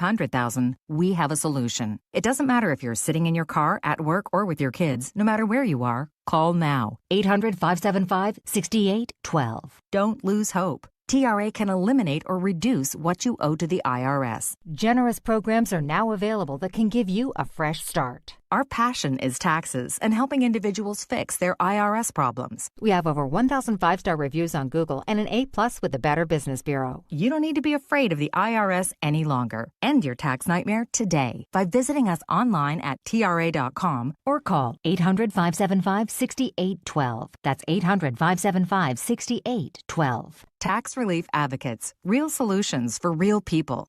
500,000, we have a solution. It doesn't matter if you're sitting in your car, at work, or with your kids. No matter where you are, call now. 800-575-6812. Don't lose hope. TRA can eliminate or reduce what you owe to the IRS. Generous programs are now available that can give you a fresh start. Our passion is taxes and helping individuals fix their IRS problems. We have over 1,000 5-star reviews on Google and an A+ with the Better Business Bureau. You don't need to be afraid of the IRS any longer. End your tax nightmare today by visiting us online at TRA.com or call 800-575-6812. That's 800-575-6812. Tax Relief Advocates. Real solutions for real people.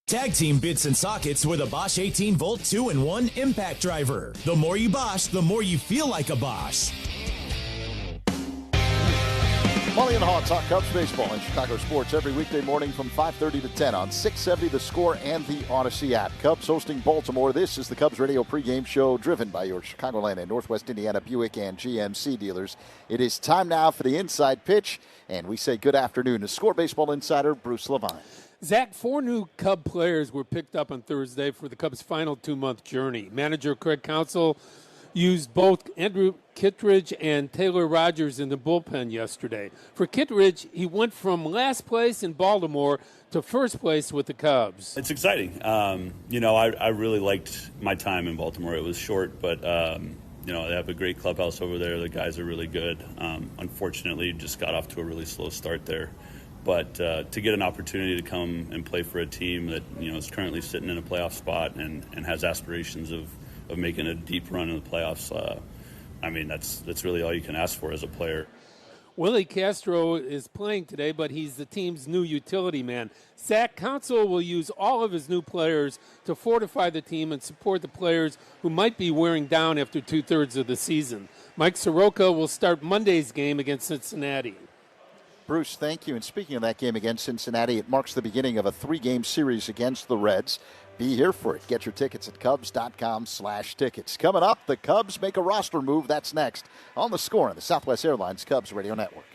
Tag team bits and sockets with a Bosch 18-volt 2-in-1 impact driver. The more you Bosch, the more you feel like a Bosch. Molly and Haw talk Cubs baseball in Chicago sports every weekday morning from 5:30 to 10 on 670 The Score and the Odyssey app. Cubs hosting Baltimore. This is the Cubs radio pregame show driven by your Chicagoland and Northwest Indiana Buick and GMC dealers. It is time now for the inside pitch, and we say good afternoon to Score baseball insider Bruce Levine. Zach, 4 new Cub players were picked up on Thursday for the Cubs' final 2-month journey. Manager Craig Counsell used both Andrew Kittredge and Taylor Rogers in the bullpen yesterday. For Kittredge, he went from last place in Baltimore to first place with the Cubs. It's exciting. I really liked my time in Baltimore. It was short, but, they have a great clubhouse over there. The guys are really good. Unfortunately, just got off to a really slow start there. But to get an opportunity to come and play for a team that, is currently sitting in a playoff spot and has aspirations of making a deep run in the playoffs, that's really all you can ask for as a player. Willie Castro is playing today, but he's the team's new utility man. Zach Counsell will use all of his new players to fortify the team and support the players who might be wearing down after 2/3 of the season. Mike Soroka will start Monday's game against Cincinnati. Bruce, thank you. And speaking of that game against Cincinnati, it marks the beginning of a 3-game series against the Reds. Be here for it. Get your tickets at Cubs.com/tickets. Coming up, the Cubs make a roster move. That's next on The Score on the Southwest Airlines Cubs Radio Network.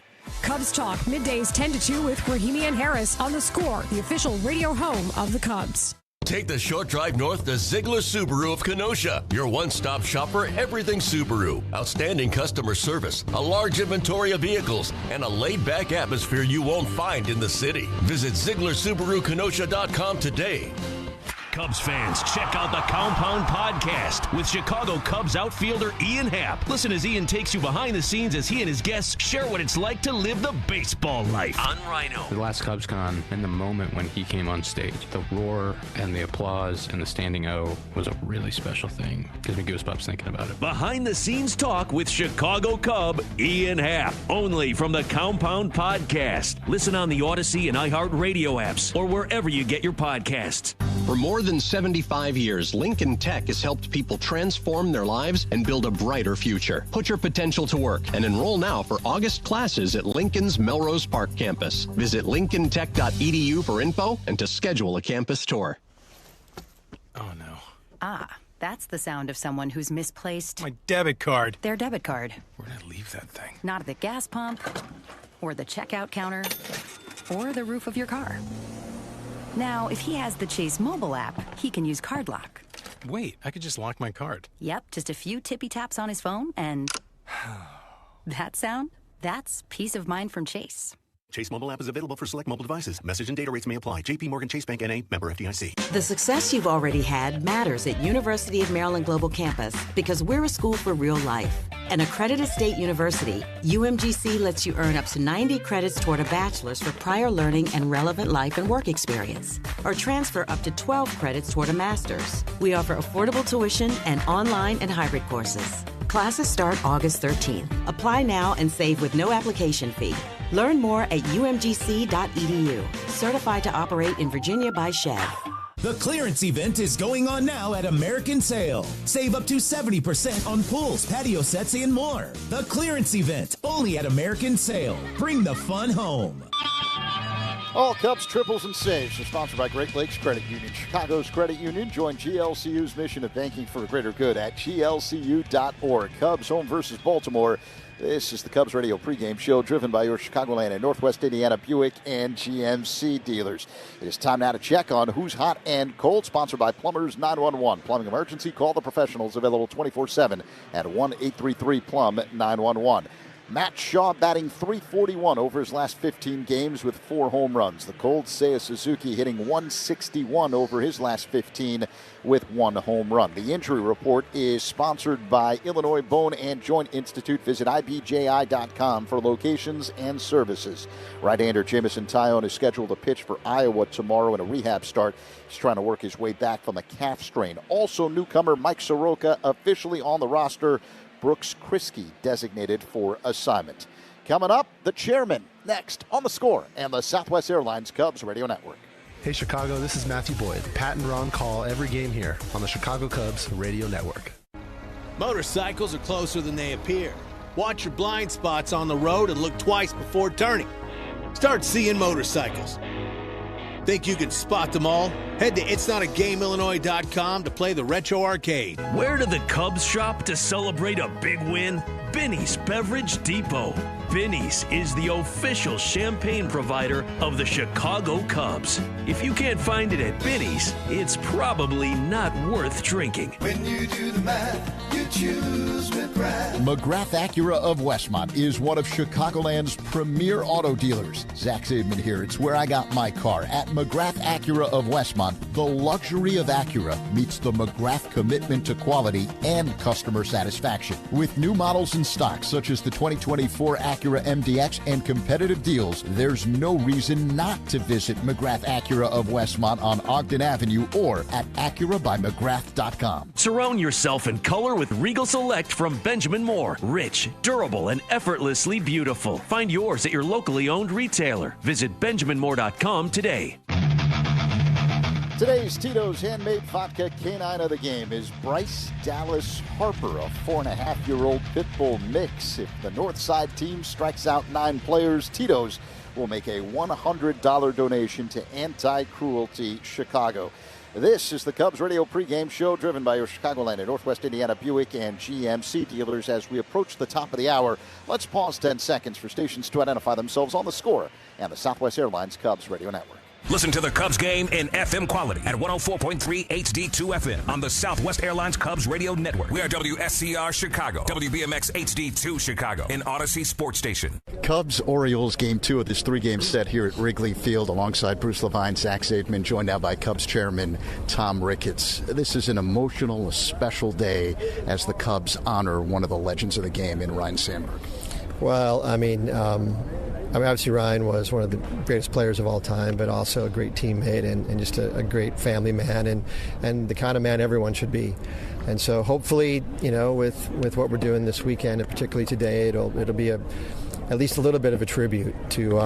Cubs Talk, middays 10 to 2 with Rahimi and Harris on The Score, the official radio home of the Cubs. Take the short drive north to Ziegler Subaru of Kenosha, your one-stop shop for everything Subaru. Outstanding customer service, a large inventory of vehicles, and a laid-back atmosphere you won't find in the city. Visit ZieglerSubaruKenosha.com today. Cubs fans, check out the Compound Podcast with Chicago Cubs outfielder Ian Happ. Listen as Ian takes you behind the scenes as he and his guests share what it's like to live the baseball life on Rhino. The last CubsCon, in the moment when he came on stage, the roar and the applause and the standing O was a really special thing. Gives me goosebumps thinking about it. Behind the scenes talk with Chicago Cub Ian Happ, only from the Compound Podcast. Listen on the Odyssey and iHeartRadio apps or wherever you get your podcasts. For more than 75 years, Lincoln Tech has helped people transform their lives and build a brighter future. Put your potential to work and enroll now for August classes at Lincoln's Melrose Park campus. Visit lincolntech.edu for info and to schedule a campus tour. Oh, no. Ah, that's the sound of someone who's misplaced My debit card. their debit card. Where did I leave that thing? Not at the gas pump, or the checkout counter, or the roof of your car. Now, if he has the Chase mobile app, he can use Card Lock. Wait, I could just lock my card. Yep, just a few tippy taps on his phone, and that sound, that's peace of mind from Chase. Chase mobile app is available for select mobile devices. Message and data rates may apply. JP Morgan Chase Bank N.A., member FDIC. The success you've already had matters at University of Maryland Global Campus because we're a school for real life. An accredited state university, UMGC lets you earn up to 90 credits toward a bachelor's for prior learning and relevant life and work experience, or transfer up to 12 credits toward a master's. We offer affordable tuition and online and hybrid courses. Classes start August 13th. Apply now and save with no application fee. Learn more at umgc.edu. Certified to operate in Virginia by Chev. The clearance event is going on now at American Sale. Save up to 70% on pools, patio sets, and more. The clearance event, only at American Sale. Bring the fun home. All Cubs triples and saves are sponsored by Great Lakes Credit Union. Chicago's Credit Union. Join GLCU's mission of banking for a greater good at glcu.org. Cubs home versus Baltimore This is the Cubs Radio pregame show driven by your Chicagoland and Northwest Indiana Buick and GMC dealers. It is time now to check on who's hot and cold, sponsored by Plumbers 911. Plumbing emergency, call the professionals, available 24/7 at 1-833-PLUM-911. Matt Shaw batting .341 over his last 15 games with 4 home runs. The cold Seiya Suzuki hitting .161 over his last 15 with 1 home run. The injury report is sponsored by Illinois Bone and Joint Institute. Visit ibji.com for locations and services. Right-hander Jamison Tyone is scheduled to pitch for Iowa tomorrow in a rehab start. He's trying to work his way back from a calf strain. Also, newcomer Mike Soroka officially on the roster. Brooks Kriske designated for assignment. Coming up, the chairman next on The Score and the Southwest Airlines Cubs Radio Network. Hey Chicago, this is Matthew Boyd. Pat and Ron call every game here on the Chicago Cubs Radio Network. Motorcycles are closer than they appear. Watch your blind spots on the road and look twice before turning. Start seeing motorcycles. Think you can spot them all? Head to itsnotagameillinois.com to play the Retro Arcade. Where do the Cubs shop to celebrate a big win? Binny's Beverage Depot. Binny's is the official champagne provider of the Chicago Cubs. If you can't find it at Binny's, it's probably not worth drinking. When you do the math, you choose McGrath. McGrath Acura of Westmont is one of Chicagoland's premier auto dealers. Zach Zaidman here. It's where I got my car. At McGrath Acura of Westmont, the luxury of Acura meets the McGrath commitment to quality and customer satisfaction. With new models in stock, such as the 2024 Acura MDX and competitive deals, there's no reason not to visit McGrath Acura of Westmont on Ogden Avenue or at AcuraByMcGrath.com. Surround yourself in color with Regal Select from Benjamin Moore. Rich, durable, and effortlessly beautiful. Find yours at your locally owned retailer. Visit BenjaminMoore.com today. Today's Tito's Handmade Vodka Canine of the Game is Bryce Dallas Harper, a 4.5-year-old pit bull mix. If the Northside team strikes out 9 players, Tito's will make a $100 donation to Anti-Cruelty Chicago. This is the Cubs Radio pregame show driven by your Chicagoland and Northwest Indiana Buick and GMC dealers. As we approach the top of the hour, let's pause 10 seconds for stations to identify themselves on The Score and the Southwest Airlines Cubs Radio Network. Listen to the Cubs game in FM quality at 104.3 HD2 FM on the Southwest Airlines Cubs Radio Network. We are WSCR Chicago, WBMX HD2 Chicago, and Odyssey Sports Station. Cubs Orioles game 2 of this 3-game set here at Wrigley Field alongside Bruce Levine, Zach Zaidman, joined now by Cubs chairman Tom Ricketts. This is an emotional, a special day as the Cubs honor one of the legends of the game in Ryan Sandberg. Well, I mean, obviously Ryan was one of the greatest players of all time, but also a great teammate and just a great family man and the kind of man everyone should be. And so hopefully, you know, with what we're doing this weekend, and particularly today, it'll be at least a little bit of a tribute to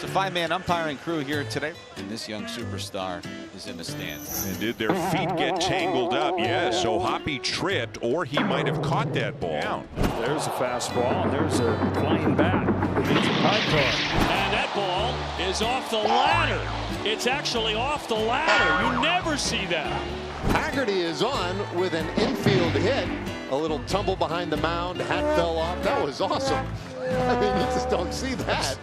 It's a 5-man umpiring crew here today, and this young superstar is in the stands. And did their feet get tangled up? Yeah, so Hoppy tripped, or he might have caught that ball. Down. There's a fastball, and there's a flying bat. It needs a pie car. And that ball is off the ladder. It's actually off the ladder. You never see that. Haggerty is on with an infield hit. A little tumble behind the mound. Hat fell off. That was awesome. I mean, you just don't see that.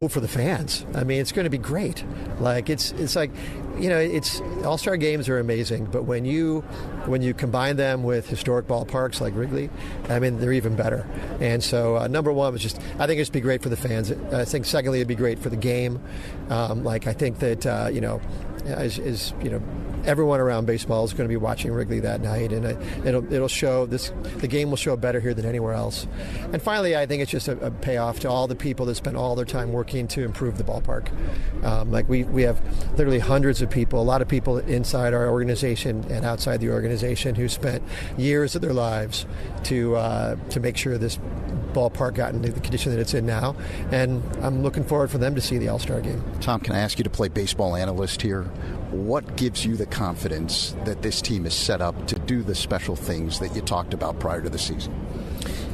For the fans. I mean, it's going to be great. Like it's like, it's All-Star games are amazing, but when you combine them with historic ballparks like Wrigley, I mean, they're even better. And so number one was I think it'd be great for the fans. I think secondly, it'd be great for the game. I think that everyone around baseball is going to be watching Wrigley that night, and it'll show the game will show better here than anywhere else. And finally, I think it's just a payoff to all the people that spend all their time working to improve the ballpark. We have literally hundreds of people, a lot of people inside our organization and outside the organization who spent years of their lives to make sure this ballpark got into the condition that it's in now, and I'm looking forward for them to see the All-Star game. Tom, can I ask you to play baseball analyst here? What gives you the confidence that this team is set up to do the special things that you talked about prior to the season?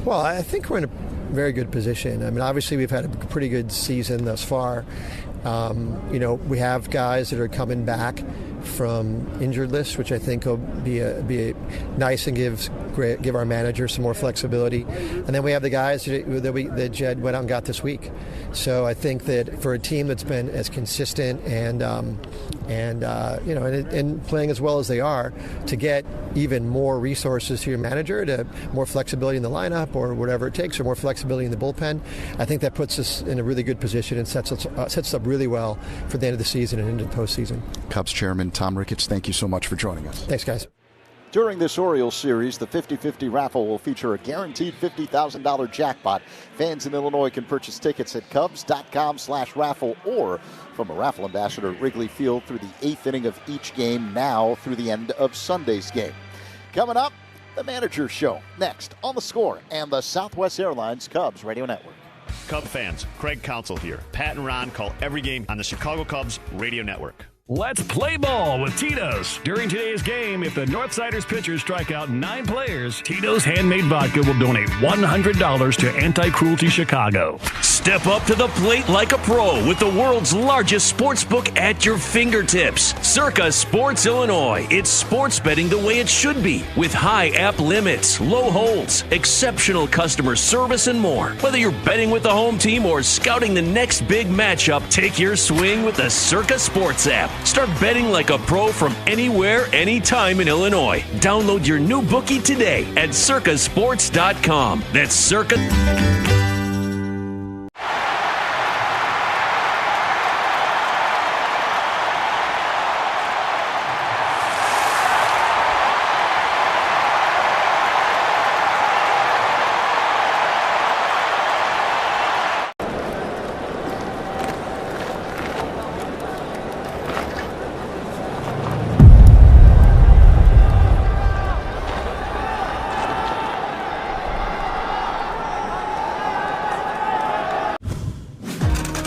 Well, I think we're in a very good position. I mean, obviously we've had a pretty good season thus far. We have guys that are coming back from injured lists, which I think will be nice and give our manager some more flexibility. And then we have the guys that Jed went out and got this week. So I think that for a team that's been as consistent and playing as well as they are, to get even more resources to your manager, to more flexibility in the lineup or whatever it takes, or more flexibility in the bullpen, I think that puts us in a really good position and sets us up really well for the end of the season and into the postseason. Cubs chairman Tom Ricketts, thank you so much for joining us. Thanks, guys. During this Orioles series, the 50-50 raffle will feature a guaranteed $50,000 jackpot. Fans in Illinois can purchase tickets at Cubs.com/raffle or from a raffle ambassador at Wrigley Field through the 8th inning of each game, now through the end of Sunday's game. Coming up, the Manager's Show, next on The Score and the Southwest Airlines Cubs Radio Network. Cub fans, Craig Counsell here. Pat and Ron call every game on the Chicago Cubs Radio Network. Let's play ball with Tito's. During today's game, if the Northsiders pitchers strike out 9 players, Tito's Handmade Vodka will donate $100 to Anti-Cruelty Chicago. Step up to the plate like a pro with the world's largest sports book at your fingertips. Circa Sports Illinois. It's sports betting the way it should be, with high app limits, low holds, exceptional customer service, and more. Whether you're betting with the home team or scouting the next big matchup, take your swing with the Circa Sports app. Start betting like a pro from anywhere, anytime in Illinois. Download your new bookie today at circasports.com. That's Circa.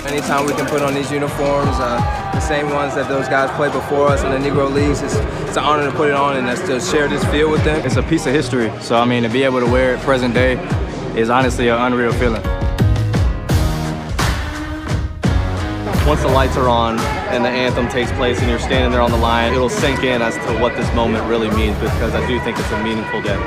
Anytime we can put on these uniforms, the same ones that those guys played before us in the Negro Leagues, it's an honor to put it on and to share this field with them. It's a piece of history, so I mean, to be able to wear it present day is honestly an unreal feeling. Once the lights are on and the anthem takes place and you're standing there on the line, it'll sink in as to what this moment really means, because I do think it's a meaningful day.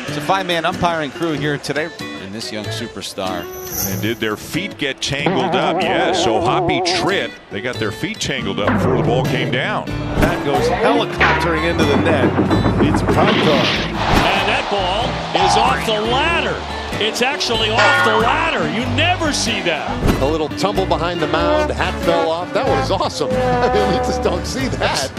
It's a 5-man umpiring crew here today, and this young superstar. And did their feet get tangled up? Yeah, so Hoppy tripped. They got their feet tangled up before the ball came down. That goes helicoptering into the net. It's Pregame. And that ball is off the ladder. It's actually off the ladder. You never see that. A little tumble behind the mound, hat fell off. That was awesome. I mean, you just don't see that.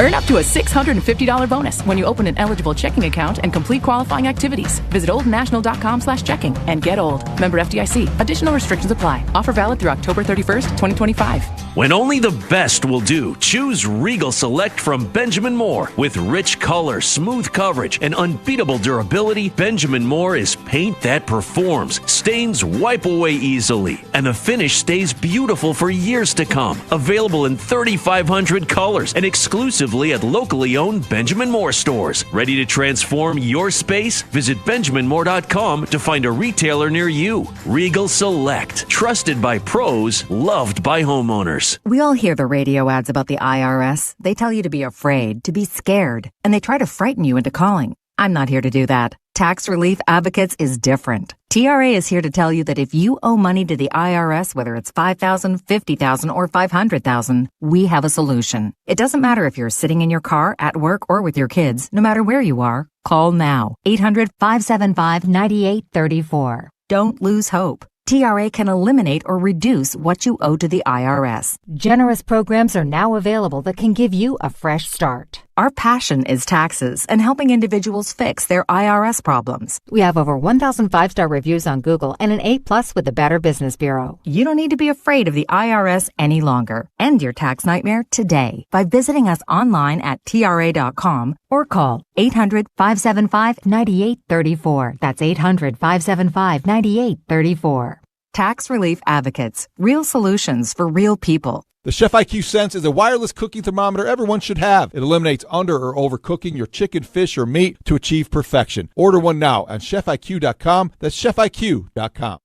Earn up to a $650 bonus when you open an eligible checking account and complete qualifying activities. Visit oldnational.com/checking and get old. Member FDIC. Additional restrictions apply. Offer valid through October 31st, 2025. When only the best will do, choose Regal Select from Benjamin Moore. With rich color, smooth coverage, and unbeatable durability, Benjamin Moore is paint that performs. Stains wipe away easily, and the finish stays beautiful for years to come. Available in 3,500 colors and exclusively at locally owned Benjamin Moore stores. Ready to transform your space? Visit BenjaminMoore.com to find a retailer near you. Regal Select. Trusted by pros, loved by homeowners. listeners. We all hear the radio ads about the IRS. They tell you to be afraid, to be scared, and they try to frighten you into calling. I'm not here to do that. Tax Relief Advocates is different. TRA is here to tell you that if you owe money to the IRS, whether it's $5,000, $50,000, or $500,000, we have a solution. It doesn't matter if you're sitting in your car, at work, or with your kids. No matter where you are, call now. 800-575-9834. Don't lose hope. TRA can eliminate or reduce what you owe to the IRS. Generous programs are now available that can give you a fresh start. Our passion is taxes and helping individuals fix their IRS problems. We have over 1,000 5-star reviews on Google and an A+ with the Better Business Bureau. You don't need to be afraid of the IRS any longer. End your tax nightmare today by visiting us online at TRA.com or call 800-575-9834. That's 800-575-9834. Tax Relief Advocates. Real solutions for real people. The Chef IQ Sense is a wireless cooking thermometer everyone should have. It eliminates under or overcooking your chicken, fish, or meat to achieve perfection. Order one now on ChefIQ.com. That's ChefIQ.com.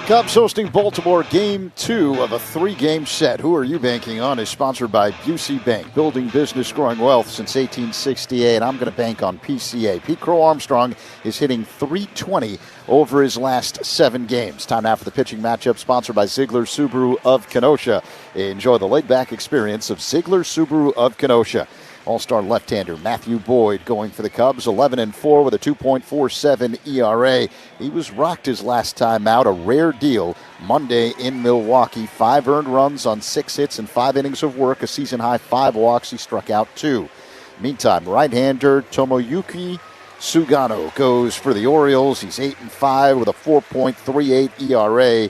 Cubs hosting Baltimore, Game 2 of a 3-game set. Who are you banking on is sponsored by Busey Bank. Building business, growing wealth since 1868. I'm going to bank on PCA. Pete Crow Armstrong is hitting .320 over his last 7 games. Time now for the pitching matchup, sponsored by Ziegler Subaru of Kenosha. Enjoy the laid-back experience of Ziegler Subaru of Kenosha. All-star left-hander Matthew Boyd going for the Cubs, 11-4 with a 2.47 ERA. He was rocked his last time out, a rare deal Monday in Milwaukee. 5 earned runs on 6 hits and 5 innings of work, a season-high 5 walks. He struck out 2. Meantime, right-hander Tomoyuki Sugano goes for the Orioles. He's 8-5 with a 4.38 ERA.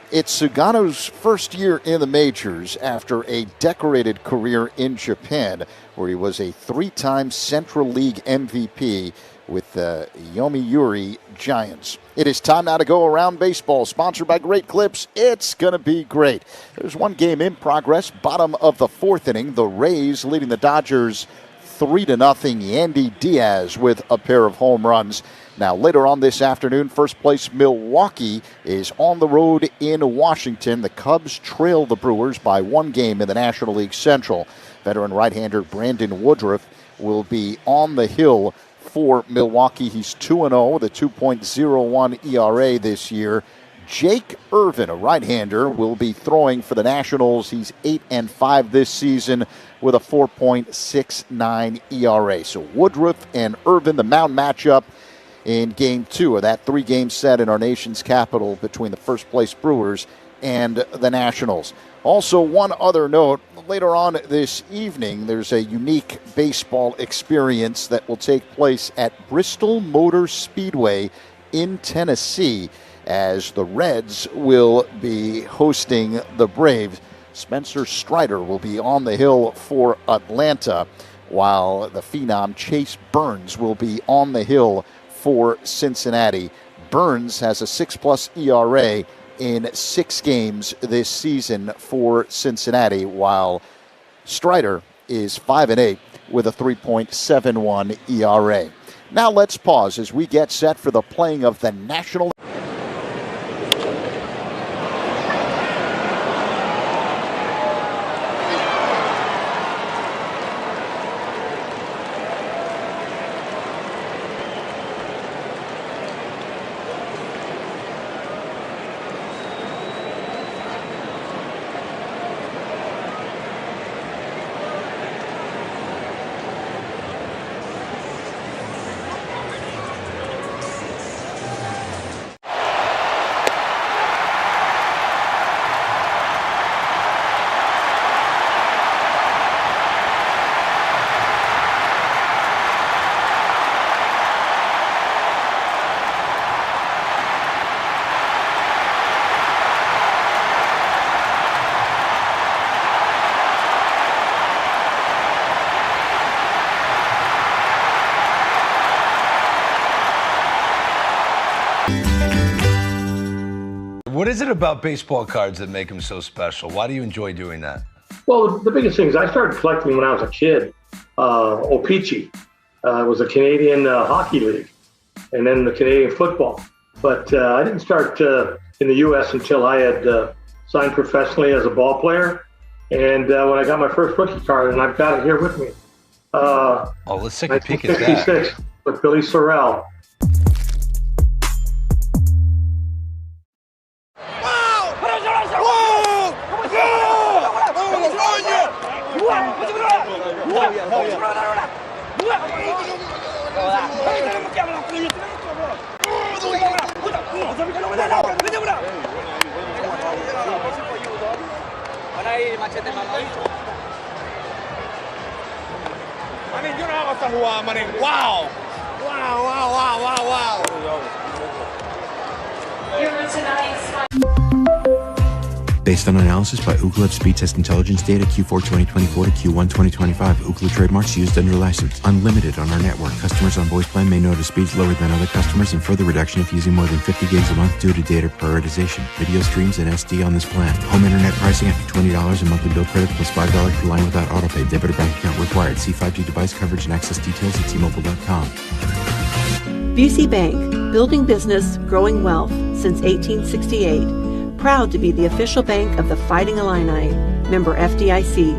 It's Sugano's first year in the majors after a decorated career in Japan, where he was a 3-time Central League MVP with the Yomiuri Giants. It is time now to go around baseball, sponsored by Great Clips. It's going to be great. There's one game in progress, bottom of the 4th inning. The Rays leading the Dodgers 3-0. Yandy Diaz with a pair of home runs. Now, later on this afternoon, first place Milwaukee is on the road in Washington. The Cubs trail the Brewers by 1 game in the National League Central. Veteran right-hander Brandon Woodruff will be on the hill for Milwaukee. He's 2-0 with a 2.01 ERA this year. Jake Irvin, a right-hander, will be throwing for the Nationals. He's 8-5 this season with a 4.69 ERA. So Woodruff and Irvin, the mound matchup in Game 2 of that 3-game set in our nation's capital between the first-place Brewers and the Nationals. Also, one other note, later on this evening, there's a unique baseball experience that will take place at Bristol Motor Speedway in Tennessee, as the Reds will be hosting the Braves. Spencer Strider will be on the hill for Atlanta, while the phenom Chase Burns will be on the hill for Cincinnati. Burns has a 6+ ERA in 6 games this season for Cincinnati, while Strider is 5-8 with a 3.71 ERA. Now let's pause as we get set for the playing of the National. What is it about baseball cards that make them so special? Why do you enjoy doing that? Well, the biggest thing is I started collecting when I was a kid. O-Pee-Chee was a Canadian hockey league, and then the Canadian football. But I didn't start in the U.S. until I had signed professionally as a ball player. And when I got my first rookie card, and I've got it here with me. Let's take a peek at that. 1966 with Billy Sorrell. Based on analysis by Ookla Speed Test Intelligence data Q4 2024 to Q1 2025. Ookla trademarks used under license. Unlimited on our network. Customers on voice plan may notice speeds lower than other customers and further reduction if using more than 50 gigs a month due to data prioritization. Video streams and SD on this plan. Home internet pricing after $20 in monthly bill credit plus $5 per line without autopay. Debit or bank account required. See 5G device coverage and access details at T-Mobile.com. Busey Bank. Building business, growing wealth since 1868. Proud to be the official bank of the Fighting Illini. Member FDIC.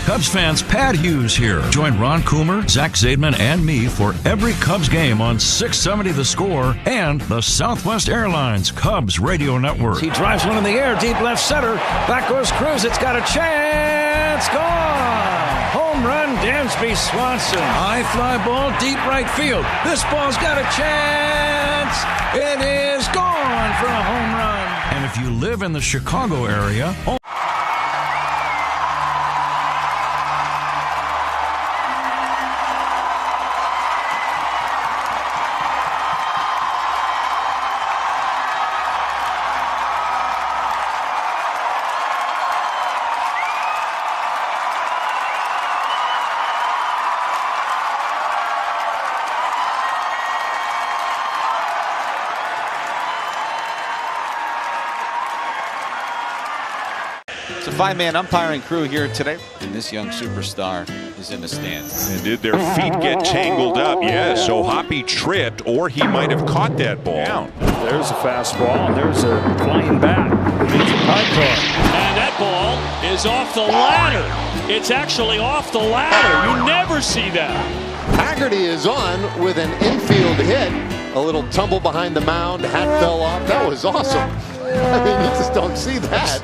Cubs fans, Pat Hughes here. Join Ron Coomer, Zach Zaidman, and me for every Cubs game on 670 The Score and the Southwest Airlines Cubs radio network. He drives one in the air, deep left center. Back goes Cruz. It's got a chance. Gone. Home run, Dansby Swanson. High fly ball, deep right field. This ball's got a chance. It is gone for a home run. And if you live in the Chicago area... It's a five-man umpiring crew here today, and this young superstar is in the stands. And did their feet get tangled up? Yes, so Hoppy tripped, or he might have caught that ball. There's a fastball, and there's a flying bat. It's a high card. And that ball is off the ladder. It's actually off the ladder. You never see that. Haggerty is on with an infield hit. A little tumble behind the mound. Hat fell off. That was awesome. I mean, you just don't see that.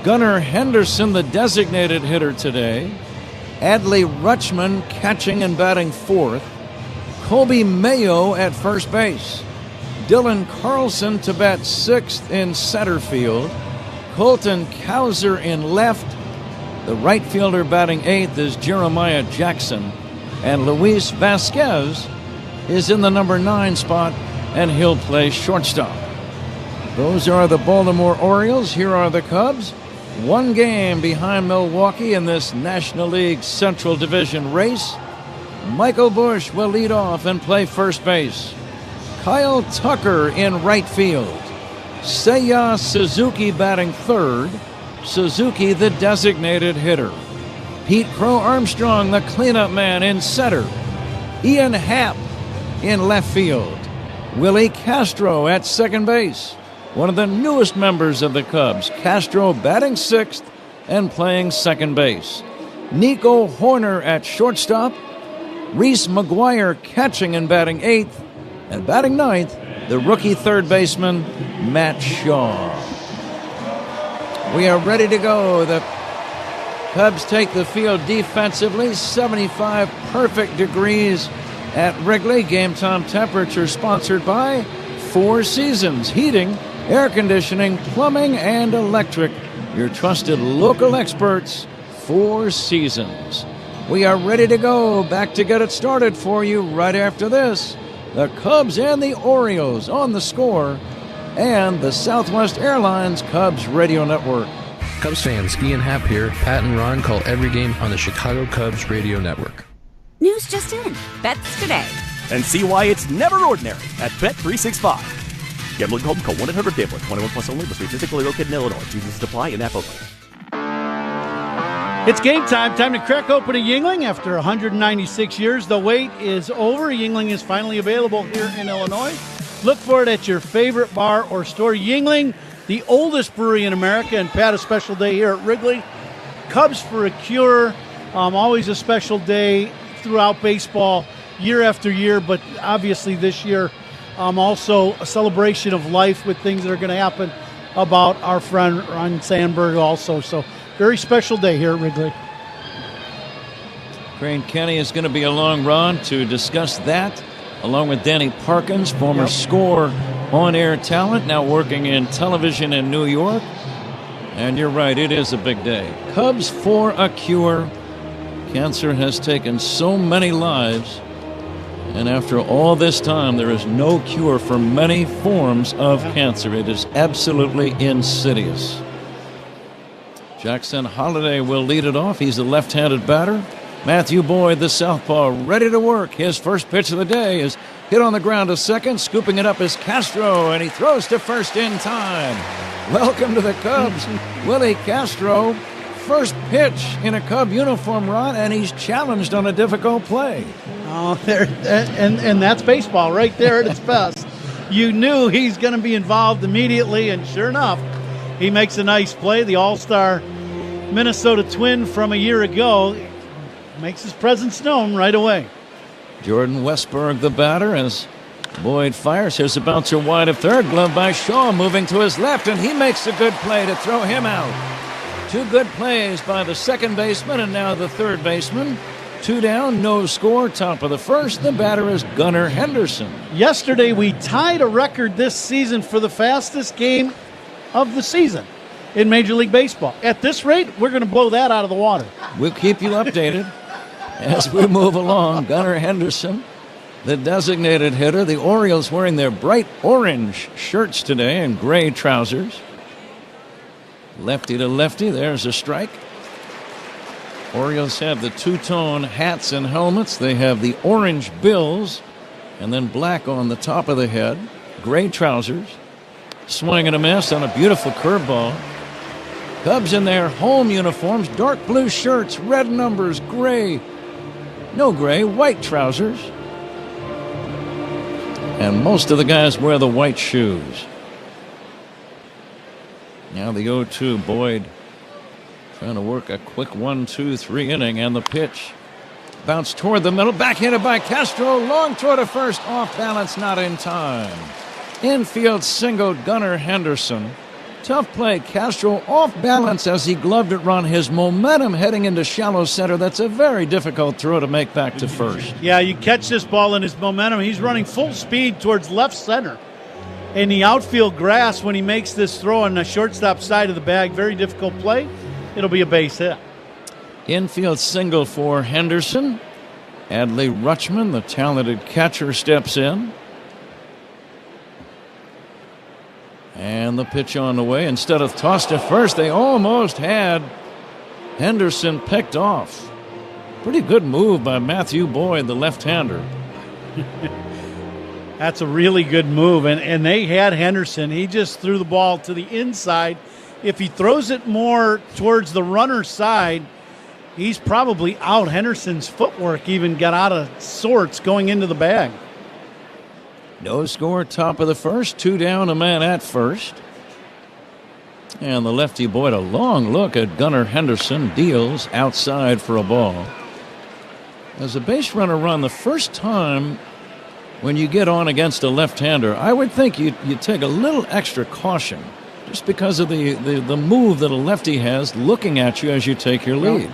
Gunnar Henderson, the designated hitter today. Adley Rutschman catching and batting fourth. Colby Mayo at first base. Dylan Carlson to bat sixth in center field. Colton Cowser in left. The right fielder batting eighth is Jeremiah Jackson. And Luis Vasquez is in the number 9 spot, and he'll play shortstop. Those are the Baltimore Orioles. Here are the Cubs. One game behind Milwaukee in this National League Central Division race. Michael Busch will lead off and play first base. Kyle Tucker in right field. Seiya Suzuki batting third. Suzuki the designated hitter. Pete Crow Armstrong, the cleanup man, in center. Ian Happ in left field. Willie Castro at second base. One of the newest members of the Cubs, Castro batting sixth and playing second base. Nico Horner at shortstop. Reese McGuire catching and batting eighth. And batting ninth the rookie third baseman, Matt Shaw. We are ready to go. The Cubs take the field defensively, 75 perfect degrees at Wrigley. Game time temperature sponsored by Four Seasons Heating, Air Conditioning, Plumbing, and Electric. Your trusted local experts, Four Seasons. We are ready to go. Back to get it started for you right after this. The Cubs and the Orioles on the Score and the Southwest Airlines Cubs Radio Network. Cubs fans, Ian Happ here. Pat and Ron call every game on the Chicago Cubs Radio Network. News just in. Bets today. And see why it's never ordinary at Bet365. Gambling problem? Call 1-800-GAMBLER. 21 plus only. Must be physically located in Illinois. Jesus apply in that only. It's game time. Time to crack open a Yuengling. After 196 years, the wait is over. Yuengling is finally available here in Illinois. Look for it at your favorite bar or store. Yuengling, the oldest brewery in America, and Pat, a special day here at Wrigley. Cubs for a cure. Always a special day throughout baseball, year after year, but obviously this year also a celebration of life with things that are going to happen about our friend Ron Sandberg also. So very special day here at Wrigley. Crane Kenny is going to be along, Ron, to discuss that, along with Danny Parkins, former Score on-air talent, now working in television in New York. And you're right, it is a big day. Cubs for a cure. Cancer has taken so many lives, and after all this time, there is no cure for many forms of cancer. It is absolutely insidious. Jackson Holliday will lead it off. He's the left-handed batter. Matthew Boyd, the southpaw, ready to work. His first pitch of the day is hit on the ground to second. Scooping it up is Castro, and he throws to first in time. Welcome to the Cubs, Willie Castro. First pitch in a Cub uniform, Ron, and he's challenged on a difficult play. Oh, there, and that's baseball right there at its best. You knew he's going to be involved immediately, and sure enough, he makes a nice play. The all-star Minnesota Twin from a year ago makes his presence known right away. Jordan Westberg, the batter, as Boyd fires. Here's a bouncer wide of third. Glove by Shaw, moving to his left, and he makes a good play to throw him out. Two good plays by the second baseman and now the third baseman. Two down, no score, top of the first. The batter is Gunnar Henderson. Yesterday we tied a record this season for the fastest game of the season in Major League Baseball. At this rate, we're going to blow that out of the water. We'll keep you updated as we move along. Gunnar Henderson, the designated hitter. The Orioles wearing their bright orange shirts today and gray trousers. Lefty to lefty, there's a strike. Orioles have the two-tone hats and helmets. They have the orange bills and then black on the top of the head. Gray trousers. Swing and a miss on a beautiful curveball. Cubs in their home uniforms, dark blue shirts, red numbers, gray. No gray, white trousers. And most of the guys wear the white shoes. Now the 0-2, Boyd trying to work a quick 1-2-3 inning, and the pitch bounced toward the middle, backhanded by Castro, long throw to first, off balance, not in time. Infield singled Gunnar Henderson. Tough play, Castro off balance as he gloved it, Ron. His momentum heading into shallow center. That's a very difficult throw to make back to first. Yeah, you catch this ball in his momentum. He's running full speed towards left center. In the outfield grass when he makes this throw on the shortstop side of the bag. Very difficult play. It'll be a base hit. Infield single for Henderson. Adley Rutschman, the talented catcher, steps in. And the pitch on the way. Instead of tossed to first, they almost had Henderson picked off. Pretty good move by Matthew Boyd, the left-hander. That's a really good move, and they had Henderson. He just threw the ball to the inside. If he throws it more towards the runner's side, he's probably out. Henderson's footwork even got out of sorts going into the bag. No score, top of the first. Two down, a man at first. And the lefty Boyd, a long look at Gunnar Henderson, deals outside for a ball. As a base runner run, the first time when you get on against a left-hander, I would think you take a little extra caution just because of the move that a lefty has looking at you as you take your lead.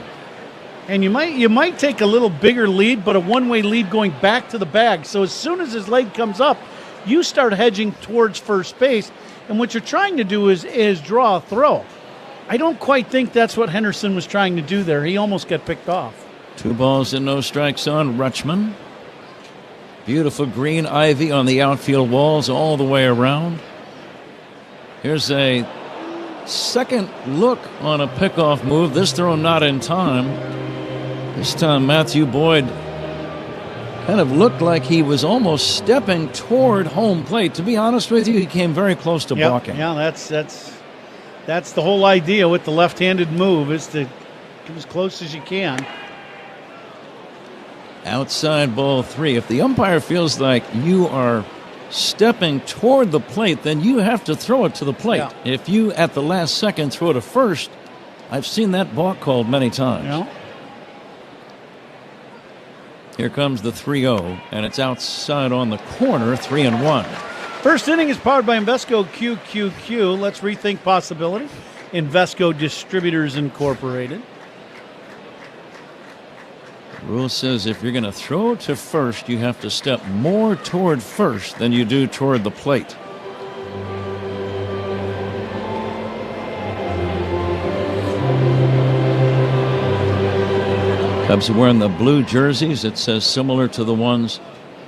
And you might take a little bigger lead, but a one-way lead going back to the bag. So as soon as his leg comes up, you start hedging towards first base, and what you're trying to do is draw a throw. I don't quite think that's what Henderson was trying to do there. He almost got picked off. 2 balls and no strikes on Rutschman. Beautiful green ivy on the outfield walls all the way around. Here's a second look on a pickoff move. This throw not in time. This time Matthew Boyd kind of looked like he was almost stepping toward home plate. To be honest with you, he came very close to balking. Yeah, that's the whole idea with the left-handed move, is to get as close as you can. Outside ball 3. If the umpire feels like you are stepping toward the plate, then you have to throw it to the plate. Yeah. If you, at the last second, throw to first, I've seen that balk called many times. Yeah. Here comes the 3-0, and it's outside on the corner, 3-1. First inning is powered by Invesco QQQ. Let's rethink possibility. Invesco Distributors Incorporated. Rule says if you're going to throw to first, you have to step more toward first than you do toward the plate. Cubs are wearing the blue jerseys. It says similar to the ones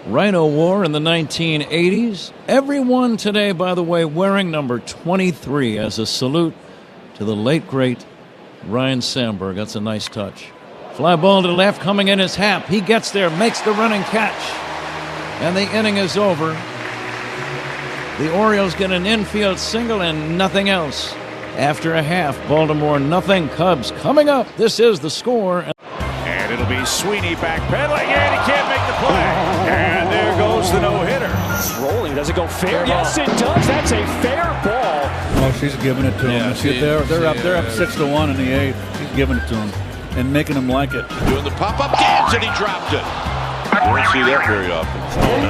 Rhino wore in the 1980s. Everyone today, by the way, wearing number 23 as a salute to the late, great Ryne Sandberg. That's a nice touch. Fly ball to left, coming in is Happ. He gets there, makes the running catch. And the inning is over. The Orioles get an infield single and nothing else. After a half, Baltimore nothing, Cubs coming up. This is The Score. And it'll be Sweeney backpedaling, and he can't make the play. And there goes the no-hitter. It's rolling. Does it go fair? Yes, it does. That's a fair ball. Oh, she's giving it to him. They're up 6-1 in the 8th. She's giving it to him and making him like it. Doing the pop-up dance, and he dropped it. You don't see that very often.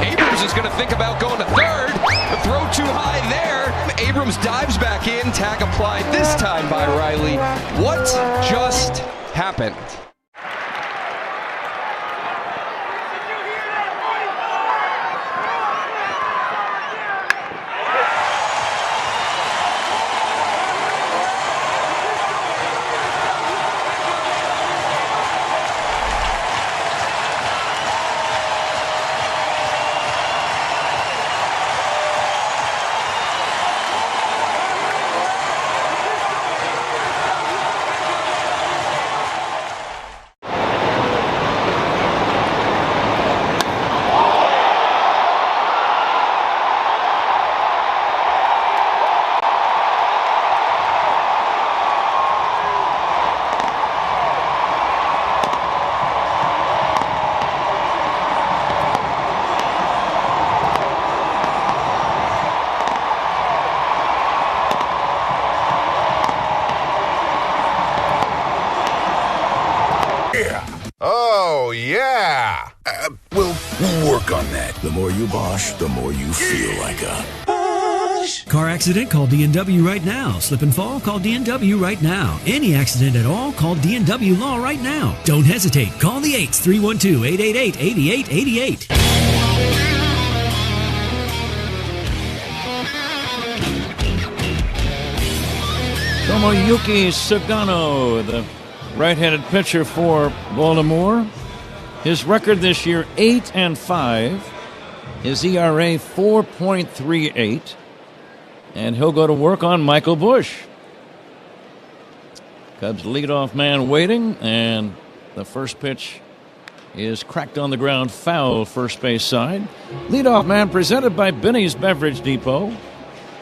Abrams is going to think about going to third. The throw too high there. Abrams dives back in. Tag applied this time by Riley. What just happened? We'll work on that. The more you Bosch, the more you feel like a Bosch. Car accident? Call D&W right now. Slip and fall? Call D&W right now. Any accident at all? Call D&W Law right now. Don't hesitate. Call the 8s, 312-888-8888. Tomoyuki Sugano, the right-handed pitcher for Baltimore. His record this year, 8-5. His ERA, 4.38. And he'll go to work on Michael Busch. Cubs leadoff man waiting, and the first pitch is cracked on the ground, foul first base side. Leadoff man presented by Benny's Beverage Depot.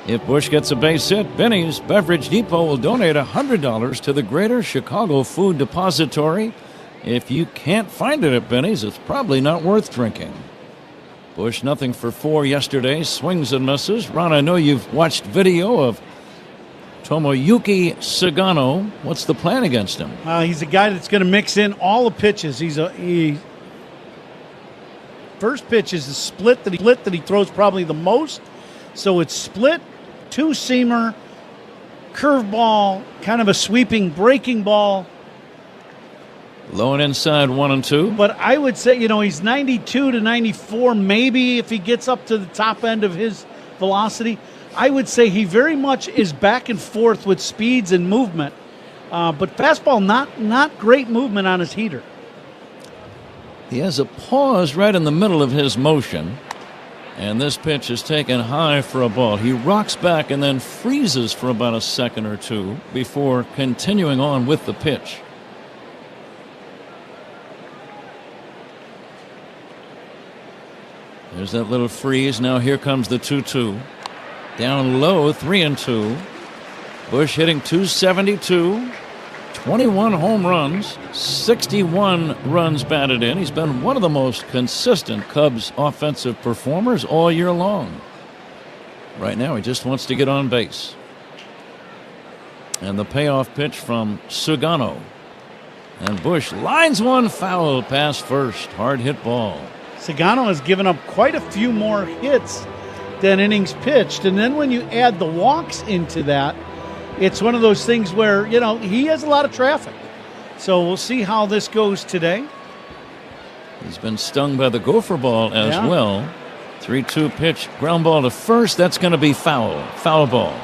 If Busch gets a base hit, Benny's Beverage Depot will donate $100 to the Greater Chicago Food Depository. If you can't find it at Benny's, it's probably not worth drinking. Busch nothing for 4 yesterday, swings and misses. Ron, I know you've watched video of Tomoyuki Sugano. What's the plan against him? He's a guy that's going to mix in all the pitches. first pitch is the split that he throws probably the most. So it's split, two-seamer, curveball, kind of a sweeping breaking ball. Low and inside 1-2. But I would say, he's 92 to 94, maybe if he gets up to the top end of his velocity. I would say he very much is back and forth with speeds and movement. But fastball, not great movement on his heater. He has a pause right in the middle of his motion. And this pitch is taken high for a ball. He rocks back and then freezes for about a second or two before continuing on with the pitch. There's that little freeze. Now here comes the 2-2. Down low, 3-2. Bush hitting .272. 21 home runs, 61 runs batted in. He's been one of the most consistent Cubs offensive performers all year long. Right now, he just wants to get on base. And the payoff pitch from Sugano. And Bush lines one foul past first. Hard hit ball. Sugano has given up quite a few more hits than innings pitched. And then when you add the walks into that, it's one of those things where, he has a lot of traffic. So we'll see how this goes today. He's been stung by the gopher ball as well. 3-2 pitch, ground ball to first. That's going to be foul. Foul ball.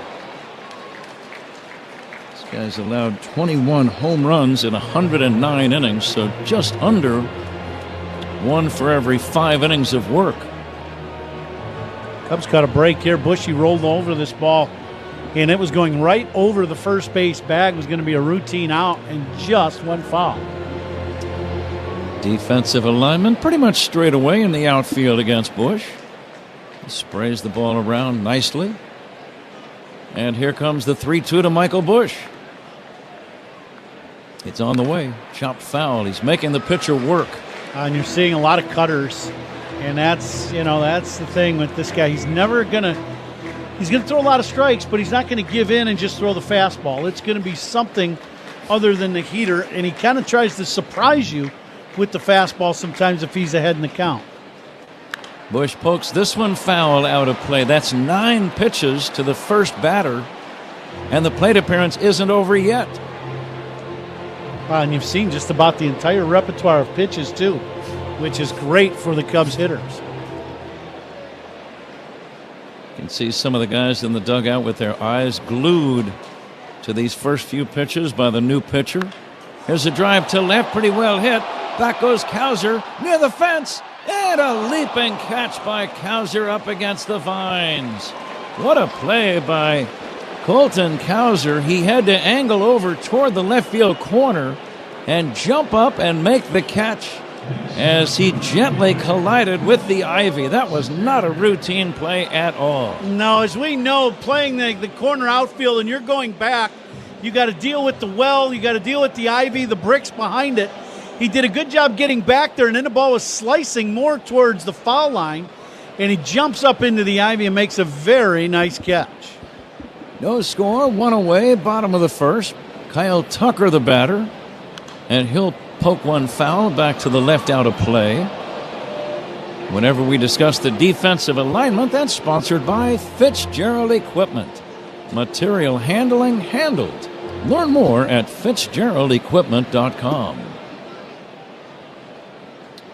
This guy's allowed 21 home runs in 109 innings, so just under one for every 5 innings of work. Cubs got a break here. Bushy rolled over this ball, and it was going right over the first base bag. It was going to be a routine out, and just went foul. Defensive alignment pretty much straight away in the outfield against Bush. He sprays the ball around nicely. And here comes the 3-2 to Michael Bush. It's on the way. Chopped foul. He's making the pitcher work. And you're seeing a lot of cutters. And that's the thing with this guy. He's going to throw a lot of strikes, but he's not going to give in and just throw the fastball. It's going to be something other than the heater, and he kind of tries to surprise you with the fastball sometimes if he's ahead in the count. Bush pokes this one foul out of play. That's 9 pitches to the first batter, and the plate appearance isn't over yet. And you've seen just about the entire repertoire of pitches, too, which is great for the Cubs hitters. You can see some of the guys in the dugout with their eyes glued to these first few pitches by the new pitcher. Here's a drive to left, pretty well hit. Back goes Cowser near the fence, and a leaping catch by Cowser up against the vines. What a play by Colton Cowser. He had to angle over toward the left field corner and jump up and make the catch as he gently collided with the ivy. That was not a routine play at all. No, as we know, playing the corner outfield and you're going back, you got to deal with the well, you got to deal with the ivy, the bricks behind it. He did a good job getting back there, and then the ball was slicing more towards the foul line, and he jumps up into the ivy and makes a very nice catch. No score, 1 away, bottom of the first. Kyle Tucker, the batter, and he'll poke one foul back to the left out of play. Whenever we discuss the defensive alignment, that's sponsored by Fitzgerald Equipment. Material handling handled. Learn more at FitzgeraldEquipment.com.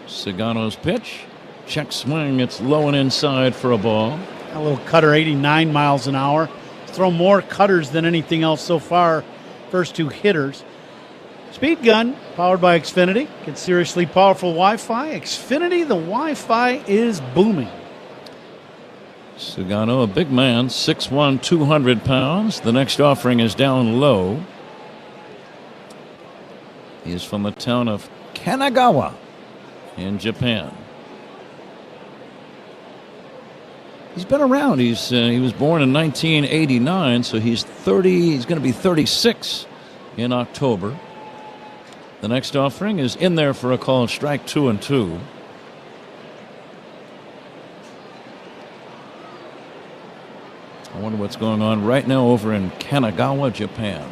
Sagano's pitch. Check swing. It's low and inside for a ball. A little cutter, 89 miles an hour. Throw more cutters than anything else so far. First 2 hitters. Speed gun, powered by Xfinity. Get seriously powerful Wi-Fi. Xfinity, the Wi-Fi is booming. Sugano, a big man, 6'1", 200 pounds. The next offering is down low. He is from the town of Kanagawa in Japan. He's been around. He was born in 1989, so he's 30. He's going to be 36 in October. The next offering is in there for a call, strike 2-2. I wonder what's going on right now over in Kanagawa, Japan.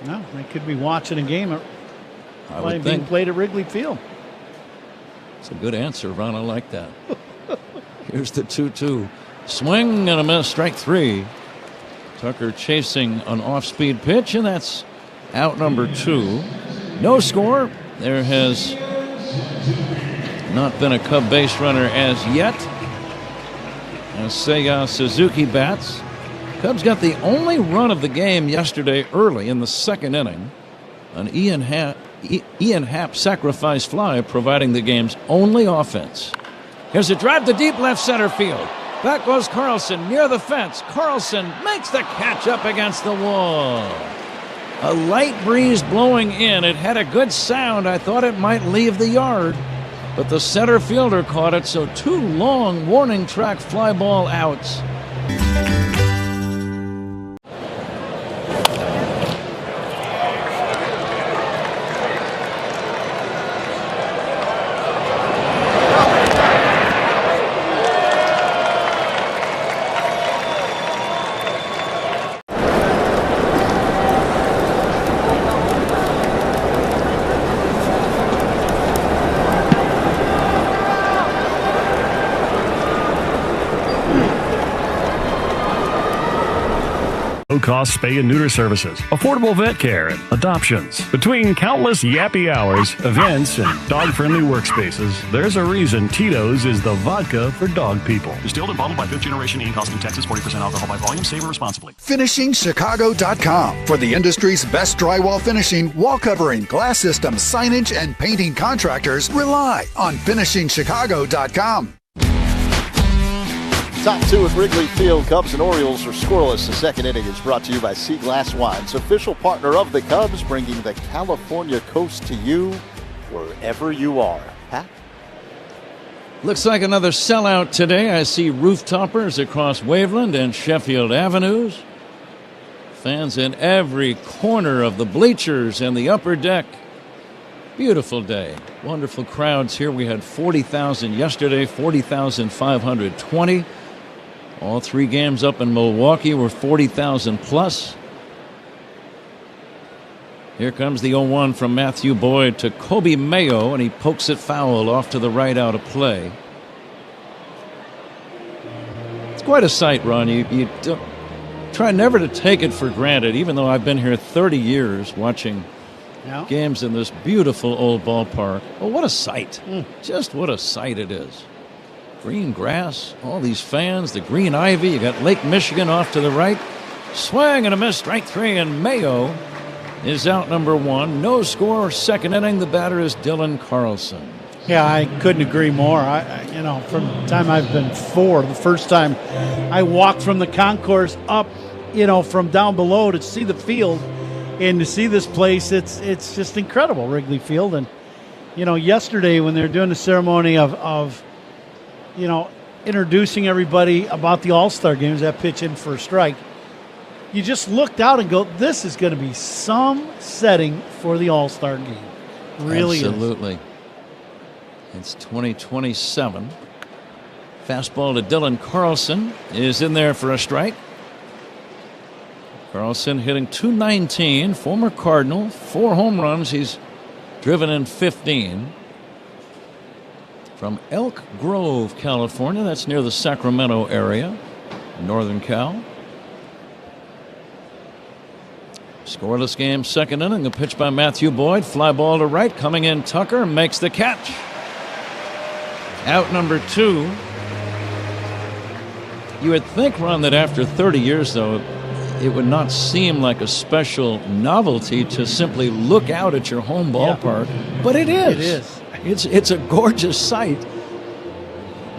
No, they could be watching a game I would being think. played at Wrigley Field. That's a good answer, Ron. I like that. Here's the 2-2. Swing and a miss, strike 3. Tucker chasing an off-speed pitch, and that's out number 2. No score. There has not been a Cub base runner as yet. As Seiya Suzuki bats. Cubs got the only run of the game yesterday early in the second inning. An Ian Happ sacrifice fly providing the game's only offense. Here's a drive to deep left center field. Back goes Carlson near the fence. Carlson makes the catch up against the wall. A light breeze blowing in. It had a good sound. I thought it might leave the yard. But the center fielder caught it, so 2 long warning track fly ball outs. Low-cost spay and neuter services, affordable vet care, and adoptions. Between countless yappy hours, events, and dog-friendly workspaces, there's a reason Tito's is the vodka for dog people. Distilled and bottled by 5th Generation Inc. Austin, Texas. 40% alcohol by volume. Savor responsibly. FinishingChicago.com for the industry's best drywall finishing, wall covering, glass systems, signage, and painting contractors. Rely on FinishingChicago.com. Top 2 at Wrigley Field. Cubs and Orioles are scoreless. The second inning is brought to you by Sea Glass Wines, official partner of the Cubs, bringing the California coast to you wherever you are. Pat? Looks like another sellout today. I see rooftoppers across Waveland and Sheffield Avenues. Fans in every corner of the bleachers and the upper deck. Beautiful day. Wonderful crowds here. We had 40,000 yesterday, 40,520. All 3 games up in Milwaukee were 40,000 plus. Here comes the 0-1 from Matthew Boyd to Kobe Mayo, and he pokes it foul off to the right out of play. It's quite a sight, Ron. You don't, try never to take it for granted, even though I've been here 30 years watching games in this beautiful old ballpark. Oh, what a sight. Just what a sight it is. Green grass, all these fans, the green ivy. You got Lake Michigan off to the right. Swing and a miss, strike 3, and Mayo is out number 1. No score, second inning. The batter is Dylan Carlson. Yeah, I couldn't agree more. From the time I've been 4, the first time I walked from the concourse up, from down below to see the field and to see this place, it's just incredible, Wrigley Field. And, yesterday when they were doing the ceremony of introducing everybody about the All-Star games, that pitch in for a strike, you just looked out and go, this is going to be some setting for the All-Star game. Really Absolutely. It's 2027. Fastball to Dylan Carlson is in there for a strike. Carlson hitting .219, former Cardinal, 4 home runs. He's driven in 15. From Elk Grove, California. That's near the Sacramento area, Northern Cal. Scoreless game, second inning. A pitch by Matthew Boyd. Fly ball to right. Coming in, Tucker makes the catch. Out number 2. You would think, Ron, that after 30 years, though, it would not seem like a special novelty to simply look out at your home ballpark, but it is. It is. It's a gorgeous sight.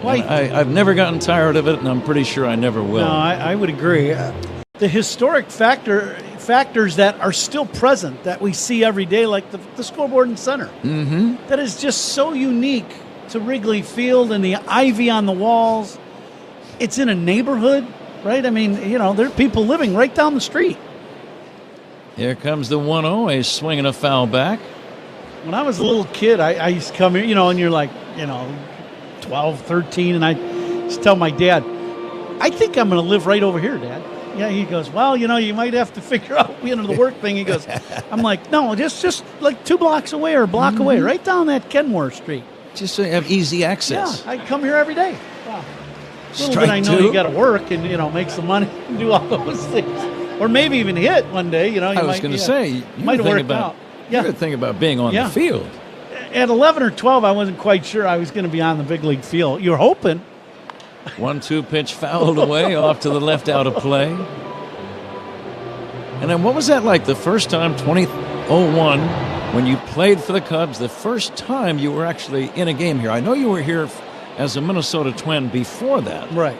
I've never gotten tired of it, and I'm pretty sure I never will. No, I would agree. The historic factors that are still present that we see every day, like the scoreboard in center, that is just so unique to Wrigley Field and the ivy on the walls. It's in a neighborhood, right? I mean, there are people living right down the street. Here comes the 1-0, a swing and a foul back. When I was a little kid, I used to come here, and you're like, 12, 13, and I used to tell my dad, I think I'm going to live right over here, Dad. Yeah, he goes, well, you might have to figure out, the work thing. He goes, I'm like, no, just like 2 blocks away or a block away, right down that Kenmore Street. Just so you have easy access. Yeah, I come here every day. Wow. Little Strike bit I know two. you got to work and, make some money and do all those things. Or maybe even hit one day, I was going to say, you might work out. You could think about being on the field. At 11 or 12, I wasn't quite sure I was going to be on the big league field. You're hoping. 1-2 pitch fouled away off to the left out of play. And then what was that like the first time, 2001, when you played for the Cubs, the first time you were actually in a game here? I know you were here as a Minnesota Twin before that. Right.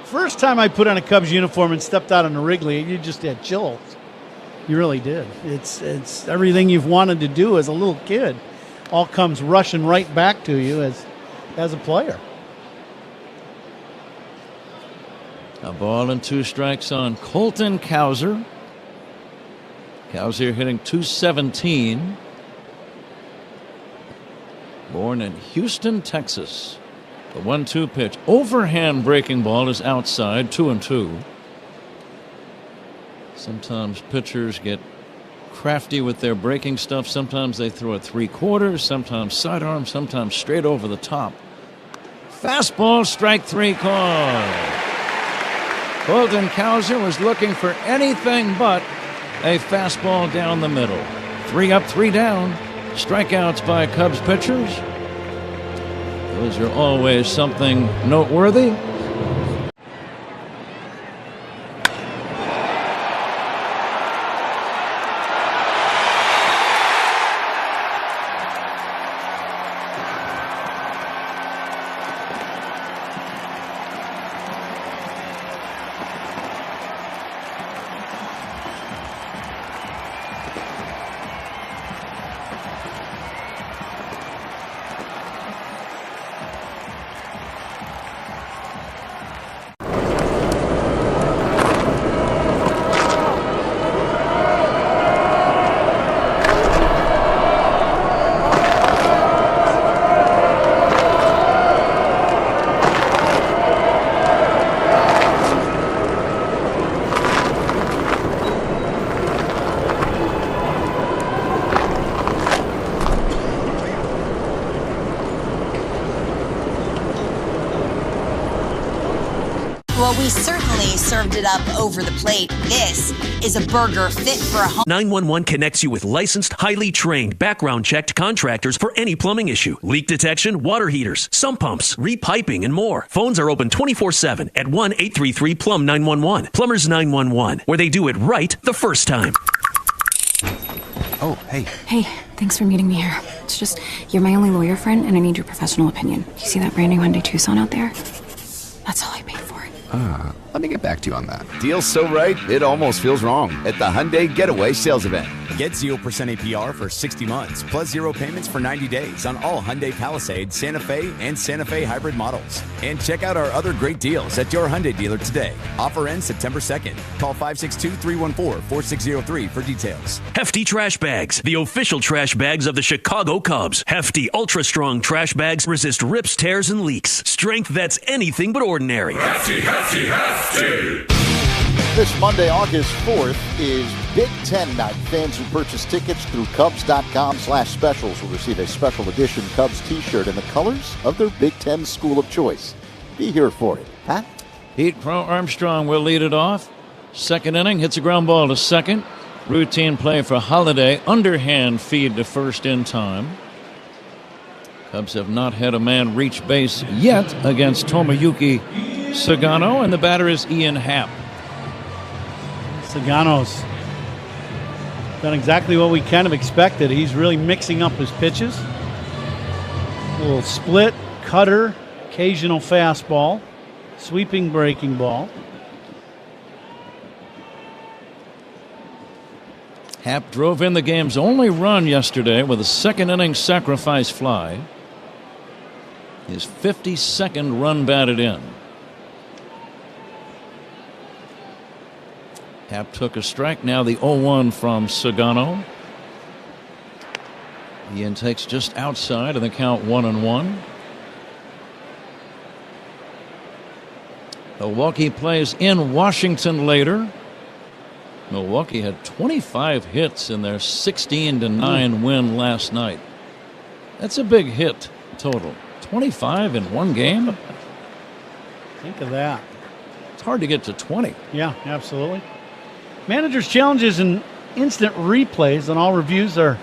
First time I put on a Cubs uniform and stepped out on the Wrigley, you just had chills. You really did. It's everything you've wanted to do as a little kid. All comes rushing right back to you as a player. A ball and 2 strikes on Colton Cowser. Cowser hitting .217. Born in Houston, Texas. The 1-2 pitch. Overhand breaking ball is outside, 2-2. Sometimes pitchers get crafty with their breaking stuff. Sometimes they throw it 3/4, sometimes sidearm, sometimes straight over the top. Fastball, strike 3 call. Colton Cowser was looking for anything but a fastball down the middle. 3 up, 3 down. Strikeouts by Cubs pitchers. Those are always something noteworthy. Well, we certainly served it up over the plate. This is a burger fit for a home. 911 connects you with licensed, highly trained, background-checked contractors for any plumbing issue. Leak detection, water heaters, sump pumps, repiping, and more. Phones are open 24/7 at 1-833-PLUM-911. Plumbers 911, where they do it right the first time. Oh, hey. Hey, thanks for meeting me here. It's just, you're my only lawyer friend, and I need your professional opinion. You see that brand new Hyundai Tucson out there? That's all I paid for it. Let me get back to you on that. Deal's so right, it almost feels wrong at the Hyundai Getaway Sales Event. Get 0% APR for 60 months, plus 0 payments for 90 days on all Hyundai Palisade, Santa Fe, and Santa Fe hybrid models. And check out our other great deals at your Hyundai dealer today. Offer ends September 2nd. Call 562-314-4603 for details. Hefty Trash Bags, the official trash bags of the Chicago Cubs. Hefty, ultra-strong trash bags resist rips, tears, and leaks. Strength that's anything but ordinary. Hefty, hefty, hefty. This Monday, August 4th, is Big Ten night. Fans who purchase tickets through Cubs.com/specials will receive a special edition Cubs t-shirt in the colors of their Big Ten school of choice. Be here for it. Pat? Pete Crow Armstrong will lead it off. Second inning, hits a ground ball to second. Routine play for Holiday. Underhand feed to first in time. Cubs have not had a man reach base yet against Tomoyuki Sagano, and the batter is Ian Happ. Sagano's done exactly what we kind of expected. He's really mixing up his pitches. A little split, cutter, occasional fastball, sweeping breaking ball. Happ drove in the game's only run yesterday with a second inning sacrifice fly. His 52nd run batted in. Happ took a strike. Now the 0-1 from Sagano. Ian takes just outside and the count 1-1. Milwaukee plays in Washington later. Milwaukee had 25 hits in their 16-9 win last night. That's a big hit total? 25 in one game? Think of that. It's hard to get to 20. Yeah, absolutely. Manager's Challenges and instant replays on all reviews are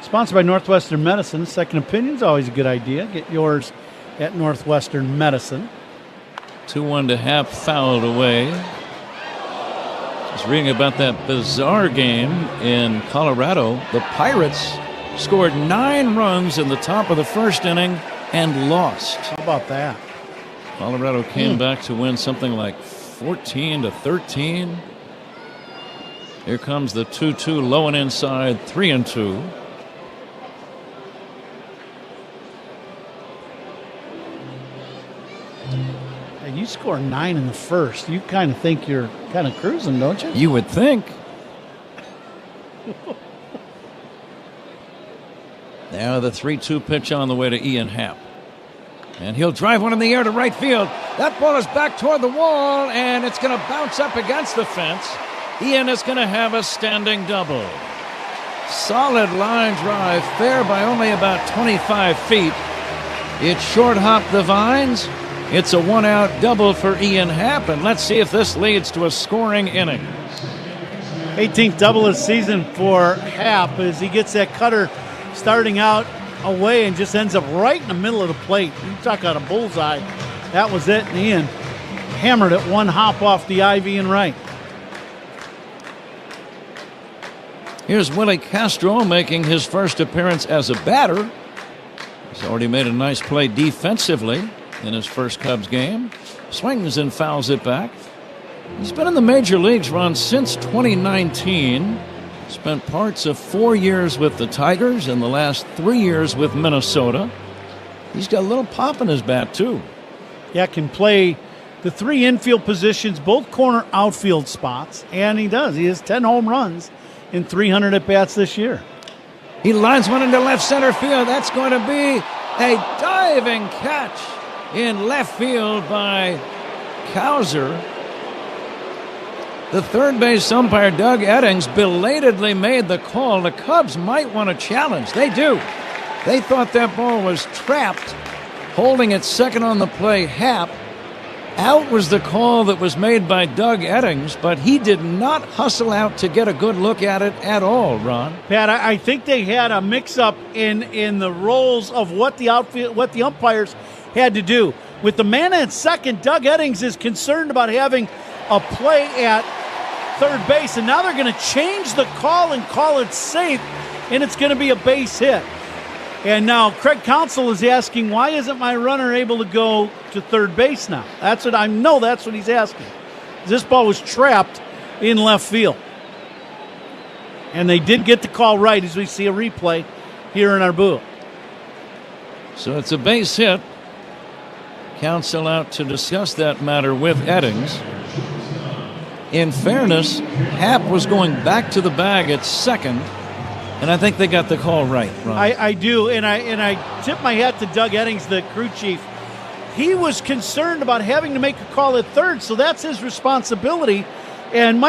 sponsored by Northwestern Medicine. Second opinion is always a good idea. Get yours at Northwestern Medicine. 2-1 to Happ, fouled away. Just reading about that bizarre game in Colorado. The Pirates scored 9 runs in the top of the first inning and lost. How about that? Colorado came back to win something like 14-13. Here comes the 2-2, low and inside, 3-2. And you score 9 in the first. You kind of think you're kind of cruising, don't you? You would think. Now the 3-2 pitch on the way to Ian Happ. And he'll drive one in the air to right field. That ball is back toward the wall, and it's going to bounce up against the fence. Ian is going to have a standing double. Solid line drive, fair by only about 25 feet. It short hopped the vines. It's a 1-out double for Ian Happ, and let's see if this leads to a scoring inning. 18th double of the season for Happ as he gets that cutter starting out away and just ends up right in the middle of the plate. You talk about a bullseye. That was it, and Ian hammered it one hop off the ivy and right. Here's Willie Castro making his first appearance as a batter. He's already made a nice play defensively in his first Cubs game. Swings and fouls it back. He's been in the major leagues, Ron, since 2019. Spent parts of 4 years with the Tigers and the last 3 years with Minnesota. He's got a little pop in his bat, too. Yeah, can play the 3 infield positions, both corner outfield spots, and he does. He has 10 home runs in 300 at-bats this year. He lines one into left center field. That's going to be a diving catch in left field by Cowser. The third base umpire, Doug Eddings, belatedly made the call. The Cubs might want to challenge. They do. They thought that ball was trapped, holding it second on the play, Happ. Out was the call that was made by Doug Eddings, but he did not hustle out to get a good look at it at all, Ron. Pat, I think they had a mix-up in the roles of what the umpires had to do. With the man at second, Doug Eddings is concerned about having a play at third base, and now they're going to change the call and call it safe, and it's going to be a base hit. And now Craig Counsell is asking, why isn't my runner able to go to third base now? That's what he's asking. This ball was trapped in left field. And they did get the call right as we see a replay here in our booth. So it's a base hit. Counsell out to discuss that matter with Eddings. In fairness, Happ was going back to the bag at second. And I think they got the call right, Ron. I do, and I tip my hat to Doug Eddings, the crew chief. He was concerned about having to make a call at third, so that's his responsibility. And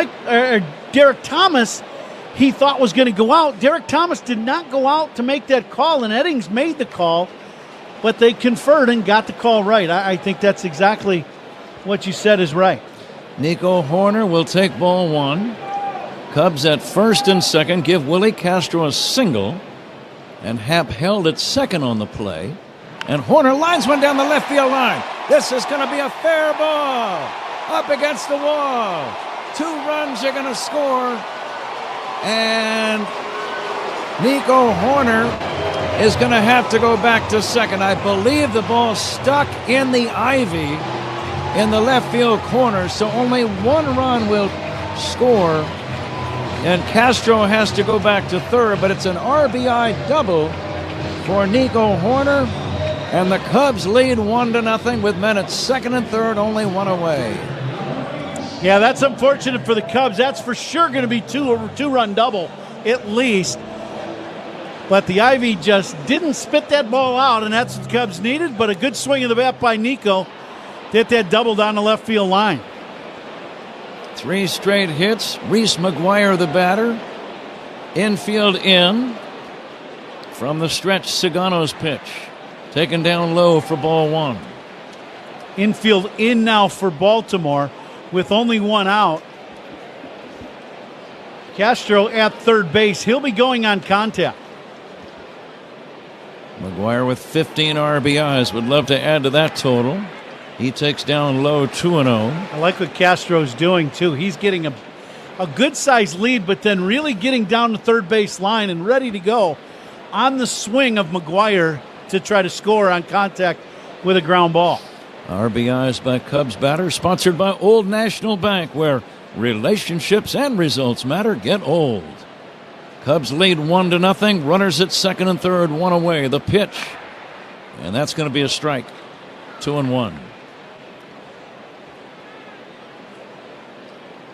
Derek Thomas, he thought was going to go out. Derek Thomas did not go out to make that call, and Eddings made the call, but they conferred and got the call right. I think that's exactly what you said is right. Nico Horner will take ball one. Cubs at first and second give Willie Castro a single, and Happ held at second on the play. And Horner lines one down the left field line. This is going to be a fair ball. Up against the wall. 2 runs are going to score. And Nico Horner is going to have to go back to second. I believe the ball stuck in the ivy in the left field corner, so only 1 run will score. And Castro has to go back to third, but it's an RBI double for Nico Horner. And the Cubs lead 1-0 with men at second and third, only 1 away. Yeah, that's unfortunate for the Cubs. That's for sure going to be two-run double, at least. But the Ivy just didn't spit that ball out, and that's what the Cubs needed. But a good swing of the bat by Nico to hit that double down the left field line. 3 straight hits. Reese McGuire, the batter. Infield in. From the stretch, Sagano's pitch. Taken down low for ball one. Infield in now for Baltimore with only one out. Castro at third base. He'll be going on contact. McGuire with 15 RBIs. Would love to add to that total. He takes down low 2-0. I like what Castro's doing, too. He's getting a good-sized lead, but then really getting down the third base line and ready to go on the swing of McGuire to try to score on contact with a ground ball. RBIs by Cubs batters, sponsored by Old National Bank, where relationships and results matter. Get old. Cubs lead 1-0. Runners at second and third, one away. The pitch, and that's going to be a strike. 2-1.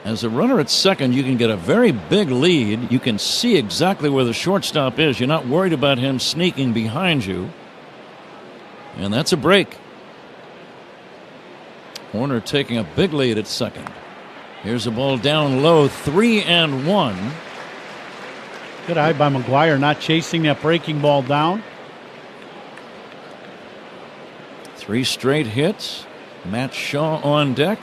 As a runner at second, you can get a very big lead. You can see exactly where the shortstop is. You're not worried about him sneaking behind you. And that's a break. Horner taking a big lead at second. Here's a ball down low, 3-1. Good eye by McGuire, not chasing that breaking ball down. 3 straight hits. Matt Shaw on deck.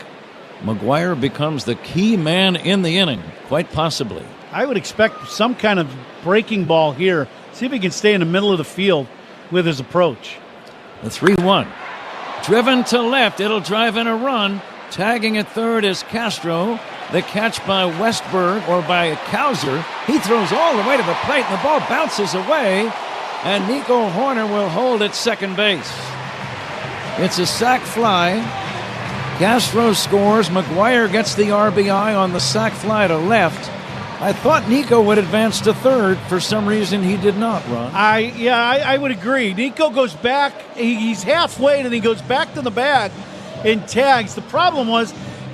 McGuire becomes the key man in the inning, quite possibly. I would expect some kind of breaking ball here. See if he can stay in the middle of the field with his approach. The 3-1. Driven to left. It'll drive in a run. Tagging at third is Castro. The catch by Westberg or by Cowser. He throws all the way to the plate, and the ball bounces away. And Nico Horner will hold at second base. It's a sac fly. Castro scores. McGuire gets the RBI on the sac fly to left. I thought Nico would advance to third. For some reason, he did not, Ron. I would agree. Nico goes back. He's halfway, and he goes back to the bag and tags. The problem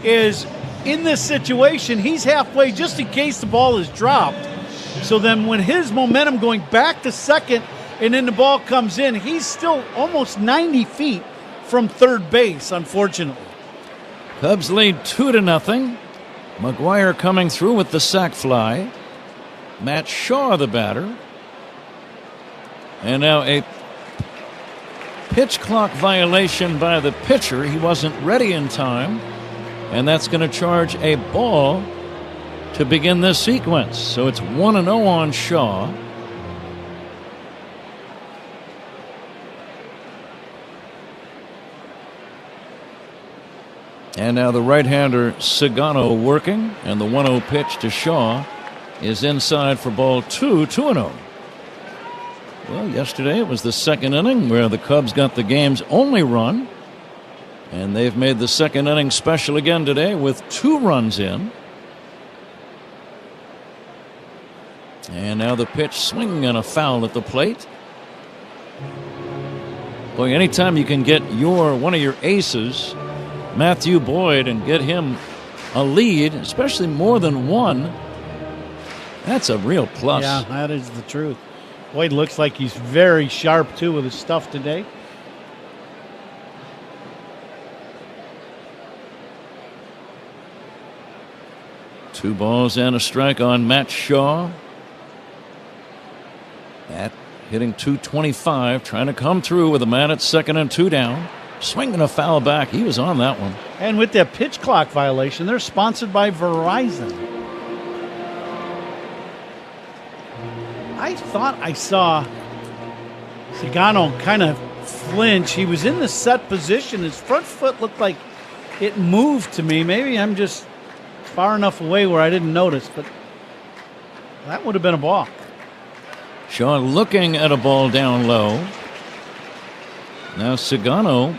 is in this situation, he's halfway just in case the ball is dropped. So then when his momentum going back to second and then the ball comes in, he's still almost 90 feet from third base, unfortunately. Cubs lead 2-0. McGuire coming through with the sac fly. Matt Shaw, the batter. And now a pitch clock violation by the pitcher. He wasn't ready in time. And that's going to charge a ball to begin this sequence. So it's 1-0 on Shaw. And now the right-hander Sagano working, and the 1-0 pitch to Shaw is inside for ball 2, 2-0. Well, yesterday it was the second inning where the Cubs got the game's only run, and they've made the second inning special again today with 2 runs in. And now the pitch, swing and a foul at the plate. Boy, anytime you can get one of your aces, Matthew Boyd, and get him a lead, especially more than one, that's a real plus. Yeah, that is the truth. Boyd looks like he's very sharp, too, with his stuff today. Two balls and a strike on Matt Shaw. That hitting .225, trying to come through with a man at second and 2 down. Swinging a foul back. He was on that one. And with that pitch clock violation, they're sponsored by Verizon. I thought I saw Sagano kind of flinch. He was in the set position. His front foot looked like it moved to me. Maybe I'm just far enough away where I didn't notice, but that would have been a balk. Shaw looking at a ball down low. Now Sagano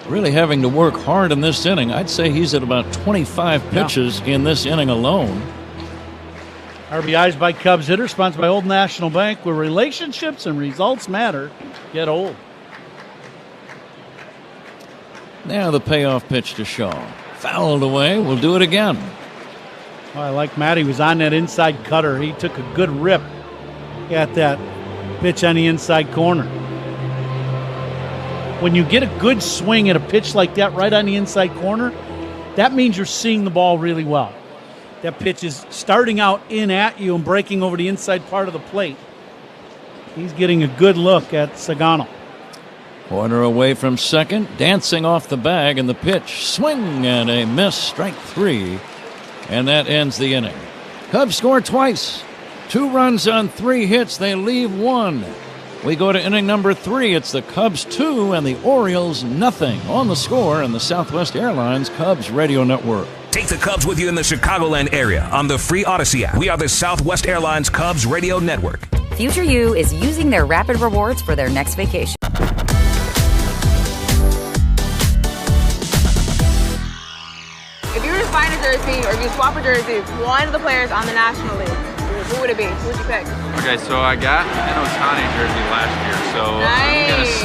really having to work hard in this inning. I'd say he's at about 25 pitches in this inning alone. RBIs by Cubs hitter, sponsored by Old National Bank, where relationships and results matter. Get old. Now the payoff pitch to Shaw. Fouled away. We'll do it again. Well, I like Matt. He was on that inside cutter. He took a good rip at that pitch on the inside corner. When you get a good swing at a pitch like that right on the inside corner, that means you're seeing the ball really well. That pitch is starting out in at you and breaking over the inside part of the plate. he's getting a good look at Sagano. Corner away from second, dancing off the bag, and the pitch, swing and a miss, strike 3, and that ends the inning. Cubs score twice, 2 runs on 3 hits, they leave 1. We go to inning number 3. It's the Cubs 2 and the Orioles nothing. On the Score and the Southwest Airlines Cubs Radio Network. Take the Cubs with you in the Chicagoland area on the free Odyssey app. We are the Southwest Airlines Cubs Radio Network. Future you is using their rapid rewards for their next vacation. If you were to find a jersey or if you swap a jersey, one of the players on the National League, who would it be? Who would you pick? Okay, so I got an Ohtani jersey last year, so Nice.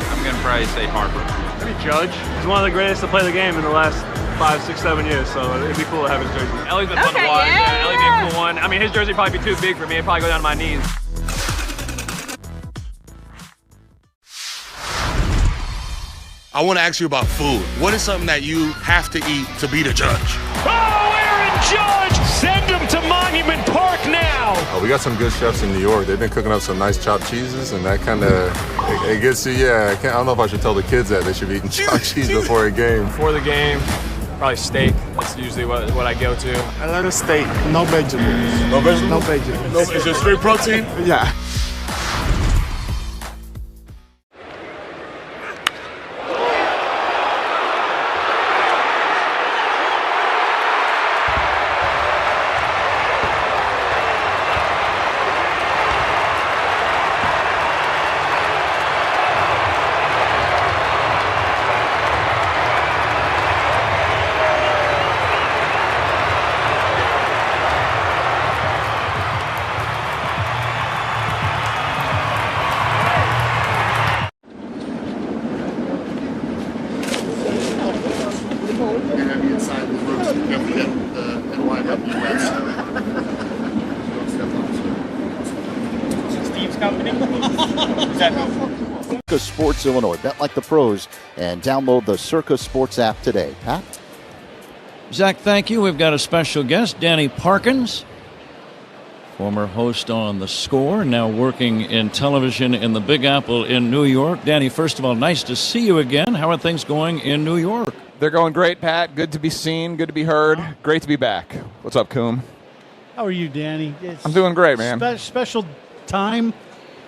I'm gonna probably say Harper. Maybe Judge. He's one of the greatest to play the game in the last 5, 6, 7 years, so it'd be cool to have his jersey. Ellie's been fun to watch. Yeah, Ellie'd be a cool one. I mean, his jersey would probably be too big for me. It'd probably go down to my knees. I want to ask you about food. What is something that you have to eat to beat a judge? Oh, Aaron Judge! Send him to Monument Park now! We got some good chefs in New York. They've been cooking up some nice chopped cheeses, and that kind of, it gets you, I don't know if I should tell the kids that they should be eating chopped cheese before a game. Before the game, probably steak. That's usually what I go to. I like a steak, no vegetables. No vegetables? No vegetables. No, is it straight protein? Yeah. Sports Illinois. Bet like the pros and download the Circa Sports app today. Pat? Zach, thank you. We've got a special guest, Danny Parkins, former host on The Score, now working in television in the Big Apple in New York. Danny, first of all, nice to see you again. How are things going in New York? They're going great, Pat. Good to be seen, good to be heard. Great to be back. What's up, Coom? How are you, Danny? I'm doing great, man. Special time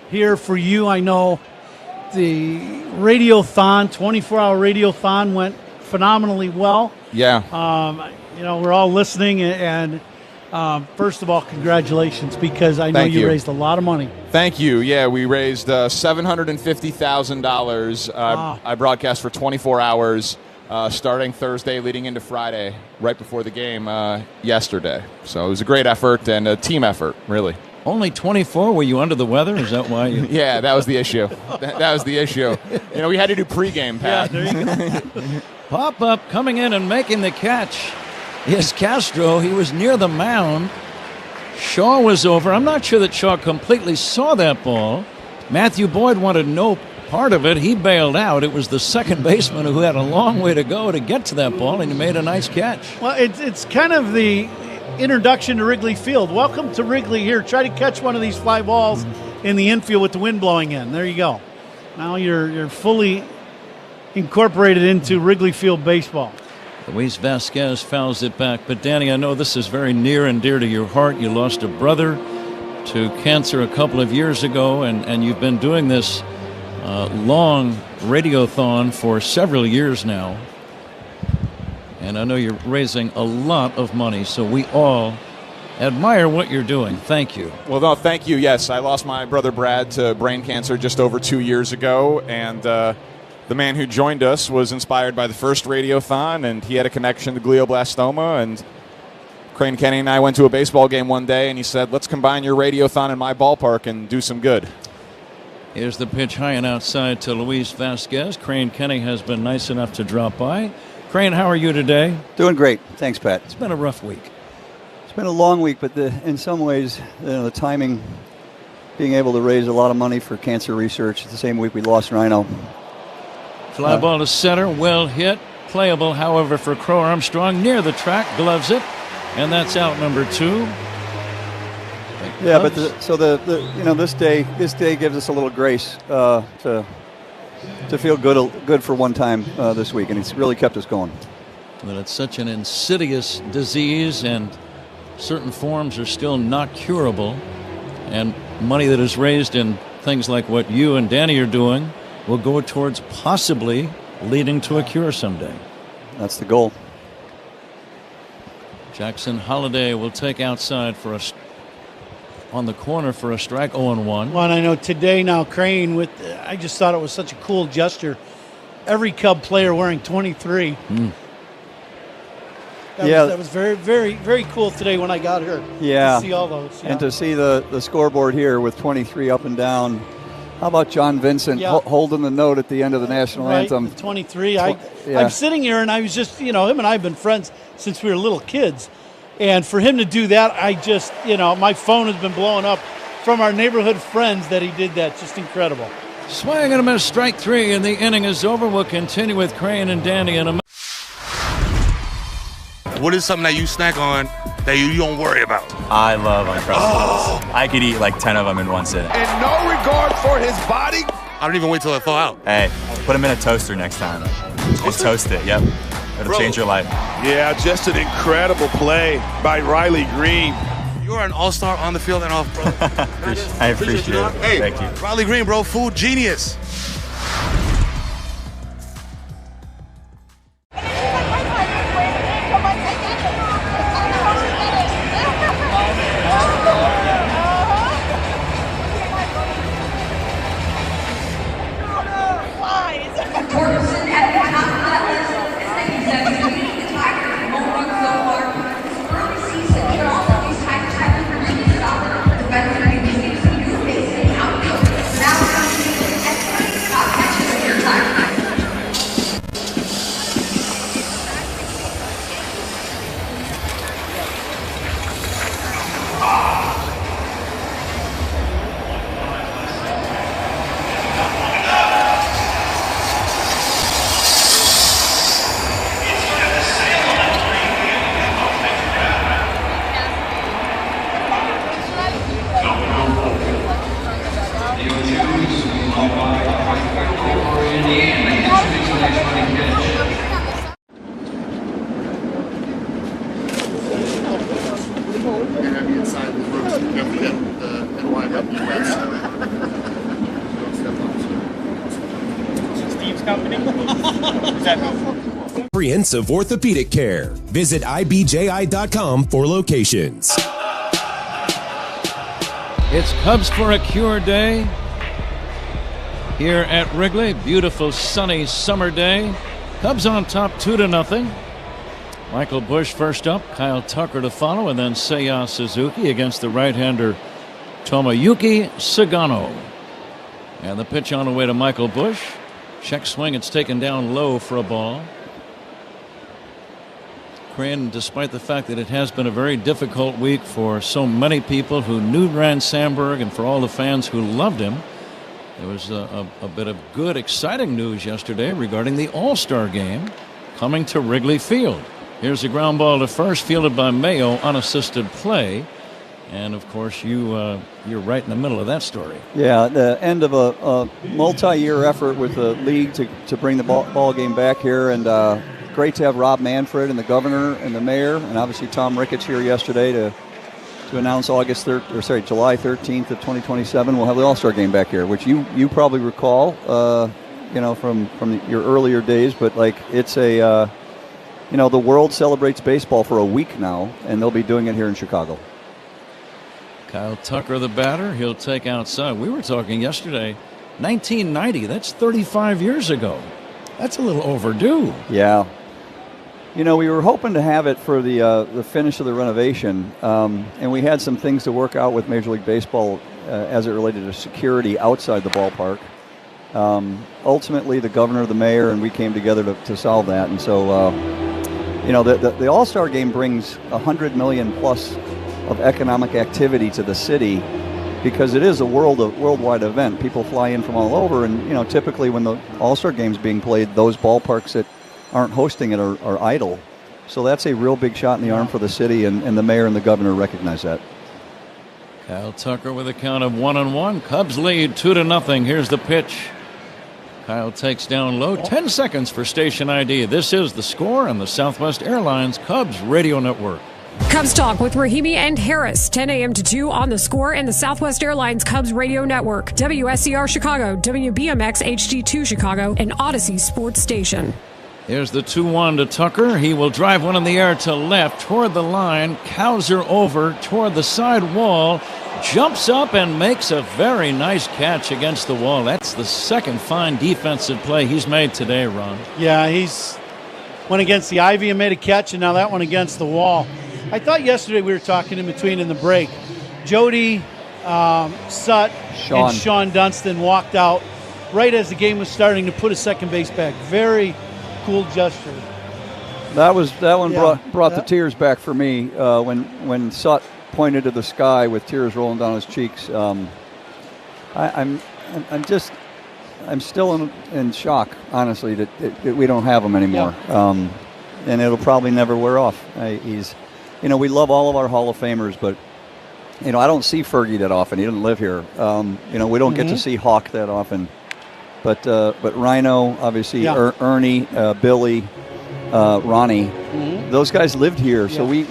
here for you. I know the radiothon, 24-hour radiothon went phenomenally well. Yeah. We're all listening, and first of all, congratulations, because I know you raised a lot of money. Thank you. Yeah, we raised $750,000. I broadcast for 24 hours, starting Thursday, leading into Friday, right before the game yesterday. So it was a great effort and a team effort, really. Only 24? Were you under the weather? Is that why you... Yeah, that was the issue. That was the issue. We had to do pregame, Pat. Yeah, there you go. Pop-up coming in and making the catch is Castro. He was near the mound. Shaw was over. I'm not sure that Shaw completely saw that ball. Matthew Boyd wanted no part of it. He bailed out. It was the second baseman who had a long way to go to get to that ball, and he made a nice catch. Well, it's kind of the introduction to Wrigley Field. Welcome to Wrigley here. Try to catch one of these fly balls in the infield with the wind blowing in. There you go. Now you're fully incorporated into Wrigley Field baseball. Luis Vasquez fouls it back. But, Danny, I know this is very near and dear to your heart. You lost a brother to cancer a couple of years ago, and you've been doing this long radiothon for several years now. And I know you're raising a lot of money, so we all admire what you're doing. Thank you. Well, no, thank you. Yes, I lost my brother Brad to brain cancer just over 2 years ago, and the man who joined us was inspired by the first radiothon, and he had a connection to glioblastoma, and Crane Kenny and I went to a baseball game one day, and he said, let's combine your radiothon in my ballpark and do some good. Here's the pitch high and outside to Luis Vasquez. Crane Kenny has been nice enough to drop by. Crane, how are you today? Doing great. Thanks, Pat. It's been a rough week. It's been a long week, but in some ways, the timing, being able to raise a lot of money for cancer research. It's the same week we lost Rhino. Fly ball to center, well hit. Playable, however, for Crow Armstrong. Near the track, gloves it. And that's out number 2. The Yeah, but this day gives us a little grace to feel good for one time this week, and it's really kept us going. But it's such an insidious disease, and certain forms are still not curable. And money that is raised in things like what you and Danny are doing will go towards possibly leading to a cure someday. That's the goal. Jackson Holliday will take outside on the corner for a strike, 0-1. Well, and I know today now Crane I just thought it was such a cool gesture. Every Cub player wearing 23. That was very, very, very cool today when I got here. Yeah. To see all those. Yeah. And to see the scoreboard here with 23 up and down. How about John Vincent holding the note at the end of the national anthem? 23. I'm sitting here, and I was just, him and I have been friends since we were little kids. And for him to do that, I just, my phone has been blowing up from our neighborhood friends that he did that. Just incredible. Swing and a miss, strike 3, and the inning is over. We'll continue with Crane and Danny in a minute. What is something that you snack on that you don't worry about? I love Uncrustables. I could eat like 10 of them in one sitting. And no regard for his body? I don't even wait till I thaw out. Hey, put them in a toaster next time. Just toast it, yep. It'll change your life. Yeah, just an incredible play by Riley Green. You're an all-star on the field and off, bro. I appreciate it. Hey, thank you. Riley Green, bro, food genius. Comprehensive orthopedic care. Visit IBJI.com for locations. It's Cubs for a Cure Day here at Wrigley. Beautiful sunny summer day. Cubs on top 2-0. Michael Busch first up, Kyle Tucker to follow, and then Seiya Suzuki against the right-hander Tomoyuki Sagano. And the pitch on the way to Michael Busch. Check swing, it's taken down low for a ball. Crane, despite the fact that it has been a very difficult week for so many people who knew Rand Sandberg and for all the fans who loved him, there was a bit of good, exciting news yesterday regarding the All-Star game coming to Wrigley Field. Here's a ground ball to first, fielded by Mayo, unassisted play. And, of course, you're right in the middle of that story. Yeah, the end of a multi-year effort with the league to bring the ball game back here. And great to have Rob Manfred and the governor and the mayor, and obviously Tom Ricketts here yesterday to announce July 13th of 2027. We'll have the All-Star game back here, which you probably recall, from your earlier days. But, it's the world celebrates baseball for a week now, and they'll be doing it here in Chicago. Kyle Tucker, the batter, he'll take outside. We were talking yesterday, 1990, that's 35 years ago. That's a little overdue. Yeah. We were hoping to have it for the finish of the renovation, and we had some things to work out with Major League Baseball as it related to security outside the ballpark. Ultimately, the governor, the mayor, and we came together to solve that. And so, the All-Star game brings $100 million plus of economic activity to the city, because it is a worldwide event. People fly in from all over, and typically when the All-Star game's being played, those ballparks that aren't hosting it are idle. So that's a real big shot in the arm for the city, and the mayor and the governor recognize that. Kyle Tucker with a count of 1-1. Cubs lead 2-0. Here's the pitch. Kyle takes down low. 10 seconds for station ID. This is The Score on the Southwest Airlines Cubs Radio Network. Cubs Talk with Rahimi and Harris, 10 a.m. to 2 on The Score and the Southwest Airlines Cubs Radio Network, WSCR Chicago, WBMX HD2 Chicago, and Odyssey Sports Station. Here's the 2-1 to Tucker. He will drive one in the air to left toward the line. Cowser over toward the side wall. Jumps up and makes a very nice catch against the wall. That's the second fine defensive play he's made today, Ron. Yeah, he's went against the ivy and made a catch, and now that one against the wall. I thought yesterday we were talking in between in the break. Jody, Sutt, and Sean Dunston walked out right as the game was starting to put a second base back. Very cool gesture. That one brought the tears back for me when Sutt pointed to the sky with tears rolling down his cheeks. I'm still in shock, honestly, that we don't have him anymore. Yeah. And it'll probably never wear off. We love all of our Hall of Famers, but I don't see Fergie that often. He doesn't live here. We don't get to see Hawk that often. But Rhino, obviously, Ernie, Billy, Ronnie, those guys lived here. So we,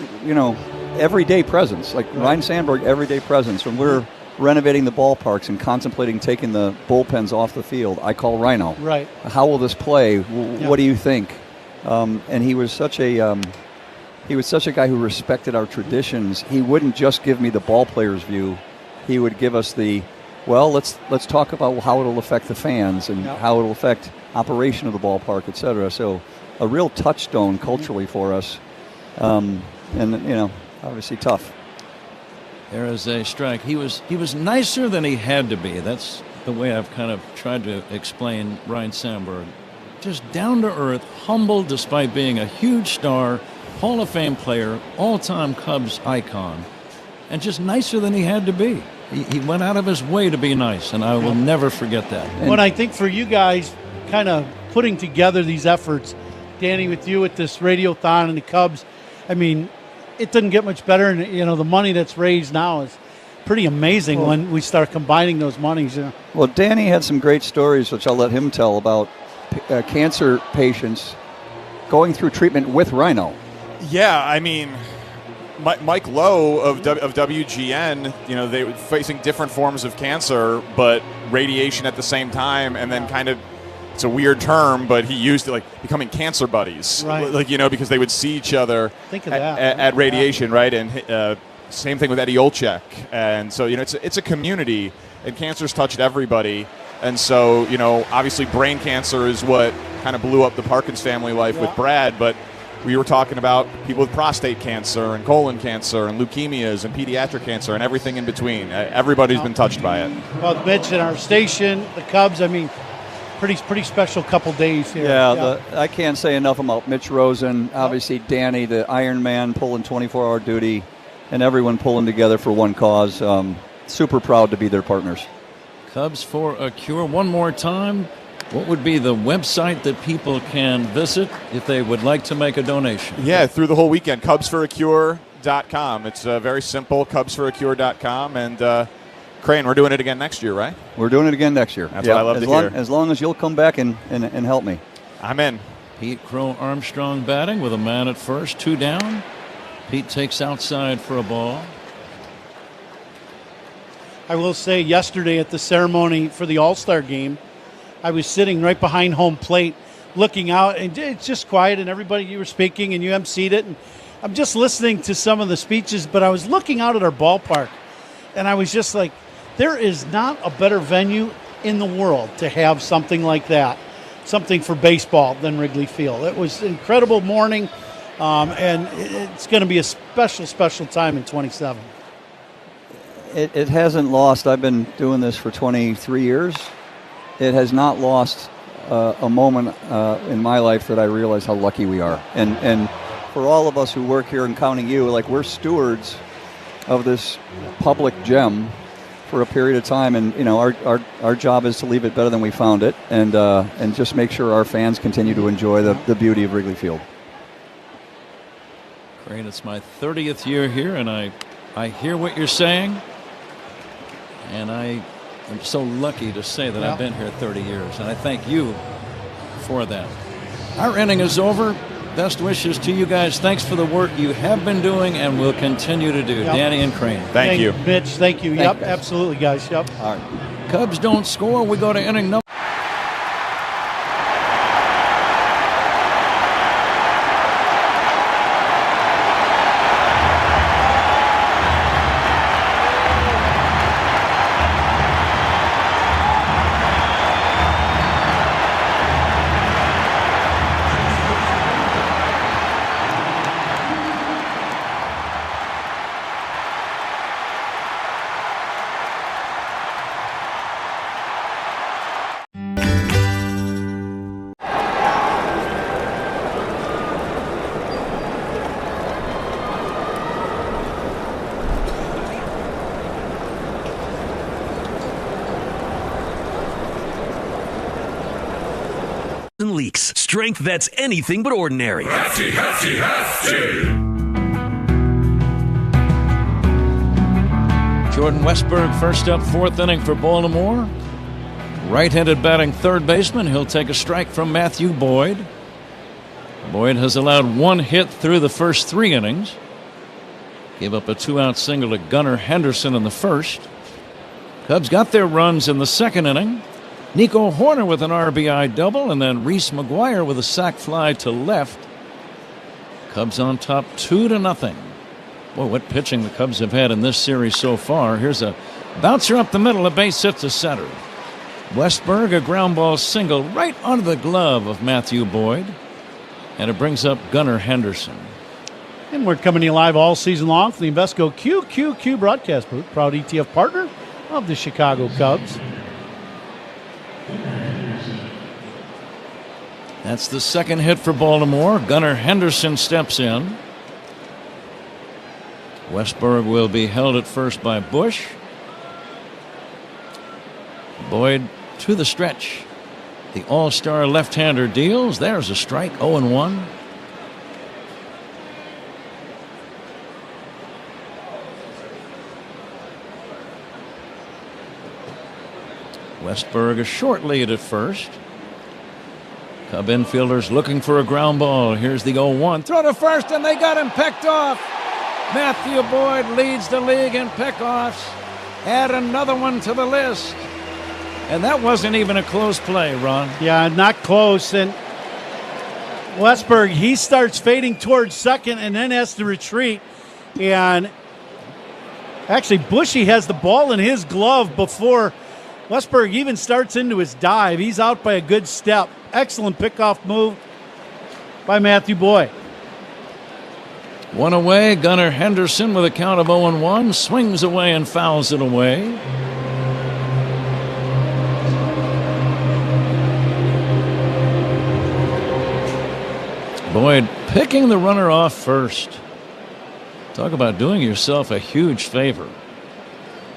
everyday presence, like Ryan Sandberg, everyday presence. When we're renovating the ballparks and contemplating taking the bullpens off the field, I call Rhino. Right. How will this play? What do you think? And he was such a guy who respected our traditions. He wouldn't just give me the ball player's view. He would give us let's talk about how it'll affect the fans and how it'll affect operation of the ballpark, etc. So a real touchstone culturally for us. Obviously tough. There is a strike. He was nicer than he had to be. That's the way I've kind of tried to explain Ryan Sandberg. Just down to earth, humble despite being a huge star, Hall of Fame player, all-time Cubs icon, and just nicer than he had to be. He went out of his way to be nice, and I will never forget that. When I think for you guys kind of putting together these efforts, Danny, with you at this Radiothon and the Cubs, it doesn't get much better. And, the money that's raised now is pretty amazing when we start combining those monies. Well, Danny had some great stories, which I'll let him tell, about cancer patients going through treatment with Rhino. Yeah, Mike Lowe of WGN, they were facing different forms of cancer, but radiation at the same time, and then kind of, it's a weird term, but he used it like becoming cancer buddies, right? Because they would see each other at radiation, right? And same thing with Eddie Olczyk, and so it's a community, and cancer's touched everybody, and so obviously brain cancer is what kind of blew up the Parkins family life with Brad, but we were talking about people with prostate cancer and colon cancer and leukemias and pediatric cancer and everything in between. Everybody's been touched by it. Well, Mitch and our station, the Cubs, pretty special couple days here. Yeah. I can't say enough about Mitch Rosen, obviously Danny, the Iron Man, pulling 24-hour duty, and everyone pulling together for one cause. Super proud to be their partners. Cubs for a Cure. One more time. What would be the website that people can visit if they would like to make a donation? Yeah, through the whole weekend, CubsForACure.com. It's very simple, CubsForACure.com. And Crane, we're doing it again next year, right? We're doing it again next year. That's what I love to hear. As long as you'll come back and help me. I'm in. Pete Crow Armstrong batting with a man at first, 2 down. Pete takes outside for a ball. I will say yesterday at the ceremony for the All-Star game, I was sitting right behind home plate looking out, and it's just quiet, and everybody, you were speaking, and you emceed it, and I'm just listening to some of the speeches, but I was looking out at our ballpark, and I was just like, there is not a better venue in the world to have something like that, something for baseball, than Wrigley Field. It was an incredible morning, and it's going to be a special, special time in 27. It hasn't lost. I've been doing this for 23 years. It has not lost a moment in my life that I realize how lucky we are. And for all of us who work here and counting you, we're stewards of this public gem for a period of time. And, our job is to leave it better than we found it and just make sure our fans continue to enjoy the beauty of Wrigley Field. Great. It's my 30th year here, and I hear what you're saying. And I am so lucky to say that I've been here 30 years, and I thank you for that. Our inning is over. Best wishes to you guys. Thanks for the work you have been doing and will continue to do. Danny and Crane. Thank you. Mitch, thank you. Yep, absolutely, guys. Yep. All right. Cubs don't score. We go to inning number. Leaks. Strength that's anything but ordinary. Hefty. Jordan Westburg first up, fourth inning for Baltimore. Right-handed batting third baseman. He'll take a strike from Matthew Boyd. Boyd has allowed one hit through the first 3 innings. Gave up a 2-out single to Gunnar Henderson in the first. Cubs got their runs in the second inning. Nico Horner with an RBI double, and then Reese McGuire with a sac fly to left. Cubs on top 2-0. Boy, what pitching the Cubs have had in this series so far. Here's a bouncer up the middle, a base hit to center. Westburg, a ground ball single right under the glove of Matthew Boyd, and it brings up Gunnar Henderson. And we're coming to you live all season long from the Invesco QQQ broadcast booth, proud ETF partner of the Chicago Cubs. That's the second hit for Baltimore. Gunnar Henderson steps in. Westburg will be held at first by Bush. Boyd to the stretch. The all-star left-hander deals. There's a strike, 0-1. Westburg a short lead at first. Cub infielders looking for a ground ball. Here's the 0-1. Throw to first, and they got him picked off. Matthew Boyd leads the league in pickoffs. Add another one to the list. And that wasn't even a close play, Ron. Yeah, not close. And Westburg, he starts fading towards second and then has to retreat. And actually, Bushy has the ball in his glove before Westburg even starts into his dive. He's out by a good step. Excellent pickoff move by Matthew Boyd. One away. Gunnar Henderson with a count of 0-1 swings away and fouls it away. Boyd picking the runner off first. Talk about doing yourself a huge favor.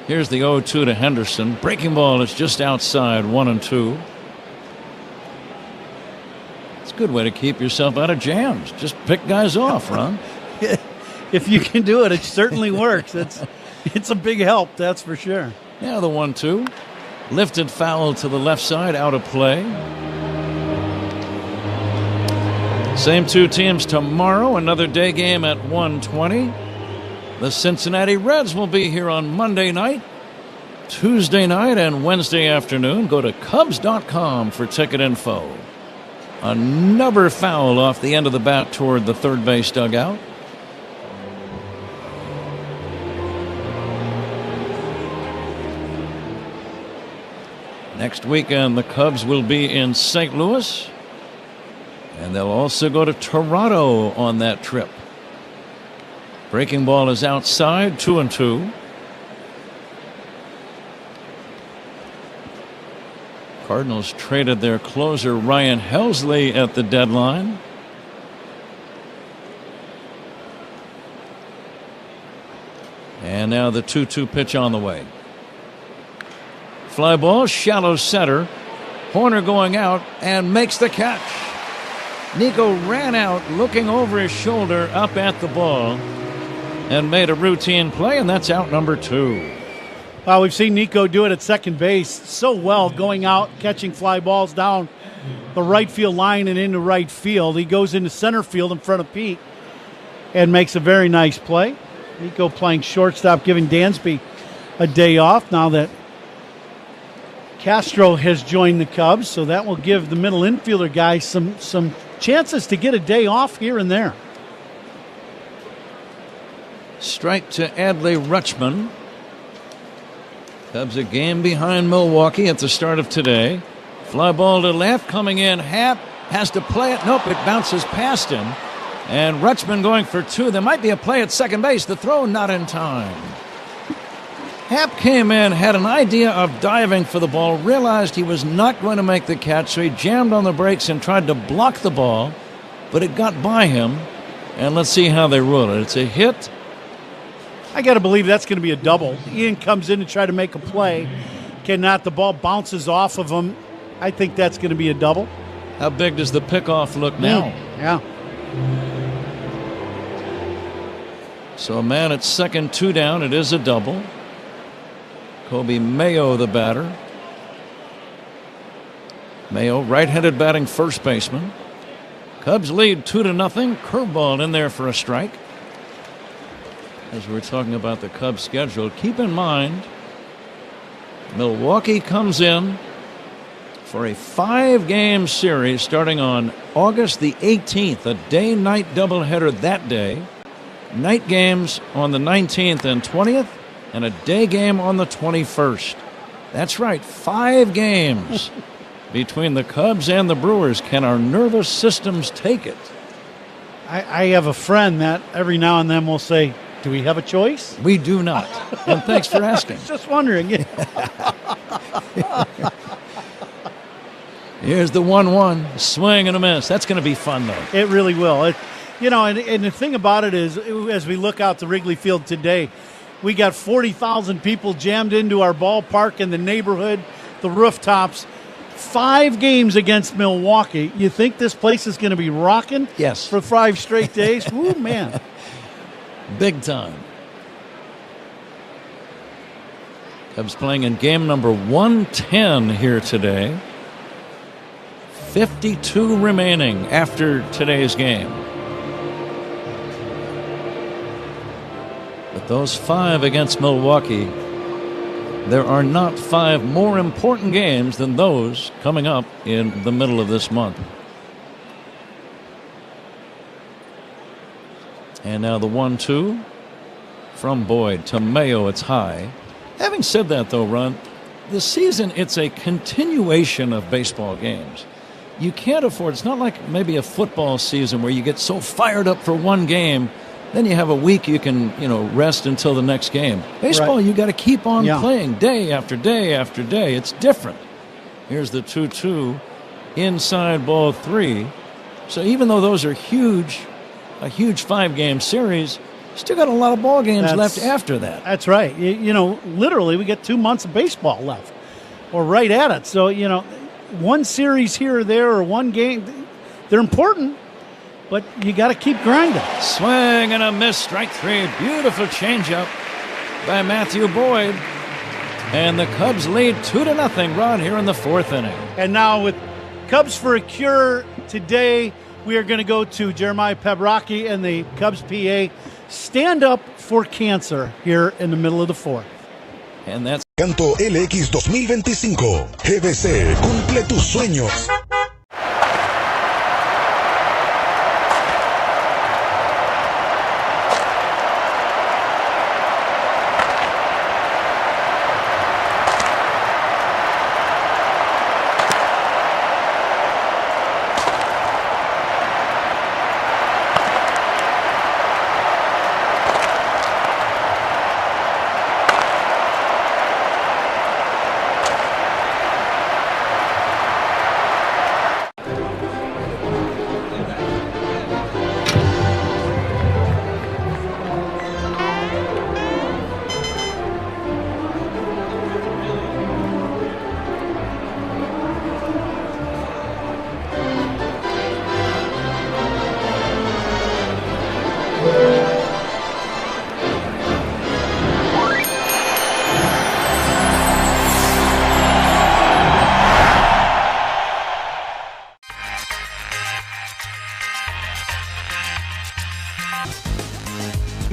Here's the 0-2 to Henderson. Breaking ball is just outside, 1-2. It's a good way to keep yourself out of jams. Just pick guys off, Ron. If you can do it, it certainly works. It's a big help, that's for sure. Yeah, the 1-2. Lifted foul to the left side, out of play. Same two teams tomorrow, another day game at 1:20. The Cincinnati Reds will be here on Monday night, Tuesday night, and Wednesday afternoon. Go to Cubs.com for ticket info. Another foul off the end of the bat toward the third base dugout. Next weekend, the Cubs will be in St. Louis, and they'll also go to Toronto on that trip. Breaking ball is outside, 2-2. Cardinals traded their closer Ryan Helsley at the deadline. And now the 2-2 pitch on the way. Fly ball, shallow center. Horner going out and makes the catch. Nico ran out looking over his shoulder up at the ball and made a routine play, and that's out number 2. Well, we've seen Nico do it at second base so well, going out, catching fly balls down the right field line and into right field. He goes into center field in front of Pete and makes a very nice play. Nico playing shortstop, giving Dansby a day off now that Castro has joined the Cubs, so that will give the middle infielder guys some chances to get a day off here and there. Strike to Adley Rutschman. Cubs a game behind Milwaukee at the start of today. Fly ball to left, coming in. Happ has to play it. Nope, it bounces past him. And Rutschman going for two. There might be a play at second base. The throw not in time. Happ came in, had an idea of diving for the ball, realized he was not going to make the catch, so he jammed on the brakes and tried to block the ball, but it got by him. And let's see how they rule it. It's a hit. I got to believe that's going to be a double. Ian comes in to try to make a play. Cannot. The ball bounces off of him. I think that's going to be a double. How big does the pickoff look now? Yeah. So a man at second, two down. It is a double. Kobe Mayo, the batter. Mayo, right-handed batting first baseman. Cubs lead 2-0. Curveball in there for a strike. As we're talking about the Cubs schedule, keep in mind Milwaukee comes in for a 5-game series starting on August the 18th, a day-night doubleheader that day. Night games on the 19th and 20th, and a day game on the 21st. That's right, 5 games between the Cubs and the Brewers. Can our nervous systems take it? I have a friend that every now and then will say, do we have a choice? We do not. And thanks for asking. Just wondering. Here's the 1-1. Swing and a miss. That's going to be fun, though. It really will. And the thing about it is, as we look out to Wrigley Field today, we got 40,000 people jammed into our ballpark in the neighborhood, the rooftops. 5 games against Milwaukee. You think this place is going to be rocking? Yes. For 5 straight days? Woo, man. Big time. Cubs playing in game number 110 here today. 52 remaining after today's game. But those 5 against Milwaukee, there are not 5 more important games than those coming up in the middle of this month. And now the 1-2 from Boyd to Mayo. It's high. Having said that, though, Ron, the season, it's a continuation of baseball games. You can't afford, it's not like maybe a football season where you get so fired up for one game, then you have a week you can, rest until the next game. Baseball, right. You got to keep on playing day after day after day. It's different. Here's the 2-2, inside ball 3. So even though those are huge, a huge 5-game series, still got a lot of ball games left after that. That's right. Literally, we get 2 months of baseball left. We're right at it. So, one series here or there or one game, they're important, but you got to keep grinding. Swing and a miss, strike 3. Beautiful changeup by Matthew Boyd. And the Cubs lead 2-0, Ron, here in the 4th inning. And now with Cubs for a cure today, we are going to go to Jeremiah Pabrocki and the Cubs PA. Stand up for cancer here in the middle of the 4th. And that's Canto LX 2025. GBC, cumple tus sueños.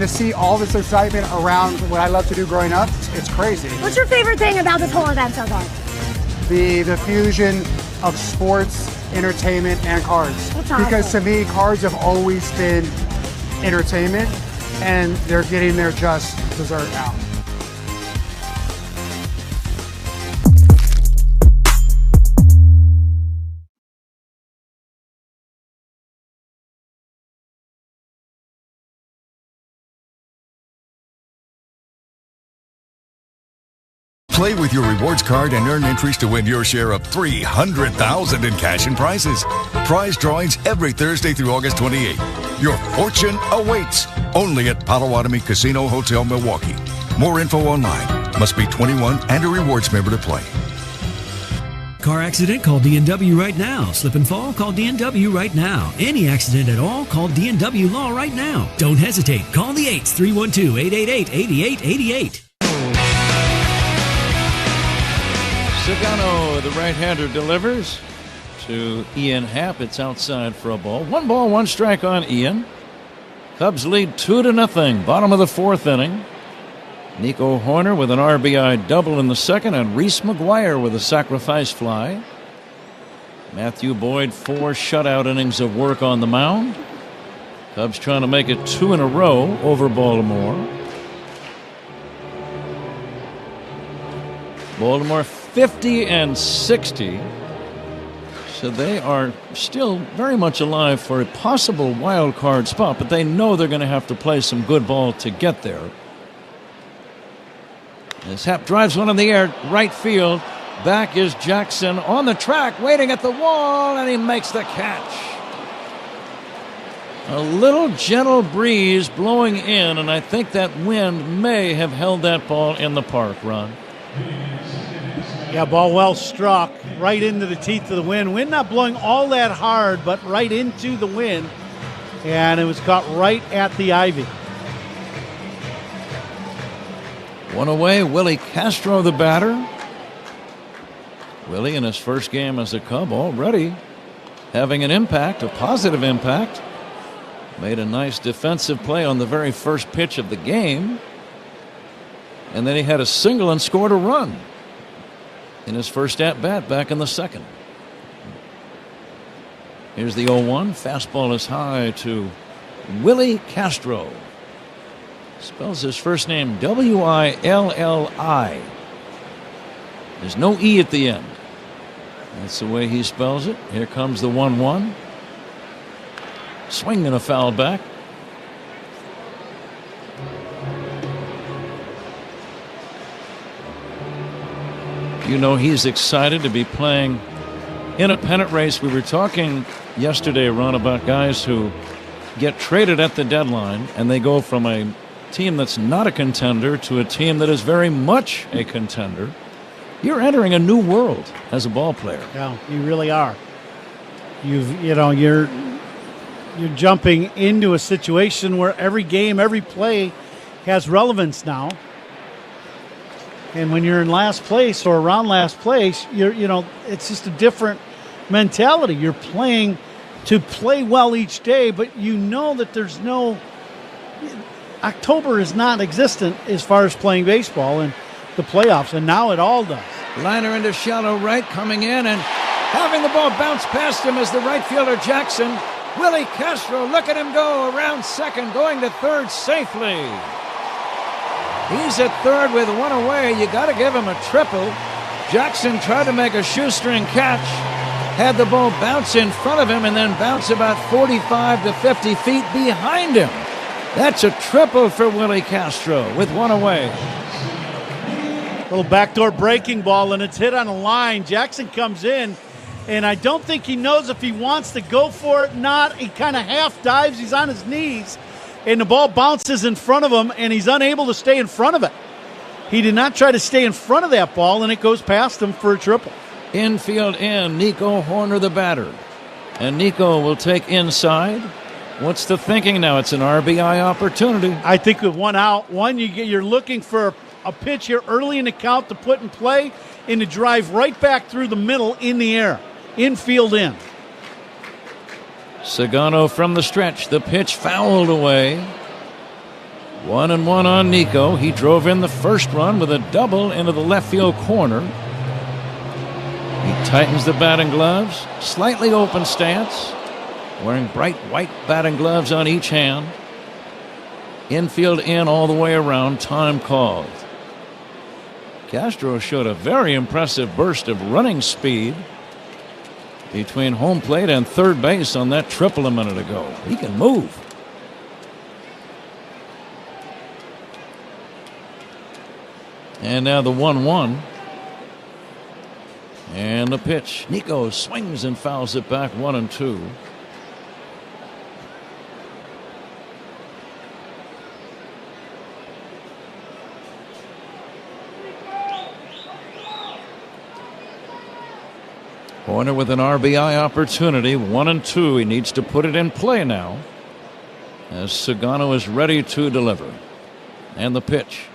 to see all this excitement around what I love to do growing up, it's crazy. What's your favorite thing about this whole event so far? The fusion of sports, entertainment, and cards. Because to me, cards have always been entertainment, and they're getting their just dessert now. Play with your rewards card and earn entries to win your share of $300,000 in cash and prizes. Prize drawings every Thursday through August 28th. Your fortune awaits only at Potawatomi Casino Hotel, Milwaukee. More info online. Must be 21 and a rewards member to play. Car accident? Call D&W right now. Slip and fall? Call D&W right now. Any accident at all? Call D&W Law right now. Don't hesitate. Call the 8s, 312-888-8888. Sagano, the right-hander, delivers to Ian Happ. It's outside for a ball. 1 ball, 1 strike on Ian. Cubs lead 2-0. Bottom of the 4th inning. Nico Horner with an RBI double in the 2nd, and Reese McGuire with a sacrifice fly. Matthew Boyd, 4 shutout innings of work on the mound. Cubs trying to make it 2 in a row over Baltimore. Baltimore 50-60. So they are still very much alive for a possible wild card spot, but they know they're going to have to play some good ball to get there. As Happ drives one in the air, right field. Back is Jackson on the track, waiting at the wall, and he makes the catch. A little gentle breeze blowing in, and I think that wind may have held that ball in the park, Ron. Yeah, ball well struck right into the teeth of the wind. Wind not blowing all that hard, but right into the wind. And it was caught right at the ivy. One away, Willie Castro, the batter. Willie in his first game as a Cub already having an impact, a positive impact. Made a nice defensive play on the very first pitch of the game. And then he had a single and scored a run in his first at-bat back in the 2nd. Here's the 0-1. Fastball is high to Willie Castro. Spells his first name W-I-L-L-I. There's no E at the end. That's the way he spells it. Here comes the 1-1. Swing and a foul back. You know he's excited to be playing in a pennant race. We were talking yesterday, Ron, about guys who get traded at the deadline and they go from a team that's not a contender to a team that is very much a contender. You're entering a new world as a ball player. Yeah, you really are. You're jumping into a situation where every game, every play has relevance now. And when you're in last place or around last place, it's just a different mentality. You're playing to play well each day, but you know that there's no October is not existent as far as playing baseball and the playoffs, and now it all does. Liner into shallow right, coming in and having the ball bounce past him is the right fielder Jackson. Willie Castro, look at him go around second, going to third safely. He's at third with 1 away. You got to give him a triple. Jackson tried to make a shoestring catch, had the ball bounce in front of him and then bounce about 45 to 50 feet behind him. That's a triple for Willie Castro with 1 away. Little backdoor breaking ball, and it's hit on a line. Jackson comes in, and I don't think he knows if he wants to go for it or not. He kind of half dives. He's on his knees, and the ball bounces in front of him, and he's unable to stay in front of it. He did not try to stay in front of that ball, and it goes past him for a triple. Infield in, Nico Horner the batter. And Nico will take inside. What's the thinking now? It's an RBI opportunity. I think with 1 out, you're looking for a pitch here early in the count to put in play and to drive right back through the middle in the air. Infield in. Sagano from the stretch. The pitch fouled away. 1-1 on Nico. He drove in the first run with a double into the left field corner. He tightens the batting gloves, slightly open stance, wearing bright white batting gloves on each hand. Infield in all the way around, time called. Castro showed a very impressive burst of running speed between home plate and third base on that triple a minute ago. He can move. And now the 1-1. And the pitch. Nico swings and fouls it back 1-2. Horner with an RBI opportunity, 1-2. He needs to put it in play now as Sagano is ready to deliver. And the pitch.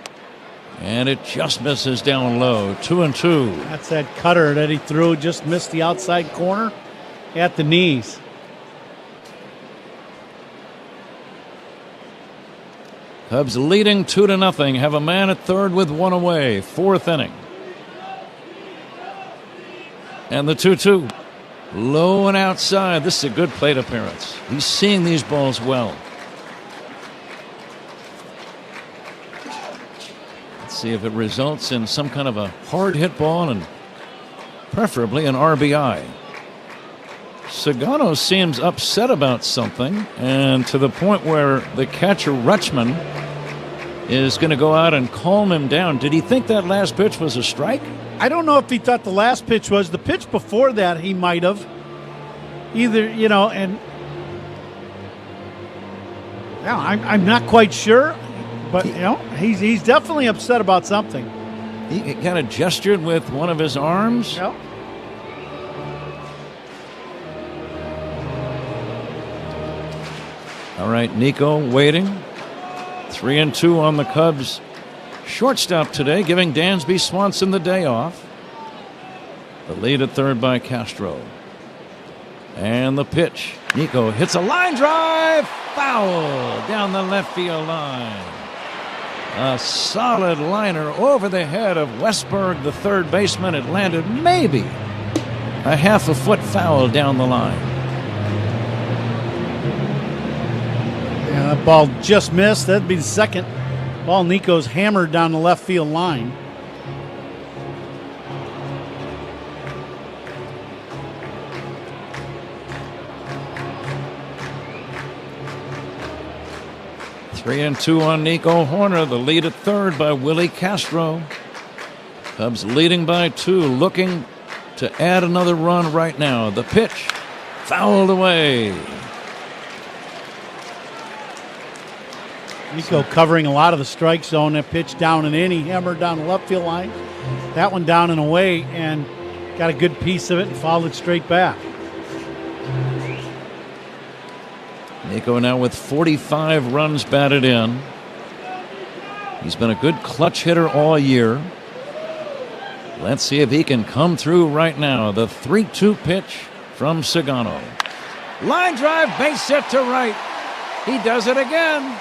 And it just misses down low, 2-2. That's that cutter that he threw, just missed the outside corner at the knees. Cubs leading 2-0, have a man at third with one away, fourth inning. And the 2-2, low and outside. This is a good plate appearance. He's seeing these balls well. See if it results in some kind of a hard hit ball and preferably an RBI. Sagano seems upset about something, and to the point where the catcher Rutschman is going to go out and calm him down. Did he think that last pitch was a strike? I don't know if he thought the last pitch was. The pitch before that he might have. Either, and yeah, I'm not quite sure. But, he's definitely upset about something. He kind of gestured with one of his arms. Yep. All right, Nico waiting. 3-2 on the Cubs. Shortstop today, giving Dansby Swanson the day off. The lead at third by Castro. And the pitch. Nico hits a line drive. Foul down the left field line. A solid liner over the head of Westberg, the third baseman. It landed maybe a half a foot foul down the line. Yeah, that ball just missed. That'd be the second ball Nico's hammered down the left field line. Three and two on Nico Horner. The lead at third by Willie Castro. Cubs leading by 2, looking to add another run right now. The pitch fouled away. Nico covering a lot of the strike zone. That pitch down and in. He hammered down the left field line. That one down and away, and got a good piece of it and fouled it straight back. Nico now with 45 runs batted in. He's been a good clutch hitter all year. Let's see if he can come through right now. The 3-2 pitch from Sagano. Line drive, base hit to right. He does it again.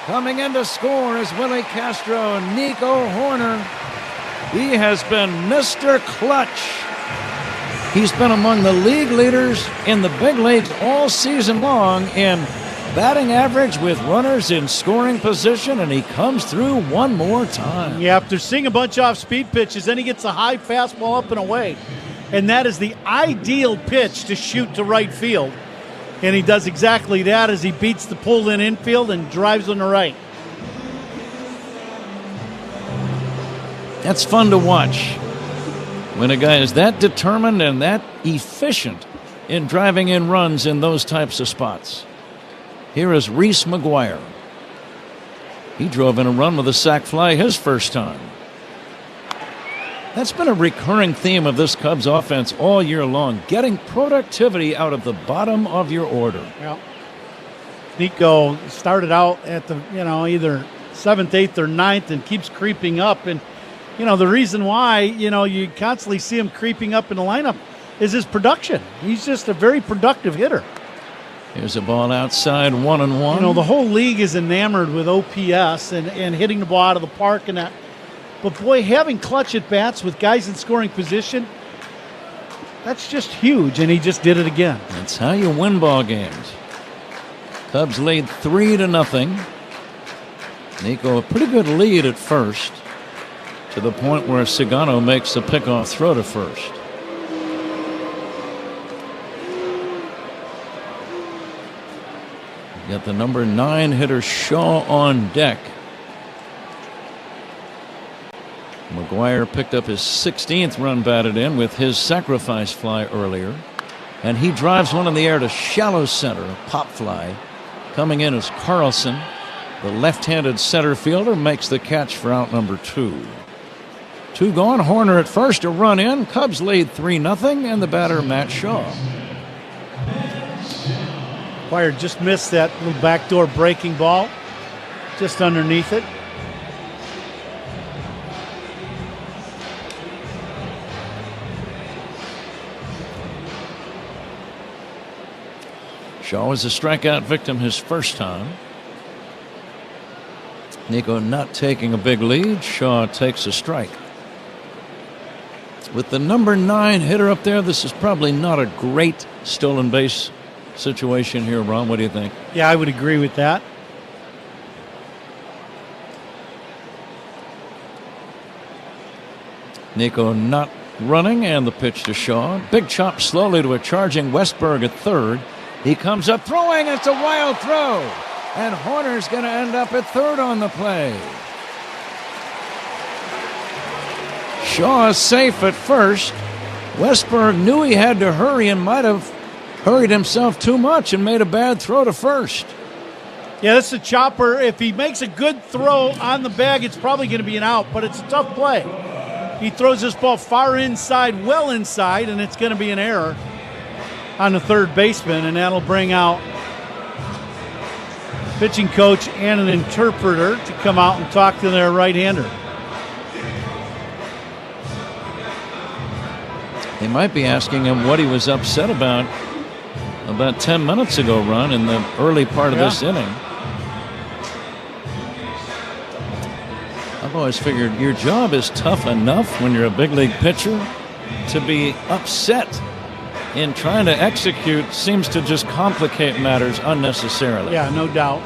Coming in to score is Willie Castro. Nico Horner. He has been Mr. Clutch. He's been among the league leaders in the big leagues all season long in batting average with runners in scoring position, and he comes through one more time. Yeah, after seeing a bunch of off-speed pitches, then he gets a high fastball up and away. And that is the ideal pitch to shoot to right field. And he does exactly that as he beats the pulled-in infield and drives on the right. That's fun to watch. When a guy is that determined and that efficient in driving in runs in those types of spots. Here is Reese McGuire. He drove in a run with a sac fly his first time. That's been a recurring theme of this Cubs offense all year long, getting productivity out of the bottom of your order. Yeah. Nico started out at the, either 7th, 8th, or 9th and keeps creeping up. And the reason why, you constantly see him creeping up in the lineup is his production. He's just a very productive hitter. Here's a ball outside, 1-1. You know, the whole league is enamored with OPS and hitting the ball out of the park and that. But boy, having clutch at bats with guys in scoring position, that's just huge, and he just did it again. That's how you win ball games. Cubs lead 3-0. Nico, a pretty good lead at first, to the point where Sagano makes a pickoff throw to first. Got the number 9 hitter Shaw on deck. McGuire picked up his 16th run batted in with his sacrifice fly earlier. And he drives one in the air to shallow center, a pop fly. Coming in is Carlson. The left-handed center fielder makes the catch for out number 2. 2 gone. Horner at first, a run in. Cubs lead 3-0, and the batter Matt Shaw. Fire just missed that little backdoor breaking ball, just underneath it. Shaw was a strikeout victim his first time. Nico not taking a big lead. Shaw takes a strike. With the number 9 hitter up there, this is probably not a great stolen base situation here, Ron. What do you think? Yeah, I would agree with that. Nico not running, and the pitch to Shaw. Big chop slowly to a charging Westberg at third. He comes up throwing. It's a wild throw. And Horner's going to end up at third on the play. Shaw is safe at first. Westberg knew he had to hurry and might have hurried himself too much and made a bad throw to first. Yeah, that's a chopper. If he makes a good throw on the bag, it's probably going to be an out, but it's a tough play. He throws this ball far inside, well inside, and it's going to be an error on the third baseman, and that'll bring out pitching coach and an interpreter to come out and talk to their right-hander. They might be asking him what he was upset about 10 minutes ago, Ron, in the early part of this inning. I've always figured your job is tough enough when you're a big league pitcher. To be upset in trying to execute seems to just complicate matters unnecessarily. Yeah, no doubt.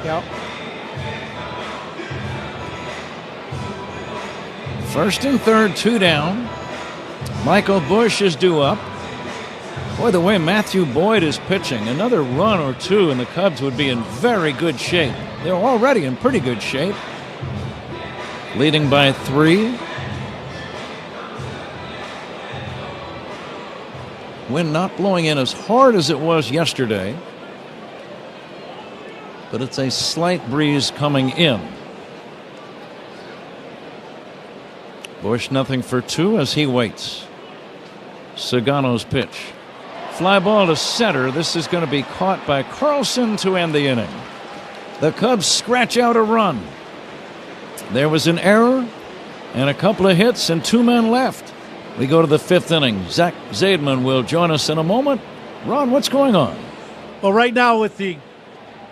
Yep. First and third, 2 down. Michael Busch is due up. Boy, the way Matthew Boyd is pitching, another run or two and the Cubs would be in very good shape. They're already in pretty good shape. Leading by 3. Wind not blowing in as hard as it was yesterday, but it's a slight breeze coming in. Busch nothing for 2 as he waits. Sagano's pitch. Fly ball to center. This is going to be caught by Carlson to end the inning. The Cubs scratch out a run. There was an error and a couple of hits and 2 men left. We go to the 5th inning. Zach Zaidman will join us in a moment. Ron, what's going on? Well, right now with the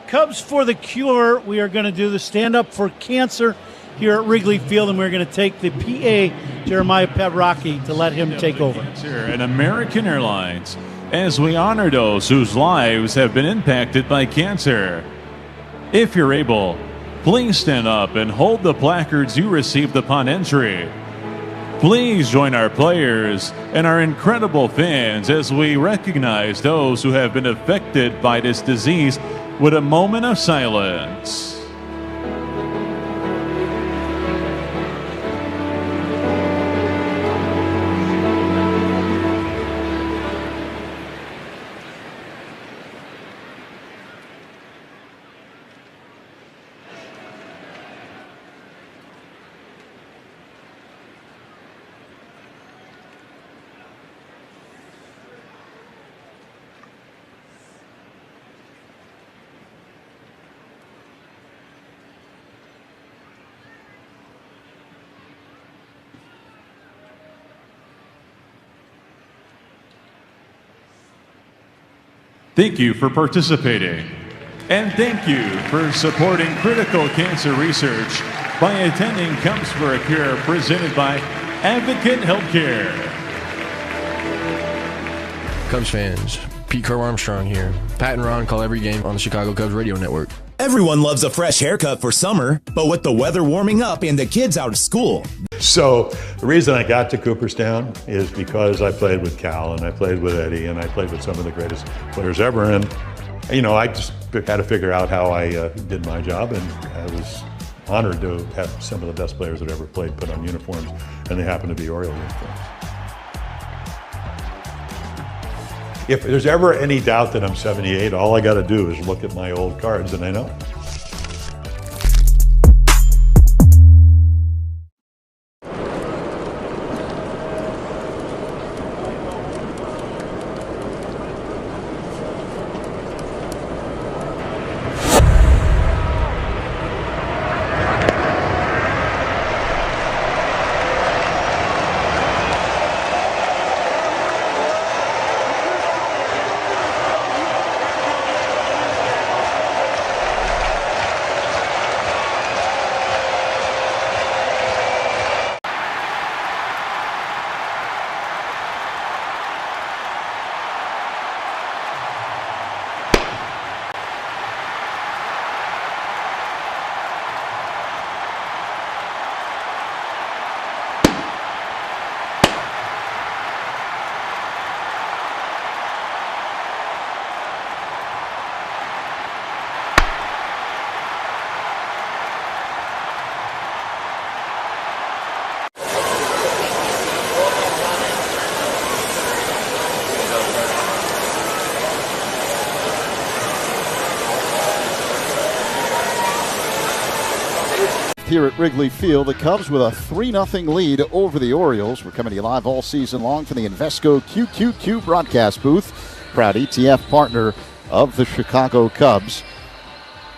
Cubs for the Cure, we are going to do the Stand Up for Cancer here at Wrigley Field, and we're going to take the PA, Jeremiah Pavrocky, to let him take over. At American Airlines, as we honor those whose lives have been impacted by cancer. If you're able, please stand up and hold the placards you received upon entry. Please join our players and our incredible fans as we recognize those who have been affected by this disease with a moment of silence. Thank you for participating. And thank you for supporting critical cancer research by attending Cubs for a Cure, presented by Advocate Healthcare. Cubs fans, Pete Crow Armstrong here. Pat and Ron call every game on the Chicago Cubs radio network. Everyone loves a fresh haircut for summer, but with the weather warming up and the kids out of school. So the reason I got to Cooperstown is because I played with Cal and I played with Eddie and I played with some of the greatest players ever. And, you know, I just had to figure out how I did my job, and I was honored to have some of the best players that ever played put on uniforms, and they happen to be Oriole uniforms. If there's ever any doubt that I'm 78, all I got to do is look at my old cards and I know. Here at Wrigley Field, the Cubs with a 3-0 lead over the Orioles. We're coming to you live all season long from the Invesco QQQ broadcast booth. Proud ETF partner of the Chicago Cubs.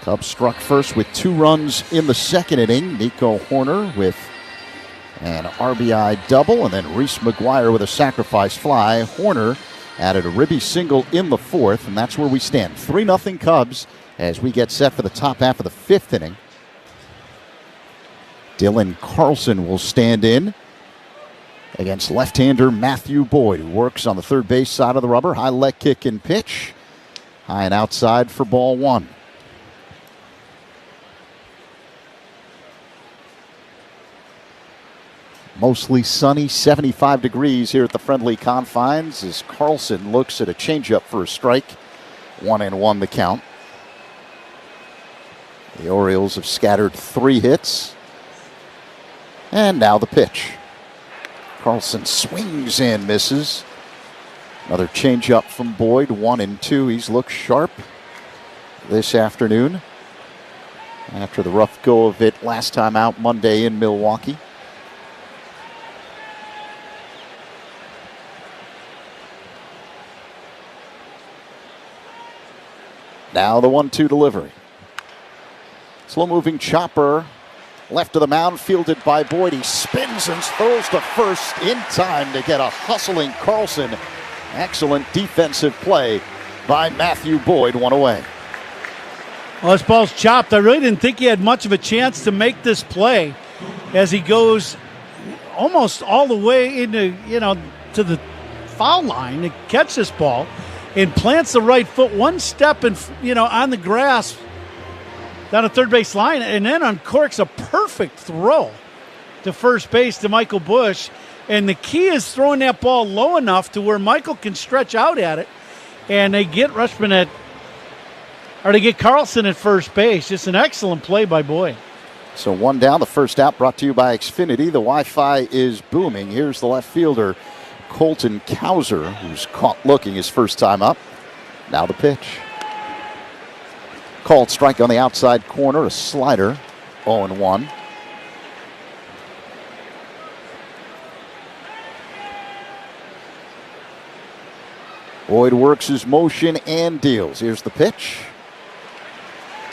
Cubs struck first with 2 runs in the second inning. Nico Horner with an RBI double, and then Reese McGuire with a sacrifice fly. Horner added a ribby single in the fourth, and that's where we stand. 3-0 Cubs as we get set for the top half of the fifth inning. Dylan Carlson will stand in against left-hander Matthew Boyd, who works on the third base side of the rubber. High leg kick and pitch. High and outside for ball one. Mostly sunny, 75 degrees here at the friendly confines as Carlson looks at a changeup for a strike. 1-1 the count. The Orioles have scattered 3 hits. And now the pitch. Carlson swings and misses. Another changeup from Boyd, 1-2. He's looked sharp this afternoon after the rough go of it last time out Monday in Milwaukee. Now the 1-2 delivery. Slow-moving chopper. Left of the mound, fielded by Boyd. He spins and throws to first in time to get a hustling Carlson. Excellent defensive play by Matthew Boyd, 1 away. Well, this ball's chopped. I really didn't think he had much of a chance to make this play as he goes almost all the way into, to the foul line to catch this ball and plants the right foot one step and, on the grass down a third base line, and then uncorks a perfect throw to first base to Michael Busch. And the key is throwing that ball low enough to where Michael can stretch out at it, and they get Carlson at first base. Just an excellent play by Boyd. So 1 down, the first out brought to you by Xfinity. The Wi-Fi is booming. Here's the left fielder, Colton Cowser, who's caught looking his first time up. Now the pitch. Called strike on the outside corner, a slider, 0-1. Boyd works his motion and deals. Here's the pitch.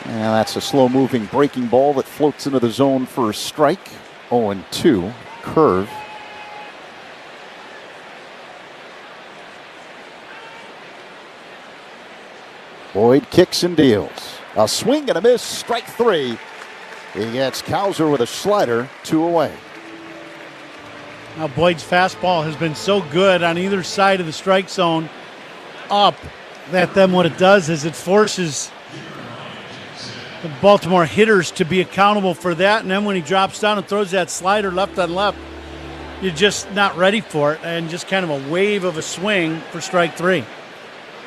And that's a slow-moving breaking ball that floats into the zone for a strike. 0-2, curve. Boyd kicks and deals. A swing and a miss, strike 3. He gets Cowser with a slider, 2 away. Now Boyd's fastball has been so good on either side of the strike zone up that then what it does is it forces the Baltimore hitters to be accountable for that, and then when he drops down and throws that slider left on left, you're just not ready for it, and just kind of a wave of a swing for strike 3.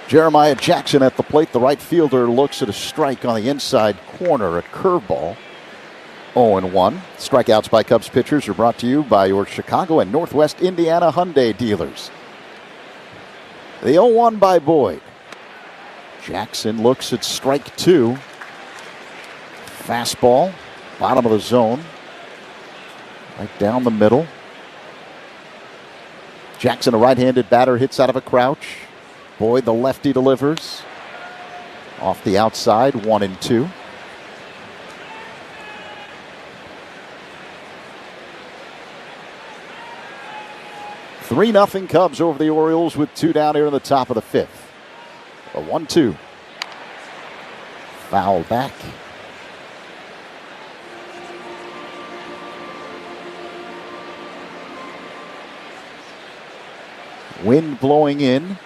Jeremiah Jackson at the plate. The right fielder looks at a strike on the inside corner, a curveball. 0-1. Strikeouts by Cubs pitchers are brought to you by your Chicago and Northwest Indiana Hyundai dealers. The 0-1 by Boyd. Jackson looks at strike 2. Fastball, bottom of the zone. Right down the middle. Jackson, a right-handed batter, hits out of a crouch. Boyd, the lefty, delivers. Off the outside, 1-2. Three 3-0 Cubs over the Orioles with 2 down here in the top of the 5th. A 1-2. Foul back. Wind blowing in.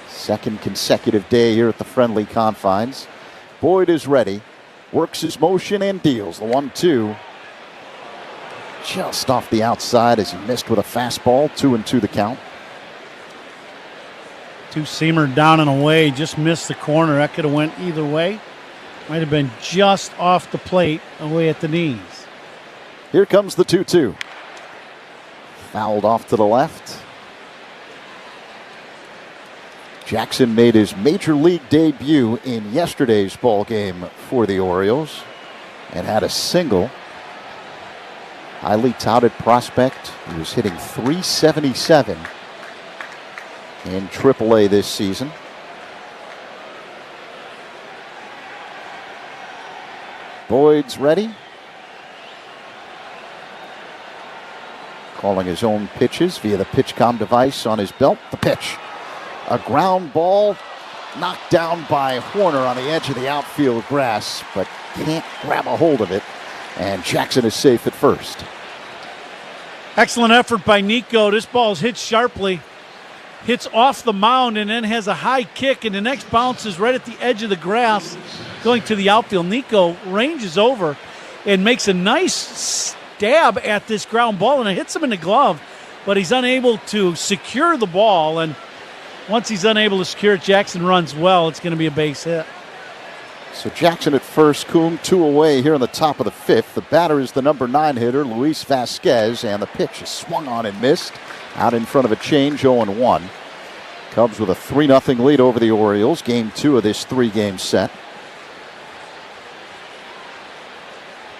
Second consecutive day here at the friendly confines. Boyd is ready. Works his motion and deals. The 1-2. Just off the outside as he missed with a fastball. 2-2 the count. Two-seamer down and away. Just missed the corner. That could have went either way. Might have been just off the plate, away at the knees. Here comes the 2-2. Fouled off to the left. Jackson made his major league debut in yesterday's ball game for the Orioles and had a single. Highly touted prospect. He was hitting .377 in AAA this season. Boyd's ready. Calling his own pitches via the PitchCom device on his belt. The pitch. A ground ball knocked down by Horner on the edge of the outfield grass, but can't grab a hold of it. And Jackson is safe at first. Excellent effort by Nico. This ball is hit sharply. Hits off the mound and then has a high kick, and the next bounce is right at the edge of the grass going to the outfield. Nico ranges over and makes a nice stab at this ground ball, and it hits him in the glove, but he's unable to secure the ball, and once he's unable to secure it, Jackson runs well. It's going to be a base hit. So Jackson at first, Coombe 2 away here in the top of the 5th. The batter is the number 9 hitter, Luis Vasquez, and the pitch is swung on and missed. Out in front of a change, 0-1. Cubs with a 3-0 lead over the Orioles. Game 2 of this 3-game set.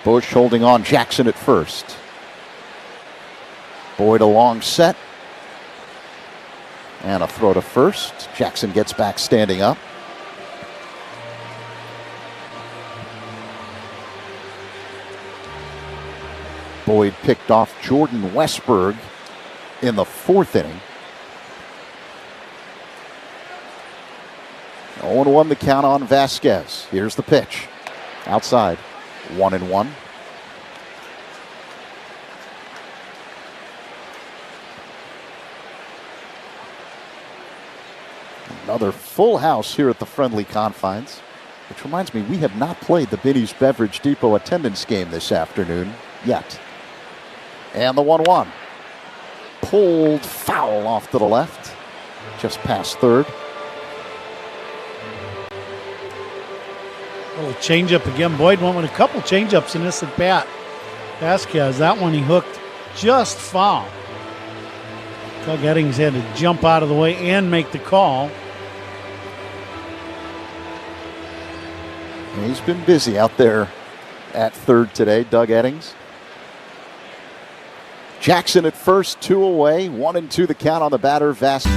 Bush holding on Jackson at first. Boyd a long set. And a throw to first. Jackson gets back standing up. Boyd picked off Jordan Westberg in the 4th inning. 0-1 the count on Vasquez. Here's the pitch. Outside. 1-1. Another full house here at the friendly confines. Which reminds me, we have not played the Binny's Beverage Depot attendance game this afternoon yet. And the 1-1. Pulled foul off to the left. Just past third. A little changeup again. Boyd went with a couple changeups in this at bat. Vasquez, that one he hooked just foul. Doug Eddings had to jump out of the way and make the call. He's been busy out there at third today, Doug Eddings. Jackson at first, 2 away, 1-2 the count on the batter, Vasquez.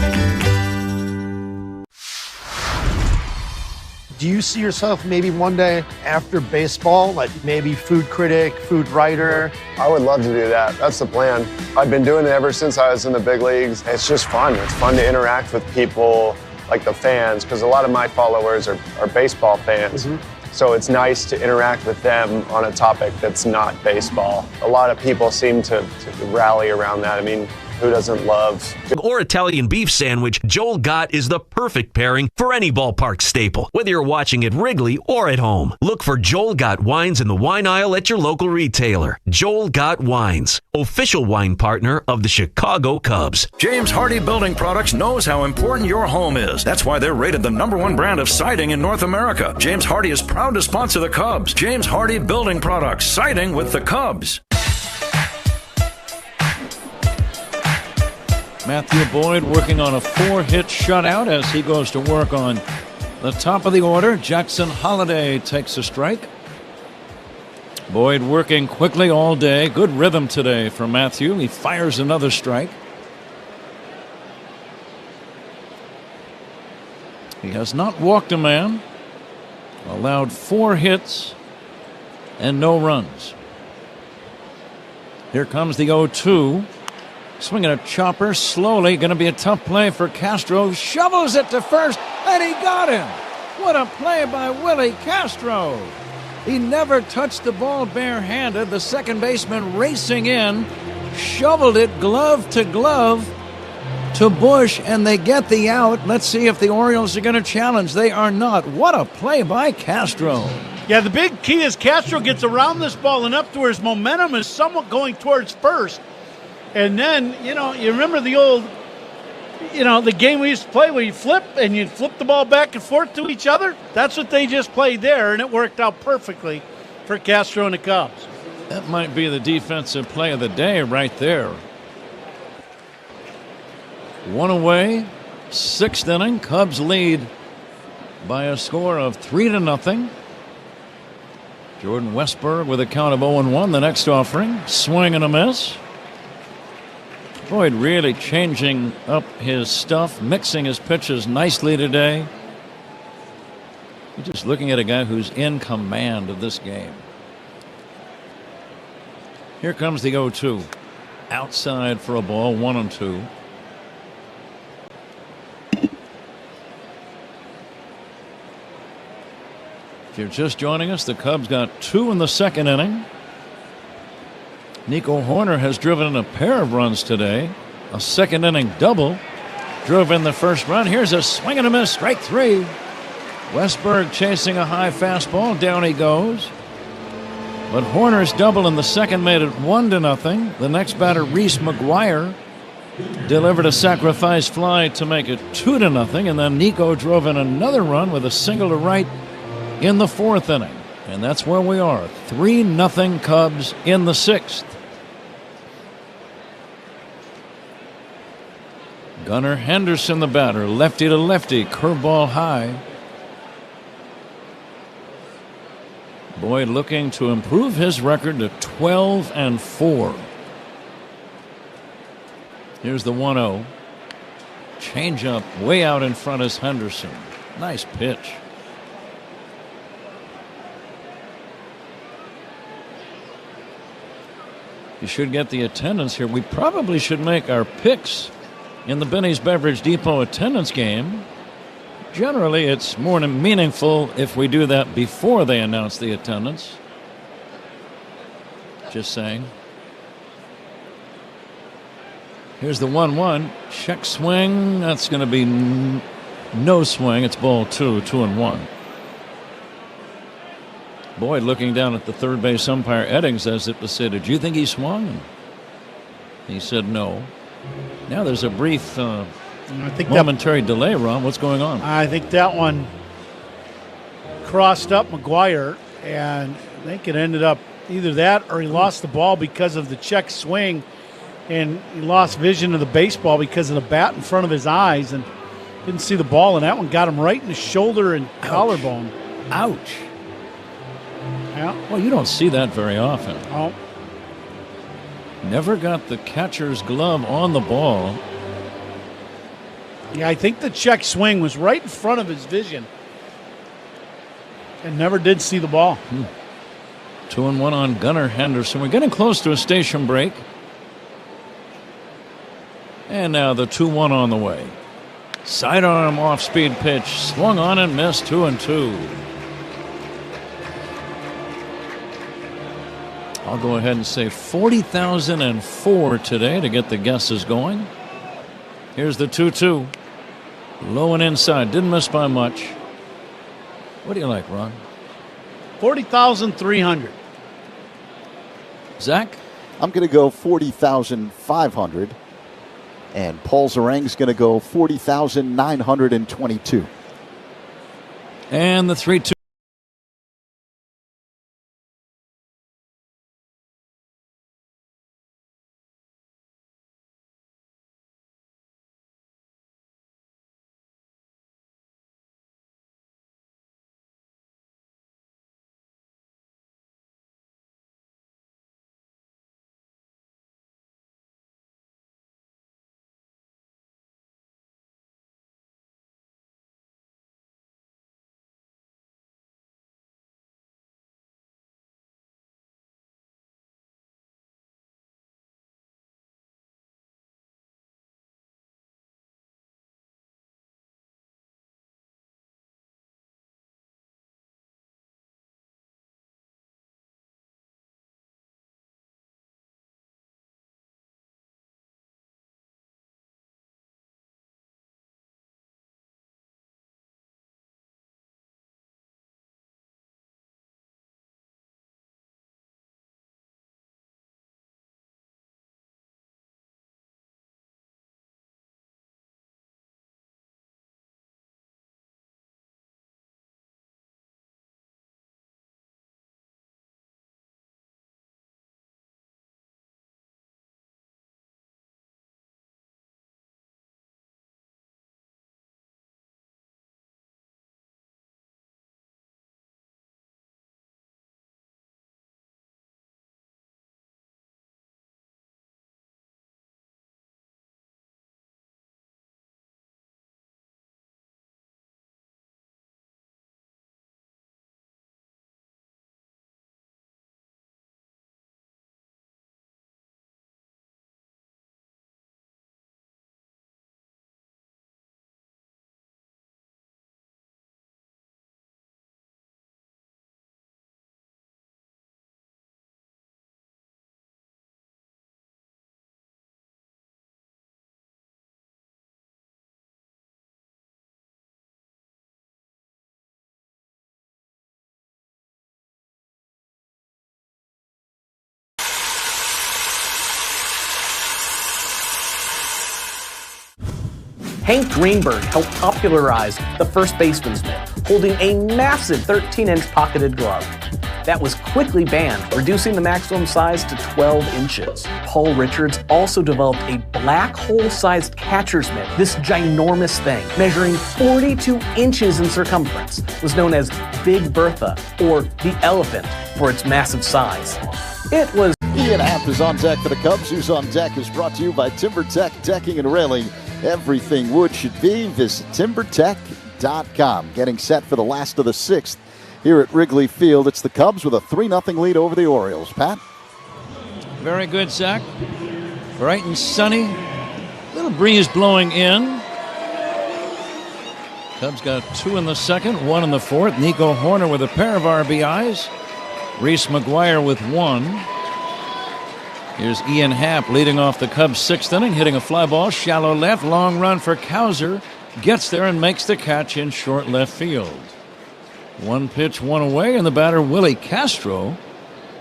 Do you see yourself maybe one day after baseball, like maybe food critic, food writer? I would love to do that. That's the plan. I've been doing it ever since I was in the big leagues. It's just fun. It's fun to interact with people, like the fans, because a lot of my followers are baseball fans. So it's nice to interact with them on a topic that's not baseball. A lot of people seem to rally around that. I mean, who doesn't love or Italian beef sandwich? Joel Gott is the perfect pairing for any ballpark staple, whether you're watching at Wrigley or at home. Look for Joel Gott wines in the wine aisle at your local retailer. Joel Gott Wines, official wine partner of the Chicago Cubs. James Hardie Building Products knows how important your home is. That's why they're rated the #1 brand of siding in North America. James Hardie is proud to sponsor the Cubs. James Hardie Building Products, siding with the Cubs. Matthew Boyd working on a 4-hit shutout as he goes to work on the top of the order. Jackson Holliday takes a strike. Boyd working quickly all day. Good rhythm today for Matthew. He fires another strike. He has not walked a man. Allowed 4 hits and no runs. Here comes the 0-2. Swinging a chopper slowly. Going to be a tough play for Castro. Shovels it to first, and he got him. What a play by Willie Castro. He never touched the ball barehanded. The second baseman racing in, shoveled it glove to Bush, and they get the out. Let's see if the Orioles are going to challenge. They are not. What a play by Castro. Yeah, the big key is Castro gets around this ball enough to where his momentum is somewhat going towards first. And then, you remember the old, the game we used to play where you flip and you flip the ball back and forth to each other? That's what they just played there, and it worked out perfectly for Castro and the Cubs. That might be the defensive play of the day right there. 1 away, 6th inning. Cubs lead by a score of 3-0. Jordan Westburg with a count of 0-1. The next offering, swing and a miss. Boyd really changing up his stuff, mixing his pitches nicely today. You're just looking at a guy who's in command of this game. Here comes the 0-2. Outside for a ball, 1-2. If you're just joining us, the Cubs got 2 in the 2nd inning. Nico Horner has driven in a pair of runs today. A 2nd inning double. Drove in the first run. Here's a swing and a miss. Strike 3. Westburg chasing a high fastball. Down he goes. But Horner's double in the 2nd made it 1-0. The next batter, Reese McGuire, delivered a sacrifice fly to make it 2-0. And then Nico drove in another run with a single to right in the 4th inning. And that's where we are. 3-0 Cubs in the 6th. Gunnar Henderson, the batter, lefty to lefty, curveball high. Boyd looking to improve his record to 12-4. Here's the 1-0. Changeup way out in front is Henderson. Nice pitch. You should get the attendance here. We probably should make our picks in the Benny's Beverage Depot attendance game. Generally, it's more meaningful if we do that before they announce the attendance. Just saying. Here's the 1-1. Check swing. That's going to be no swing. It's ball 2, 2-1. Boyd looking down at the third base umpire Eddings as if to say, did you think he swung? He said no. Now there's a brief momentary delay, Ron. What's going on? I think that one crossed up McGuire, and I think it ended up either that or he lost the ball because of the check swing, and he lost vision of the baseball because of the bat in front of his eyes and didn't see the ball, and that one got him right in the shoulder and collarbone. Ouch. Yeah. Well, you don't see that very often. Oh. Never got the catcher's glove on the ball. Yeah, I think the check swing was right in front of his vision. And never did see the ball. 2-1 on Gunnar Henderson. We're getting close to a station break. And now the 2-1 on the way. Sidearm off-speed pitch. Swung on and missed. 2-2. I'll go ahead and say 40,004 today to get the guesses going. Here's the 2-2. Low and inside. Didn't miss by much. What do you like, Ron? 40,300. Zach? I'm going to go 40,500. And Paul Zarang's going to go 40,922. And the 3-2. Hank Greenberg helped popularize the first baseman's mitt, holding a massive 13-inch pocketed glove. That was quickly banned, reducing the maximum size to 12 inches. Paul Richards also developed a black hole-sized catcher's mitt. This ginormous thing, measuring 42 inches in circumference, was known as Big Bertha, or the Elephant, for its massive size. It was... Ian Happ is on deck for the Cubs. Who's on Deck is brought to you by TimberTech Decking and Railing. Everything wood should be. Visit TimberTech.com. Getting set for the last of the sixth here at Wrigley Field. It's the Cubs with a 3-0 lead over the Orioles. Pat? Very good, Zach. Bright and sunny. Little breeze blowing in. Cubs got 2 in the second, 1 in the fourth. Nico Horner with a pair of RBIs. Reese McGuire with 1. Here's Ian Happ leading off the Cubs' 6th inning, hitting a fly ball, shallow left, long run for Cowser. Gets there and makes the catch in short left field. 1 pitch, 1 away, and the batter, Willie Castro.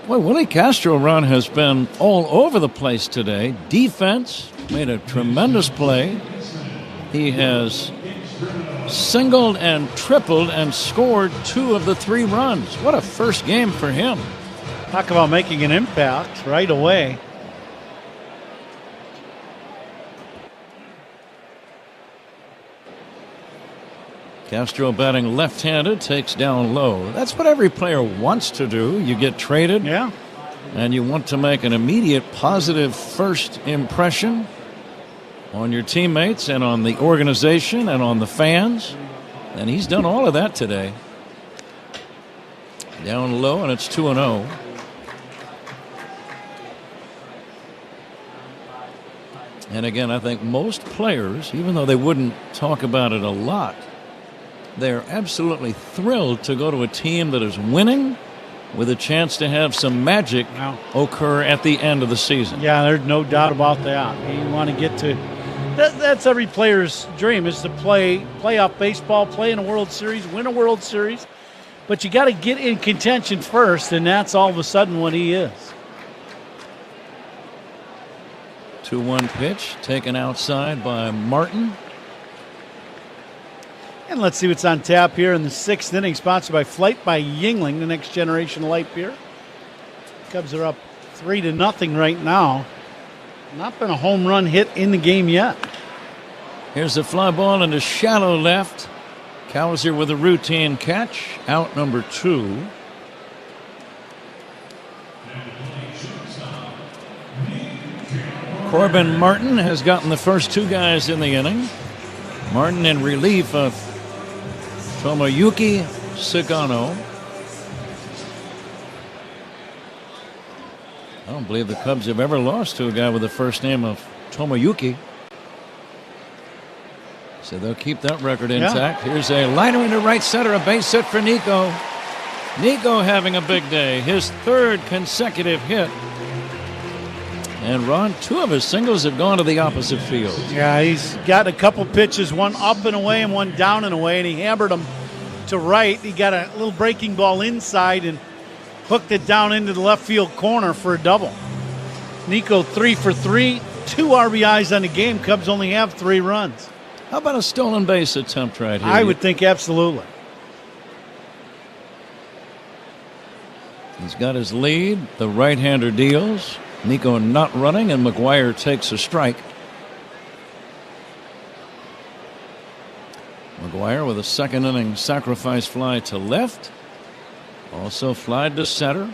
Boy, Willie Castro, Ron, has been all over the place today. Defense made a tremendous play. He has singled and tripled and scored 2 of the 3 runs. What a first game for him. Talk about making an impact right away. Castro batting left-handed, takes down low. That's what every player wants to do. You get traded. Yeah. And you want to make an immediate positive first impression on your teammates and on the organization and on the fans. And he's done all of that today. Down low, and it's 2-0. And again, I think most players, even though they wouldn't talk about it a lot, they're absolutely thrilled to go to a team that is winning with a chance to have some magic occur at the end of the season. Yeah, there's no doubt about that. You want to get to that's every player's dream, is to play playoff baseball, play in a World Series, win a World Series. But you got to get in contention first, and that's all of a sudden what he is. 2-1 pitch taken outside by Martin. And let's see what's on tap here in the 6th inning, sponsored by Flight by Yuengling, the next generation light beer. Cubs are up 3-0 right now. Not been a home run hit in the game yet. Here's a fly ball into shallow left. Cowser with a routine catch. Out number 2. Corbin Martin has gotten the first 2 guys in the inning. Martin in relief of Tomoyuki Sagano. I don't believe the Cubs have ever lost to a guy with the first name of Tomoyuki. So they'll keep that record intact. Yeah. Here's a liner into right center, a base hit for Nico. Nico having a big day, his 3rd consecutive hit. And Ron, 2 of his singles have gone to the opposite field. Yeah, he's got a couple pitches, one up and away and one down and away, and he hammered them to right. He got a little breaking ball inside and hooked it down into the left field corner for a double. Nico 3 for 3, 2 RBIs on the game. Cubs only have 3 runs. How about a stolen base attempt right here? I would think absolutely. He's got his lead. The right-hander deals. Nico not running, and McGuire takes a strike. McGuire with a 2nd inning sacrifice fly to left. Also flied to center.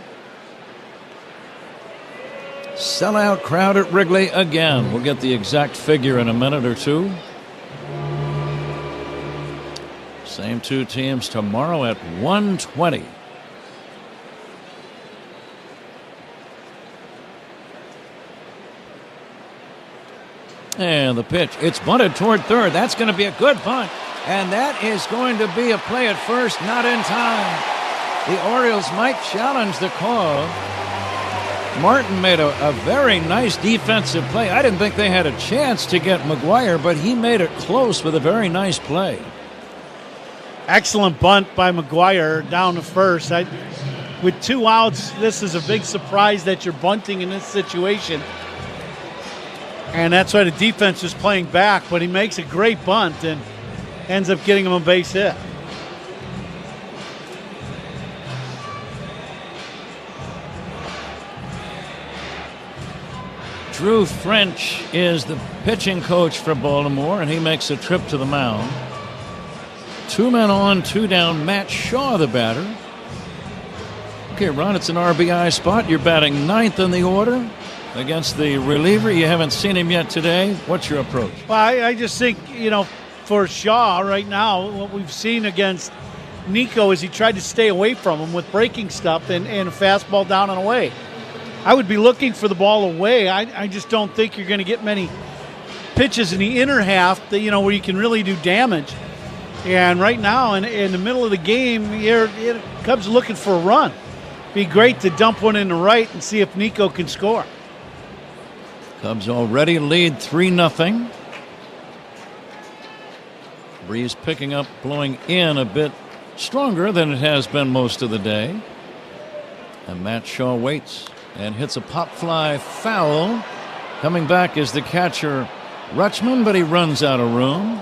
Sellout crowd at Wrigley again. We'll get the exact figure in a minute or 2. Same 2 teams tomorrow at 1:20. And the pitch, it's bunted toward 3rd. That's going to be a good bunt. And that is going to be a play at first, not in time. The Orioles might challenge the call. Martin made a very nice defensive play. I didn't think they had a chance to get McGuire, but he made it close with a very nice play. Excellent bunt by McGuire down to first. With 2 outs, this is a big surprise that you're bunting in this situation. And that's why the defense is playing back, but he makes a great bunt and ends up getting him a base hit. Drew French is the pitching coach for Baltimore, and he makes a trip to the mound. 2 men on, 2 down. Matt Shaw, the batter. Okay, Ron, it's an RBI spot. You're batting 9th in the order against the reliever. You haven't seen him yet today. What's your approach? Well, I just think, for Shaw right now, what we've seen against Nico is he tried to stay away from him with breaking stuff and a fastball down and away. I would be looking for the ball away. I just don't think you're going to get many pitches in the inner half that, where you can really do damage. And right now, in the middle of the game, Cubs looking for a run. Be great to dump one in the right and see if Nico can score. Cubs already lead 3-0. Breeze picking up, blowing in a bit stronger than it has been most of the day. And Matt Shaw waits and hits a pop fly foul. Coming back is the catcher Rutschman, but he runs out of room.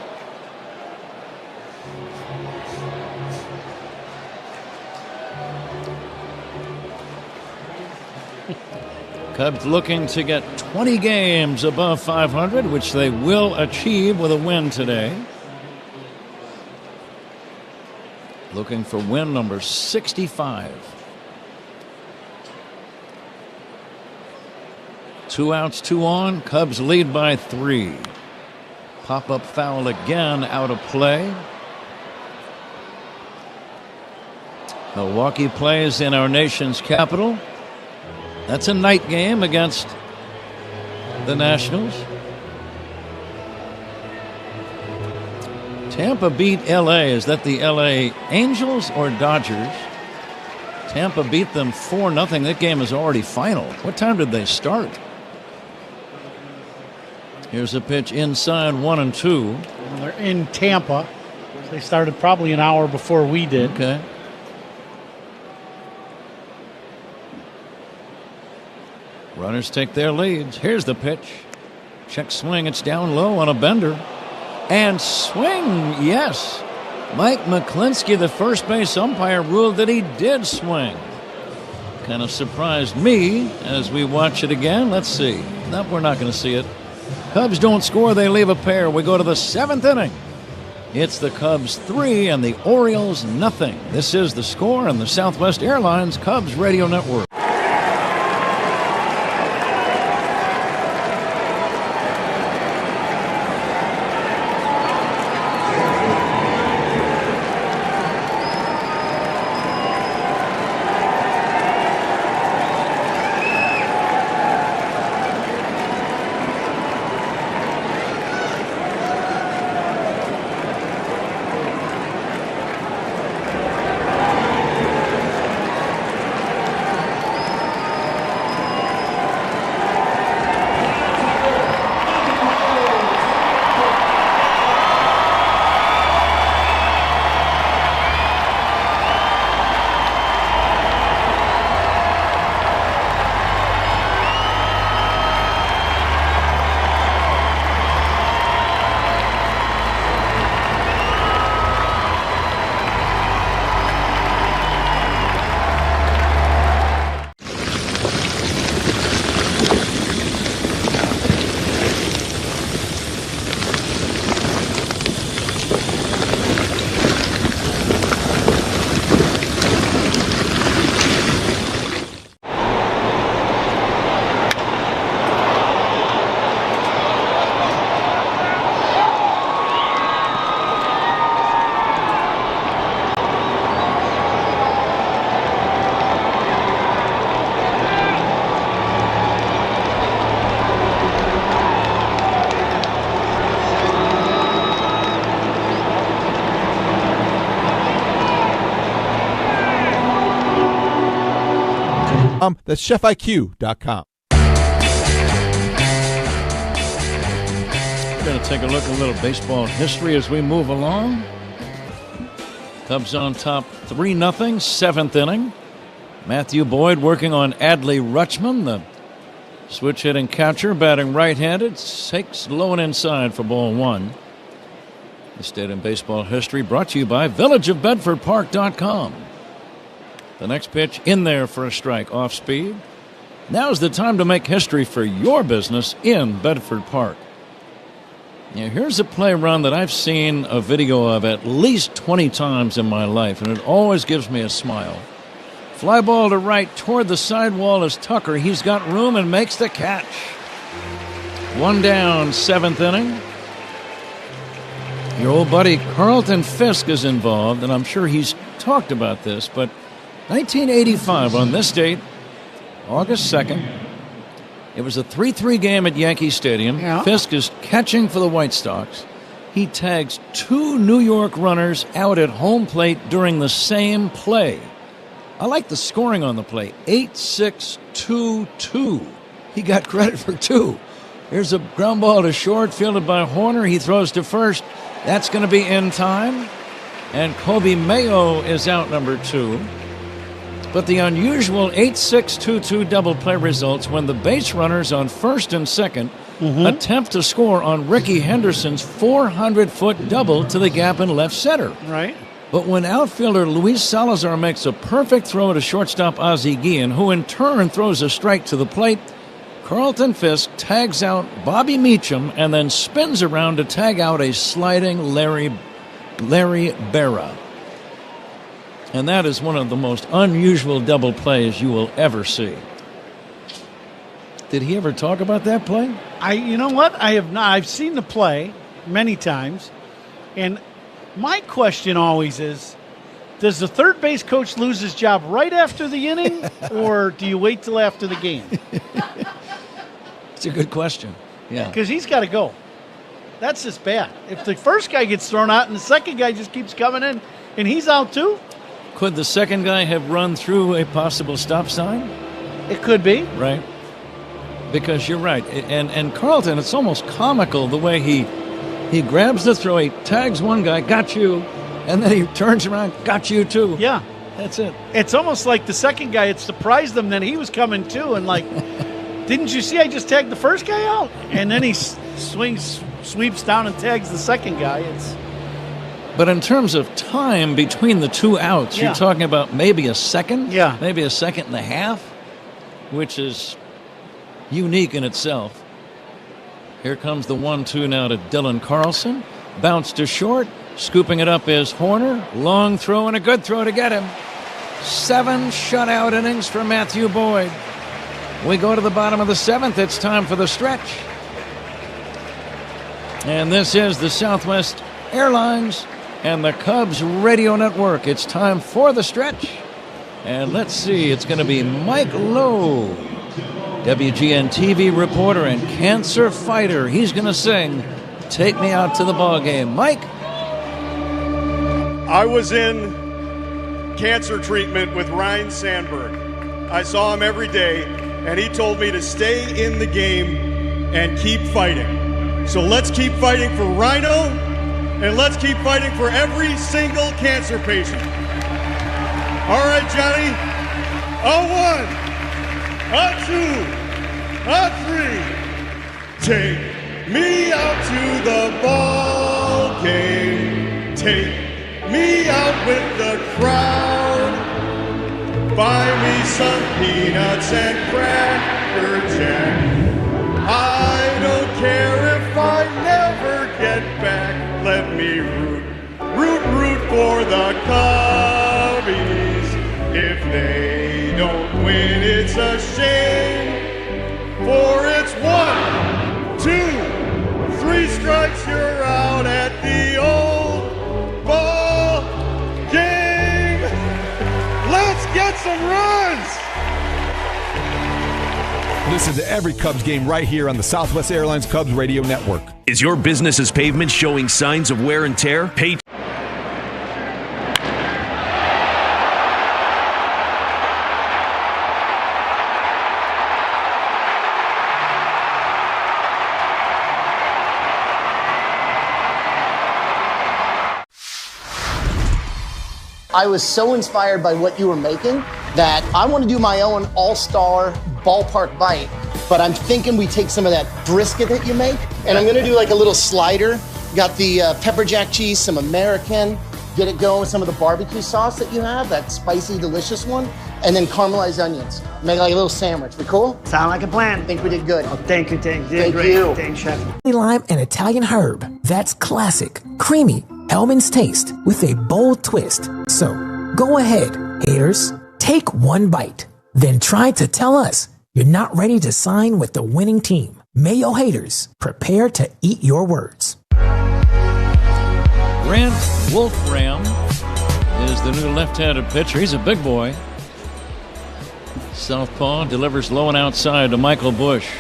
Cubs looking to get 20 games above 500, which they will achieve with a win today. Looking for win number 65. 2 outs, 2 on. Cubs lead by 3. Pop-up foul again, out of play. Milwaukee plays in our nation's capital. That's a night game against the Nationals. Tampa beat L.A. Is that the L.A. Angels or Dodgers? Tampa beat them 4-0. That game is already final. What time did they start? Here's a pitch inside 1-2. Well, they're in Tampa. They started probably an hour before we did. Okay. Runners take their leads. Here's the pitch. Check swing. It's down low on a bender. And swing, yes. Mike McClinsky, the first base umpire, ruled that he did swing. Kind of surprised me as we watch it again. Let's see. No, we're not going to see it. Cubs don't score. They leave a pair. We go to the 7th inning. It's the Cubs 3 and the Orioles nothing. This is The Score on the Southwest Airlines Cubs Radio Network. That's chefiq.com. We're going to take a look at a little baseball history as we move along. Cubs on top 3-0, 7th inning. Matthew Boyd working on Adley Rutschman, the switch hitting catcher, batting right-handed. Takes low and inside for ball 1. This day in baseball history brought to you by villageofbedfordpark.com. The next pitch in there for a strike, off speed. Now's the time to make history for your business in Bedford Park. Now, here's a play run that I've seen a video of at least 20 times in my life, and it always gives me a smile. Fly ball to right toward the sidewall is Tucker. He's got room and makes the catch. 1 down, 7th inning. Your old buddy Carlton Fisk is involved, and I'm sure he's talked about this, but 1985 on this date, August 2nd, it was a 3-3 game at Yankee Stadium. Yeah. Fisk is catching for the White Sox. He tags 2 New York runners out at home plate during the same play. I like the scoring on the play, 8-6-2-2. He got credit for 2. Here's a ground ball to short, fielded by Horner. He throws to first. That's going to be in time. And Kobe Mayo is out, number 2. But the unusual 8-6-2-2 double play results when the base runners on first and second attempt to score on Ricky Henderson's 400-foot double to the gap in left center. Right. But when outfielder Luis Salazar makes a perfect throw to shortstop Ozzie Guillen, who in turn throws a strike to the plate, Carlton Fisk tags out Bobby Meacham and then spins around to tag out a sliding Larry Berra. And that is one of the most unusual double plays you will ever see. Did he ever talk about that play? You know what? I have not. I've seen the play many times. And my question always is, Does the third base coach lose his job right after the inning, or do you wait till after the game? It's a good question. Yeah. Because he's got to go. That's just bad. If the first guy gets thrown out and the second guy just keeps coming in and he's out too? Could the second guy have run through a possible stop sign? It could be. Right. Because you're right. And Carlton, it's almost comical the way he grabs the throw, he tags one guy, got you, and then he turns around, got you too. Yeah. That's it. It's almost like the second guy, it surprised them that he was coming too, and like, didn't you see I just tagged the first guy out? And then he sweeps down and tags the second guy. But in terms of time between the two outs, you're talking about maybe a second? Yeah. Maybe a second and a half, which is unique in itself. Here comes the 1-2 now to Dylan Carlson. Bounce to short. Scooping it up is Horner. Long throw and a good throw to get him. 7 shutout innings for Matthew Boyd. We go to the bottom of the 7th. It's time for the stretch. And this is the Southwest Airlines and the Cubs Radio Network. It's time for the stretch. And let's see, it's going to be Mike Lowe, WGN TV reporter and cancer fighter. He's going to sing Take Me Out to the Ball Game. Mike? I was in cancer treatment with Ryan Sandberg. I saw him every day, and he told me to stay in the game and keep fighting. So let's keep fighting for Rhino, and let's keep fighting for every single cancer patient. All right, Johnny. A 1, a 2, a 3. Take me out to the ball game. Take me out with the crowd. Buy me some peanuts and Cracker Jack. I don't care if I never get back. Let me root for the Cubbies. If they don't win, it's a shame. For it's 1, 2, 3 strikes, you're out at the old ball game. Let's get some runs. Listen to every Cubs game right here on the Southwest Airlines Cubs Radio Network. Is your business's pavement showing signs of wear and tear? Pay. I was so inspired by what you were making that I want to do my own all-star ballpark bite, but I'm thinking we take some of that brisket that you make, and I'm going to do like a little slider. Got the pepper jack cheese, some American, get it going with some of the barbecue sauce that you have, that spicy, delicious one, and then caramelized onions. Make like a little sandwich. We cool? Sound like a plan. I think we did good. Oh, thank you, thank you. Thank great. you. Thanks, Chef. Lime and Italian herb. That's classic, creamy, Hellman's taste with a bold twist. So, go ahead, haters. Take one bite. Then try to tell us you're not ready to sign with the winning team. Mayo haters, prepare to eat your words. Grant Wolfram is the new left-handed pitcher. He's a big boy. Southpaw delivers low and outside to Michael Bush.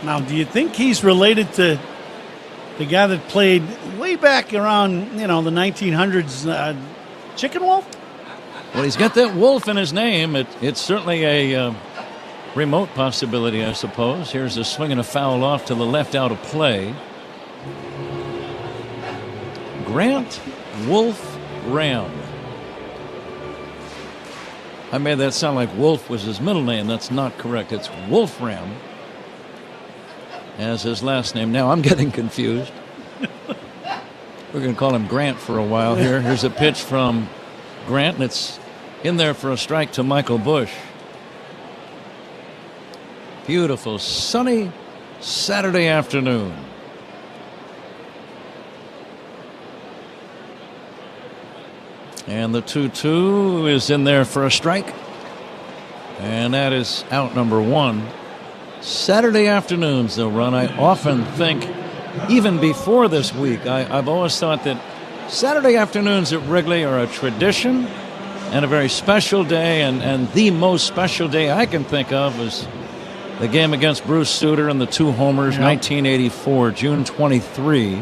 Now, do you think he's related to the guy that played way back around, the 1900s, Chicken Wolf? Well, he's got that wolf in his name. It's certainly a remote possibility, I suppose. Here's a swing and a foul off to the left out of play. Grant Wolfram. I made that sound like Wolf was his middle name. That's not correct. It's Wolfram as his last name. Now I'm getting confused. We're going to call him Grant for a while here. Here's a pitch from Grant, and it's in there for a strike to Michael Bush. Beautiful, sunny Saturday afternoon. And the 2-2 is in there for a strike. And that is out number 1. Saturday afternoons they'll run. I often think, even before this week, I've always thought that Saturday afternoons at Wrigley are a tradition and a very special day, and the most special day I can think of is the game against Bruce Sutter and the 2 homers, 1984, June 23.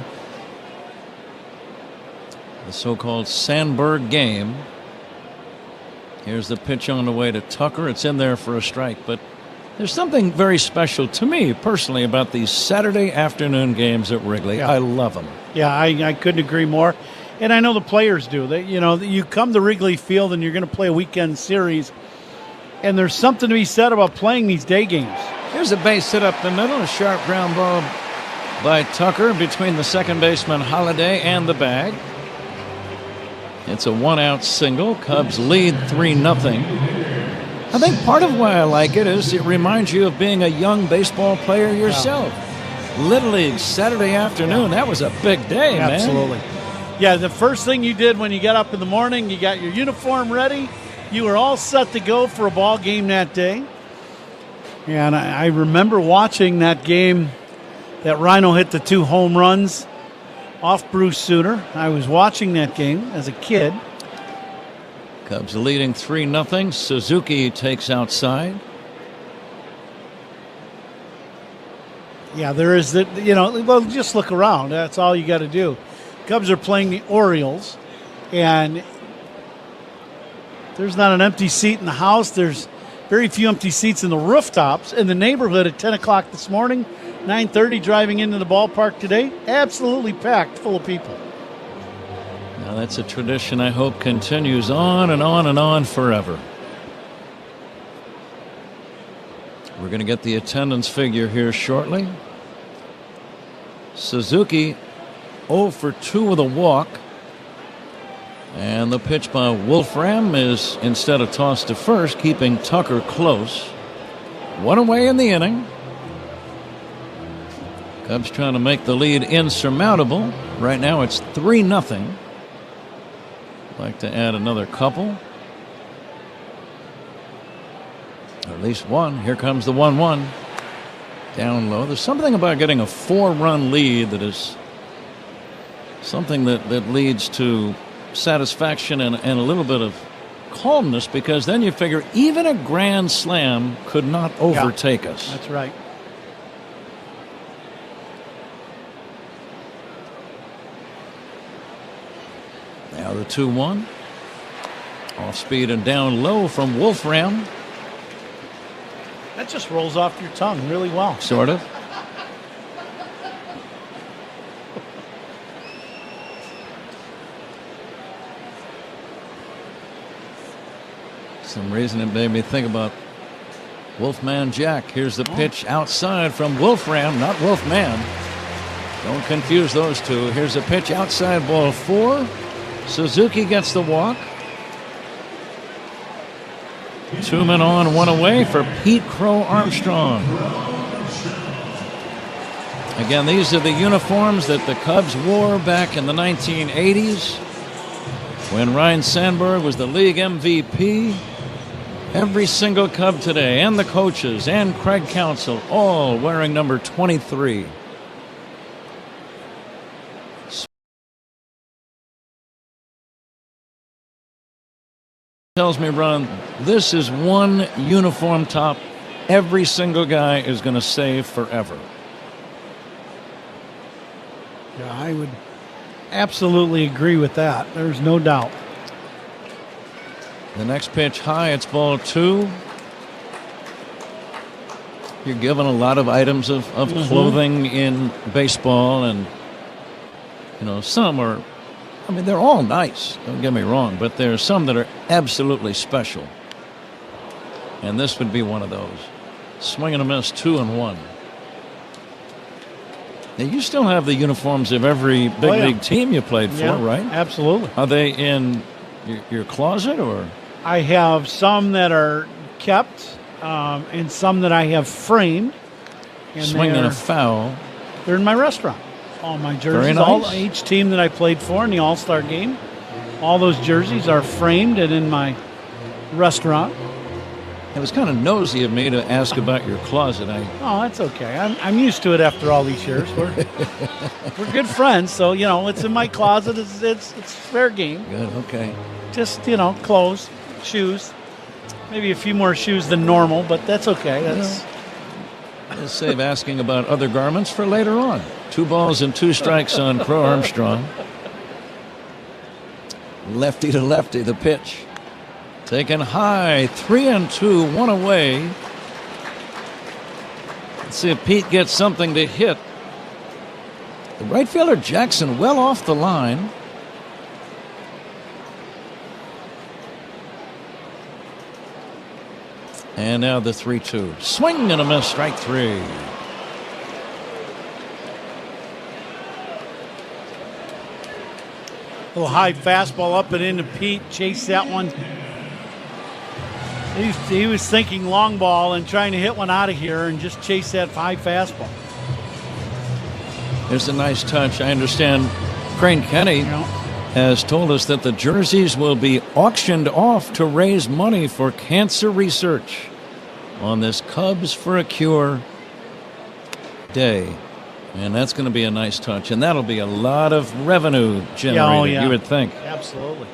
The so-called Sandberg game. Here's the pitch on the way to Tucker. It's in there for a strike, but there's something very special to me personally about these Saturday afternoon games at Wrigley. I love them. Yeah, I couldn't agree more. And I know the players do. You come to Wrigley Field and you're going to play a weekend series, and there's something to be said about playing these day games. Here's a base hit up the middle, a sharp ground ball by Tucker between the second baseman Holiday and the bag. It's a 1-out single. Cubs lead 3-0. I think part of why I like it is it reminds you of being a young baseball player yourself. Little League, Saturday afternoon, that was a big day, man. Absolutely. Yeah, the first thing you did when you got up in the morning, you got your uniform ready. You were all set to go for a ball game that day. And I remember watching that game that Rhino hit the 2 home runs off Bruce Sutter. I was watching that game as a kid. Cubs leading 3-0. Suzuki takes outside. Yeah, there is that. Well, just look around. That's all you got to do. Cubs are playing the Orioles, and there's not an empty seat in the house. There's very few empty seats in the rooftops. In the neighborhood at 10 o'clock this morning, 9:30 driving into the ballpark today, absolutely packed full of people. Now that's a tradition I hope continues on and on and on forever. We're going to get the attendance figure here shortly. Suzuki 0 for 2 with a walk. And the pitch by Wolfram is instead of tossed to first, keeping Tucker close. 1 away in the inning. Cubs trying to make the lead insurmountable. Right now it's 3-0. Like to add another couple. At least one. Here comes the 1-1. Down low. There's something about getting a 4-run lead that is something that leads to satisfaction and a little bit of calmness, because then you figure even a grand slam could not overtake us. That's right. Now the 2-1. Off speed and down low from Wolfram. That just rolls off your tongue really well. Sort of. Some reason it made me think about Wolfman Jack. Here's the pitch outside from Wolfram, not Wolfman. Don't confuse those two. Here's a pitch outside, ball 4. Suzuki gets the walk. 2 men on, 1 away for Pete Crow Armstrong. Again, these are the uniforms that the Cubs wore back in the 1980s when Ryne Sandberg was the league MVP. Every single Cub today, and the coaches, and Craig Counsell, all wearing number 23. Tells me, Ron, this is one uniform top every single guy is going to save forever. Yeah, I would absolutely agree with that. There's no doubt. The next pitch high, it's ball 2. You're given a lot of items of clothing in baseball, and some are, they're all nice, don't get me wrong, but there are some that are absolutely special. And this would be one of those. Swing and a miss, 2-1. Now, you still have the uniforms of every big league team you played for, right? Absolutely. Are they in your closet, or? I have some that are kept, and some that I have framed. And swing and a foul. They're in my restaurant. All my jerseys, nice. Each team that I played for in the All-Star game, all those jerseys are framed and in my restaurant. It was kind of nosy of me to ask about your closet. Oh, that's okay. I'm used to it after all these years. We're good friends, so it's in my closet. It's fair game. Good. Okay. Just clothes, shoes, maybe a few more shoes than normal, but that's okay. Let's save asking about other garments for later on. 2 balls and 2 strikes on Crow Armstrong. Lefty to lefty, the pitch. Taken high, 3-2, 1 away. Let's see if Pete gets something to hit. The right fielder Jackson well off the line. And now the 3-2. Swing and a miss, strike 3. Little high fastball up and into Pete. Chased that one. He was thinking long ball and trying to hit one out of here and just chase that high fastball. Here's a nice touch. I understand Crane Kenny has told us that the jerseys will be auctioned off to raise money for cancer research on this Cubs for a Cure day. And that's going to be a nice touch. And that'll be a lot of revenue generated, you would think. Absolutely.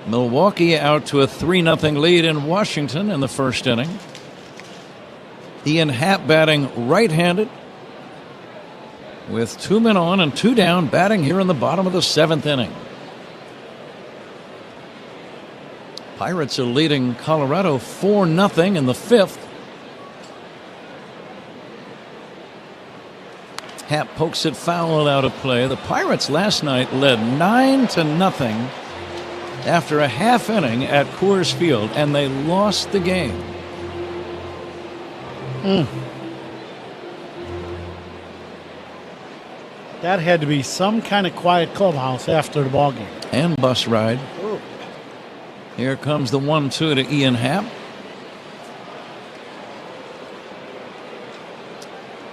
Milwaukee out to a 3-0 lead in Washington in the first inning. Ian Happ batting right-handed with 2 men on and 2 down, batting here in the bottom of the 7th inning. Pirates are leading Colorado 4-0 in the 5th. Happ pokes it foul out of play. The Pirates last night led 9-0 after a half inning at Coors Field, and they lost the game. That had to be some kind of quiet clubhouse after the ball game. And bus ride. Here comes the 1-2 to Ian Happ.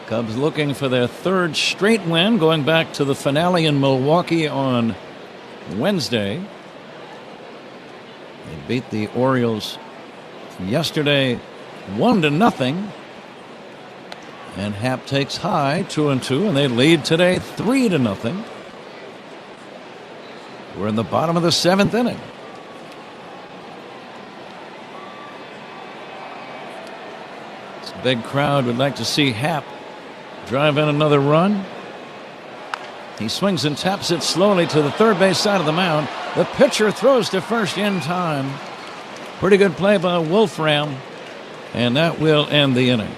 Cubs looking for their 3rd straight win, going back to the finale in Milwaukee on Wednesday. They beat the Orioles yesterday 1-0. And Happ takes high 2-2, and they lead today 3-0. We're in the bottom of the 7th inning. This big crowd would like to see Happ drive in another run. He swings and taps it slowly to the third base side of the mound. The pitcher throws to first in time. Pretty good play by Wolfram, and that will end the inning.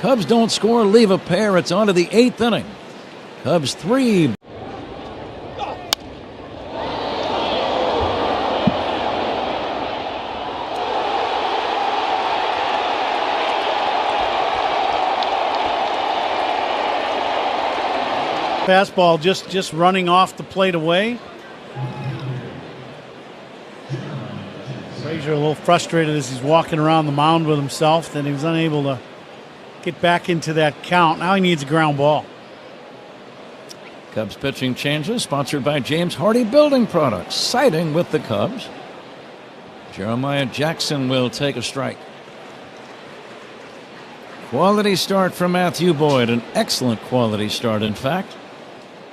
Cubs don't score, leave a pair. It's on to the 8th inning. Cubs 3. Fastball just running off the plate away. Frazier a little frustrated as he's walking around the mound with himself that he was unable to get back into that count. Now he needs a ground ball. Cubs pitching changes sponsored by James Hardy Building Products, siding with the Cubs. Jeremiah Jackson will take a strike. Quality start from Matthew Boyd, an excellent quality start, in fact.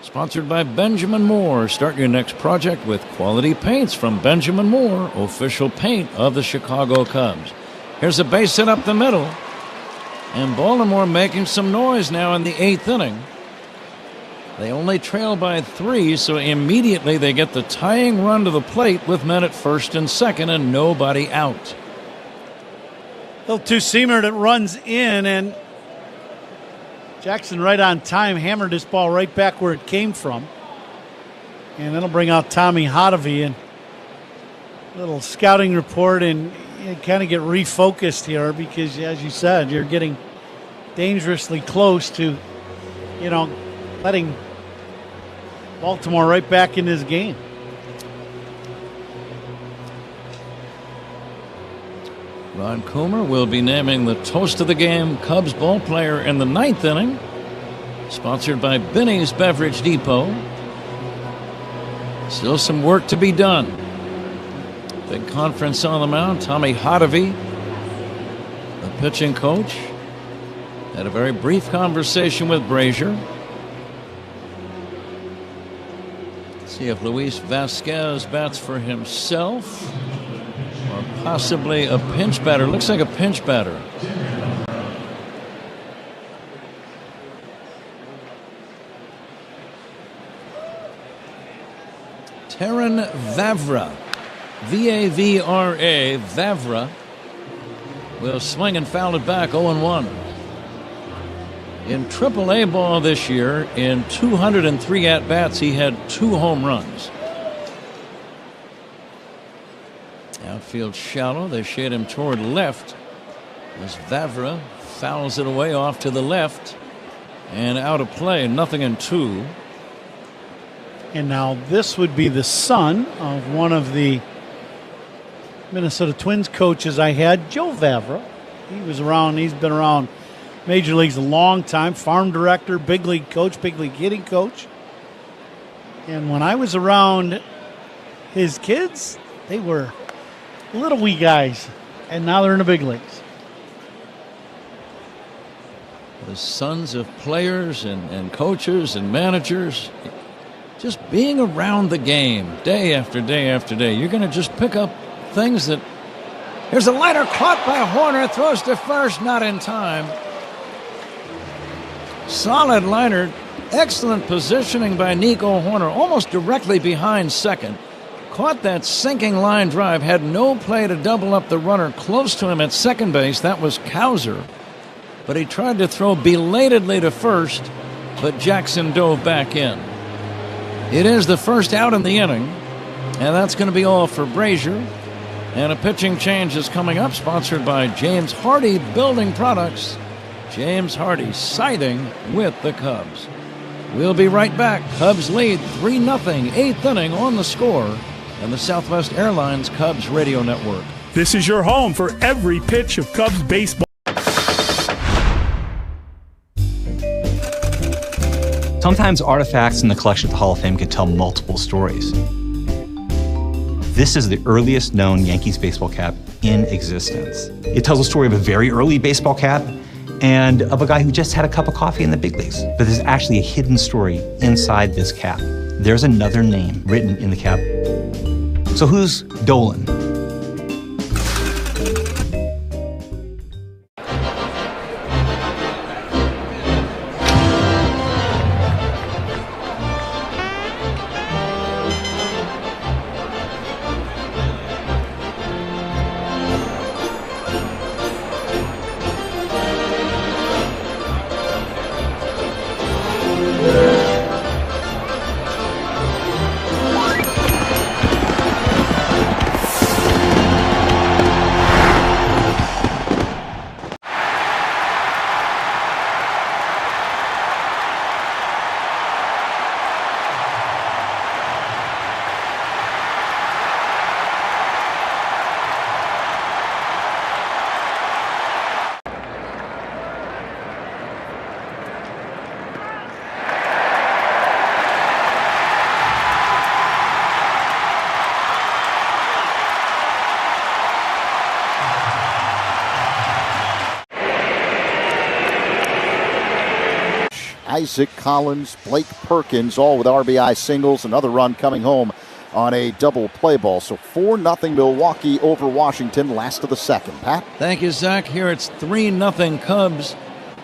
Sponsored by Benjamin Moore. Start your next project with quality paints from Benjamin Moore, official paint of the Chicago Cubs. Here's a base hit up the middle. And Baltimore making some noise now in the 8th inning. They only trail by 3, so immediately they get the tying run to the plate with men at first and second and nobody out. Little two-seamer that runs in, and Jackson right on time hammered this ball right back where it came from. And that'll bring out Tommy Hotovy, and a little scouting report, and you kind of get refocused here because, as you said, you're getting dangerously close to, letting Baltimore right back in this game. Ron Coomer will be naming the toast of the game Cubs ball player in the 9th inning. Sponsored by Benny's Beverage Depot. Still some work to be done. Big conference on the mound. Tommy Hotovy, the pitching coach, had a very brief conversation with Brazier. See if Luis Vasquez bats for himself or possibly a pinch batter. Looks like a pinch batter. Terran Vavra, V-A-V-R-A, Vavra, will swing and foul it back 0-1. In AAA ball this year, in 203 at-bats, he had 2 home runs. Outfield shallow. They shade him toward left as Vavra fouls it away off to the left and out of play. 0-2. And now this would be the son of one of the Minnesota Twins coaches I had, Joe Vavra. He was around. He's been around Major Leagues a long time. Farm director, big league coach, big league hitting coach. And when I was around his kids, they were little wee guys. And now they're in the big leagues. The sons of players and coaches and managers, just being around the game day after day after day, you're going to just pick up things that... Here's a liner caught by Horner, throws to first, not in time. Solid liner, excellent positioning by Nico Horner, almost directly behind second. Caught that sinking line drive, had no play to double up the runner close to him at second base. That was Cowser. But he tried to throw belatedly to first, but Jackson dove back in. It is the first out in the inning, and that's going to be all for Brazier. And a pitching change is coming up, sponsored by James Hardy Building Products. James Hardy siding with the Cubs. We'll be right back. Cubs lead 3-0, 8th inning on the Score, and the Southwest Airlines Cubs Radio Network. This is your home for every pitch of Cubs baseball. Sometimes artifacts in the collection of the Hall of Fame can tell multiple stories. This is the earliest known Yankees baseball cap in existence. It tells a story of a very early baseball cap and of a guy who just had a cup of coffee in the big leagues. But there's actually a hidden story inside this cap. There's another name written in the cap. So who's Dolan? Isaac Collins, Blake Perkins, all with RBI singles. Another run coming home on a double play ball. So 4-0 Milwaukee over Washington, last of the second. Pat? Thank you, Zach. Here it's 3-0 Cubs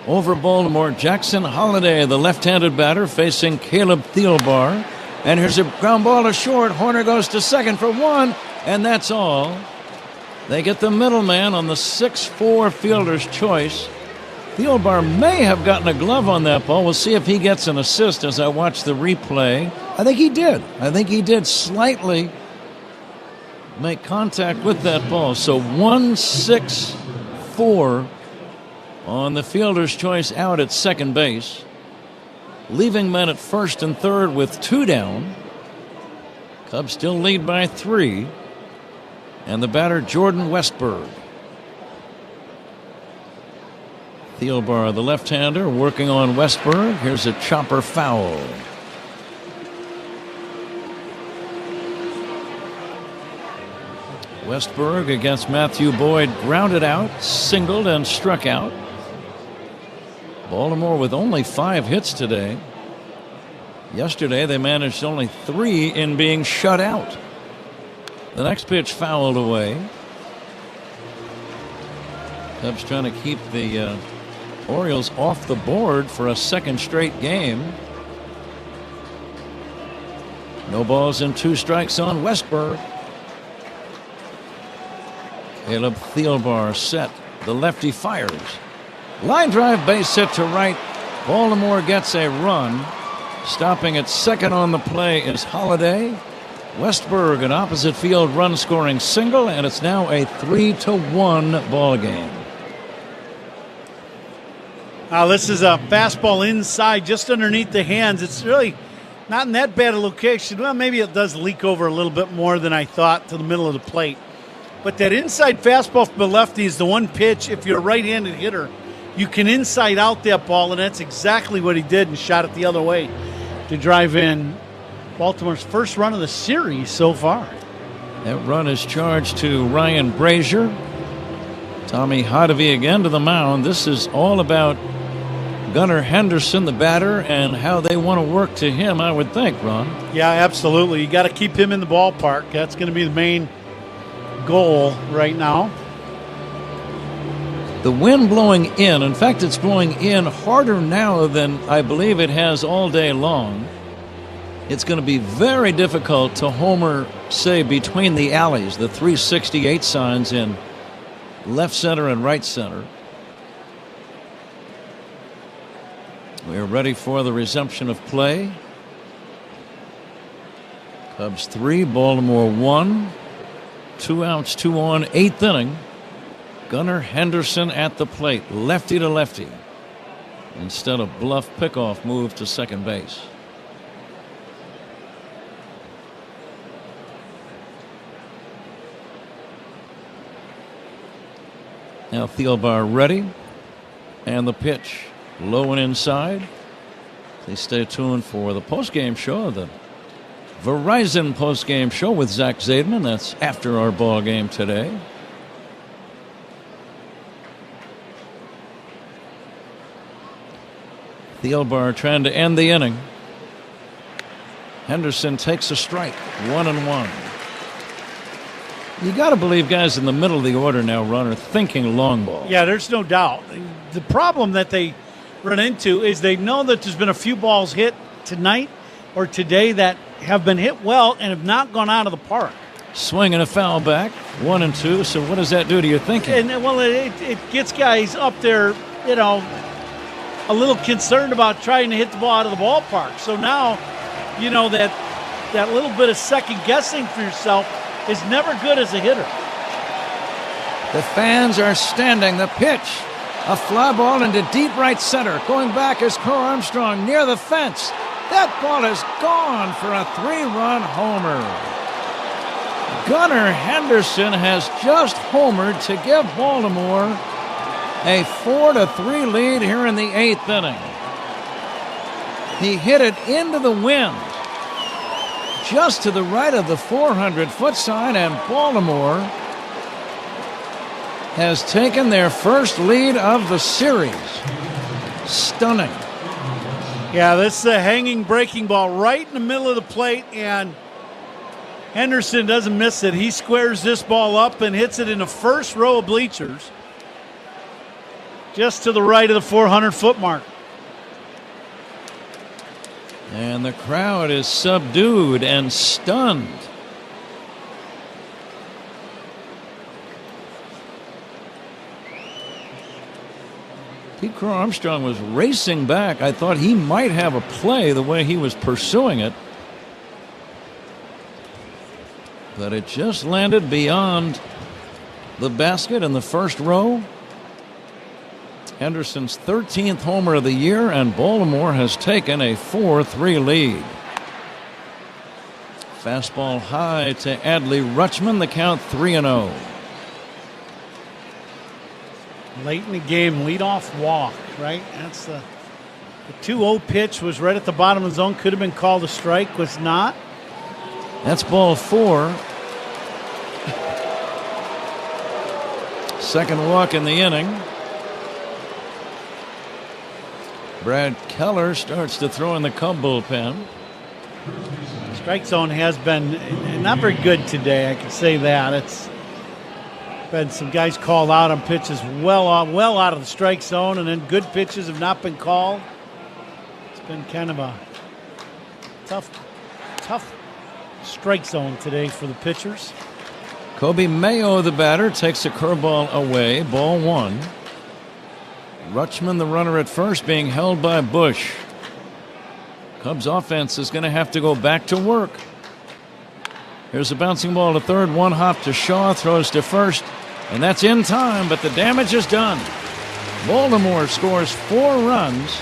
over Baltimore. Jackson Holliday, the left-handed batter, facing Caleb Thielbar. And here's a ground ball to short. Horner goes to second for one, and that's all. They get the middleman on the 6-4 fielder's choice. Thielbar may have gotten a glove on that ball. We'll see if he gets an assist as I watch the replay. I think he did. I think he did slightly make contact with that ball. So 1-6-4 on the fielder's choice out at second base, leaving men at first and third with 2 down. Cubs still lead by 3. And the batter, Jordan Westberg. Thielbar, the left-hander, working on Westberg. Here's a chopper foul. Westberg against Matthew Boyd, grounded out, singled, and struck out. Baltimore with only 5 hits today. Yesterday they managed only 3 in being shut out. The next pitch fouled away. Cubs trying to keep the Orioles off the board for a second straight game. No balls and 2 strikes on Westberg. Caleb Thielbar set. The lefty fires. Line drive, base hit to right. Baltimore gets a run. Stopping at second on the play is Holiday. Westberg, an opposite field run scoring single, and it's now a 3-1 ball game. This is a fastball inside, just underneath the hands. It's really not in that bad a location. Well, maybe it does leak over a little bit more than I thought to the middle of the plate. But that inside fastball from the lefty is the one pitch, if you're a right-handed hitter, you can inside out that ball, and that's exactly what he did and shot it the other way to drive in Baltimore's first run of the series so far. That run is charged to Ryan Brazier. Tommy Hottovy again to the mound. This is all about Gunnar Henderson, the batter, and how they want to work to him, I would think, Ron. Yeah, absolutely. You got to keep him in the ballpark. That's going to be the main goal right now. The wind blowing in fact, it's blowing in harder now than I believe it has all day long. It's going to be very difficult to homer, say, between the alleys, the 368 signs in left center and right center. We're ready for the resumption of play. Cubs 3, Baltimore 1. 2 outs, 2 on, 8th inning. Gunnar Henderson at the plate, lefty to lefty. Instead of bluff pickoff move to second base. Now Thielbar ready. And the pitch low and inside. Please stay tuned for the postgame show, the Verizon postgame show with Zach Zaidman. That's after our ball game today. Thielbar trying to end the inning. Henderson takes a strike, 1-1. You got to believe guys in the middle of the order now, Ron, are thinking long ball. Yeah, there's no doubt. The problem that they run into is they know that there's been a few balls hit tonight or today that have been hit well and have not gone out of the park. Swing and a foul back, 1-2. So what does that do to your thinking? And well, it gets guys up there, you know, a little concerned about trying to hit the ball out of the ballpark. So now, you know, that little bit of second guessing for yourself is never good as a hitter. The fans are standing. The pitch, a fly ball into deep right center. Going back is Carl Armstrong near the fence. That ball is gone for a 3-run homer. Gunnar Henderson has just homered to give Baltimore a 4-3 lead here in the 8th inning. He hit it into the wind, just to the right of the 400-foot sign, and Baltimore has taken their first lead of the series. Stunning. Yeah, this is a hanging breaking ball right in the middle of the plate, and Henderson doesn't miss it. He squares this ball up and hits it in the first row of bleachers, just to the right of the 400-foot mark. And the crowd is subdued and stunned. Pete Crow Armstrong was racing back. I thought he might have a play the way he was pursuing it. But it just landed beyond the basket in the first row. Henderson's 13th homer of the year, and Baltimore has taken a 4-3 lead. Fastball high to Adley Rutschman, the count 3-0. Late in the game, leadoff walk, right? That's the 2-0 pitch was right at the bottom of the zone. Could have been called a strike, was not. That's ball 4. second walk in the inning. Brad Keller starts to throw in the Cub bullpen. Strike zone has been not very good today, I can say that. It's been some guys called out on pitches well out of the strike zone, and then good pitches have not been called. It's been kind of a tough strike zone today for the pitchers. Kobe Mayo, the batter, takes a curveball away, ball one. Rutschman, the runner at first, being held by Bush. Cubs offense is going to have to go back to work. Here's a bouncing ball to third, one hop to Shaw, throws to first, and that's in time, but the damage is done. Baltimore scores 4 runs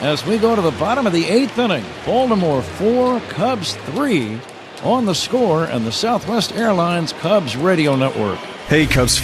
as we go to the bottom of the 8th inning. Baltimore 4, Cubs 3 on the Score and the Southwest Airlines Cubs Radio Network. Hey, Cubs.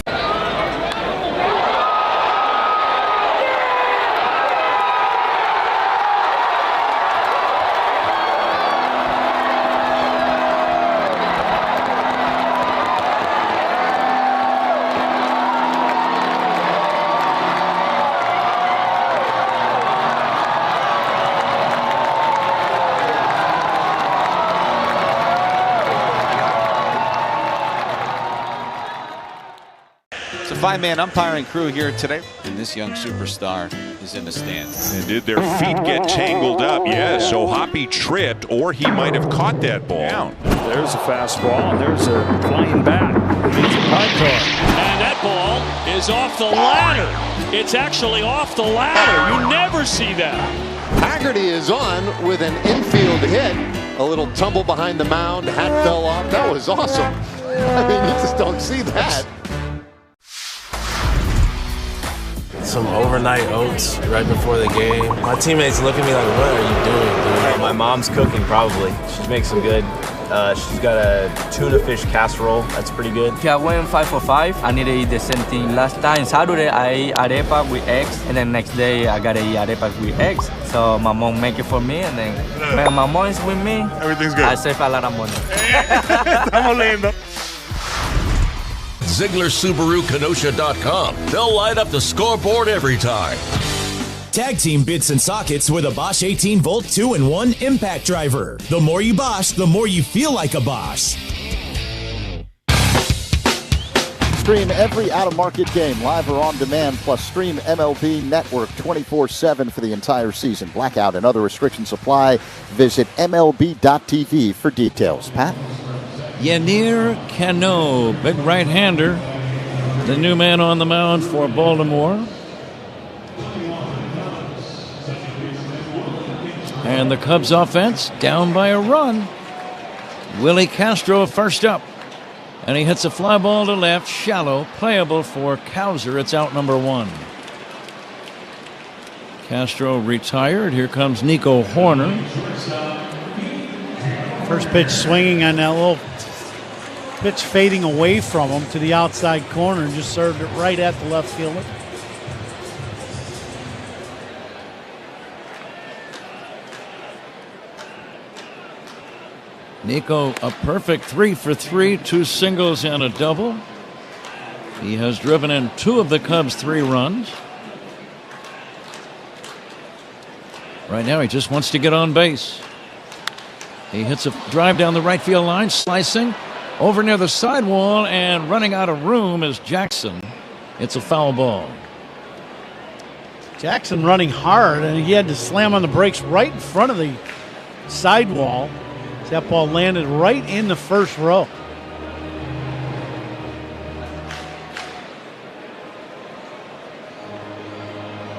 Five-man umpiring crew here today, and this young superstar is in the stands. And did their feet get tangled up? Yes, so Hoppy tripped, or he might have caught that ball. There's a fastball, and there's a flying bat. And that ball is off the ladder. It's actually off the ladder. You never see that. Haggerty is on with an infield hit. A little tumble behind the mound, hat fell off. That was awesome. I mean, you just don't see that. Some overnight oats right before the game. My teammates look at me like, what are you doing, dude? My mom's cooking, probably. She makes some good. She's got a tuna fish casserole. That's pretty good. Okay, I went 5 for 5. I need to eat the same thing. Last time, Saturday, I ate arepa with eggs. And then next day, I got to eat arepa with eggs. So my mom make it for me. And then when my mom is with me, everything's good. I save a lot of money. Estamos lindo. ZigglerSubaruKenosha.com. They'll light up the scoreboard every time. Tag team bits and sockets with a Bosch 18-volt 2-in-1 impact driver. The more you Bosch, the more you feel like a Bosch. Stream every out-of-market game live or on demand, plus stream MLB Network 24/7 for the entire season. Blackout and other restrictions apply. Visit MLB.tv for details. Pat? Yennier Cano, big right-hander, the new man on the mound for Baltimore. And the Cubs offense down by a run. Willie Castro first up. And he hits a fly ball to left, shallow, playable for Cowser. It's out number 1. Castro retired. Here comes Nico Horner. First pitch swinging on that little pitch fading away from him to the outside corner and just served it right at the left fielder. Nico, a perfect 3 for 3, 2 singles and a double. He has driven in 2 of the Cubs' 3 runs. Right now, he just wants to get on base. He hits a drive down the right field line, slicing over near the sidewall, and running out of room is Jackson. It's a foul ball. Jackson running hard, and he had to slam on the brakes right in front of the sidewall. That ball landed right in the first row.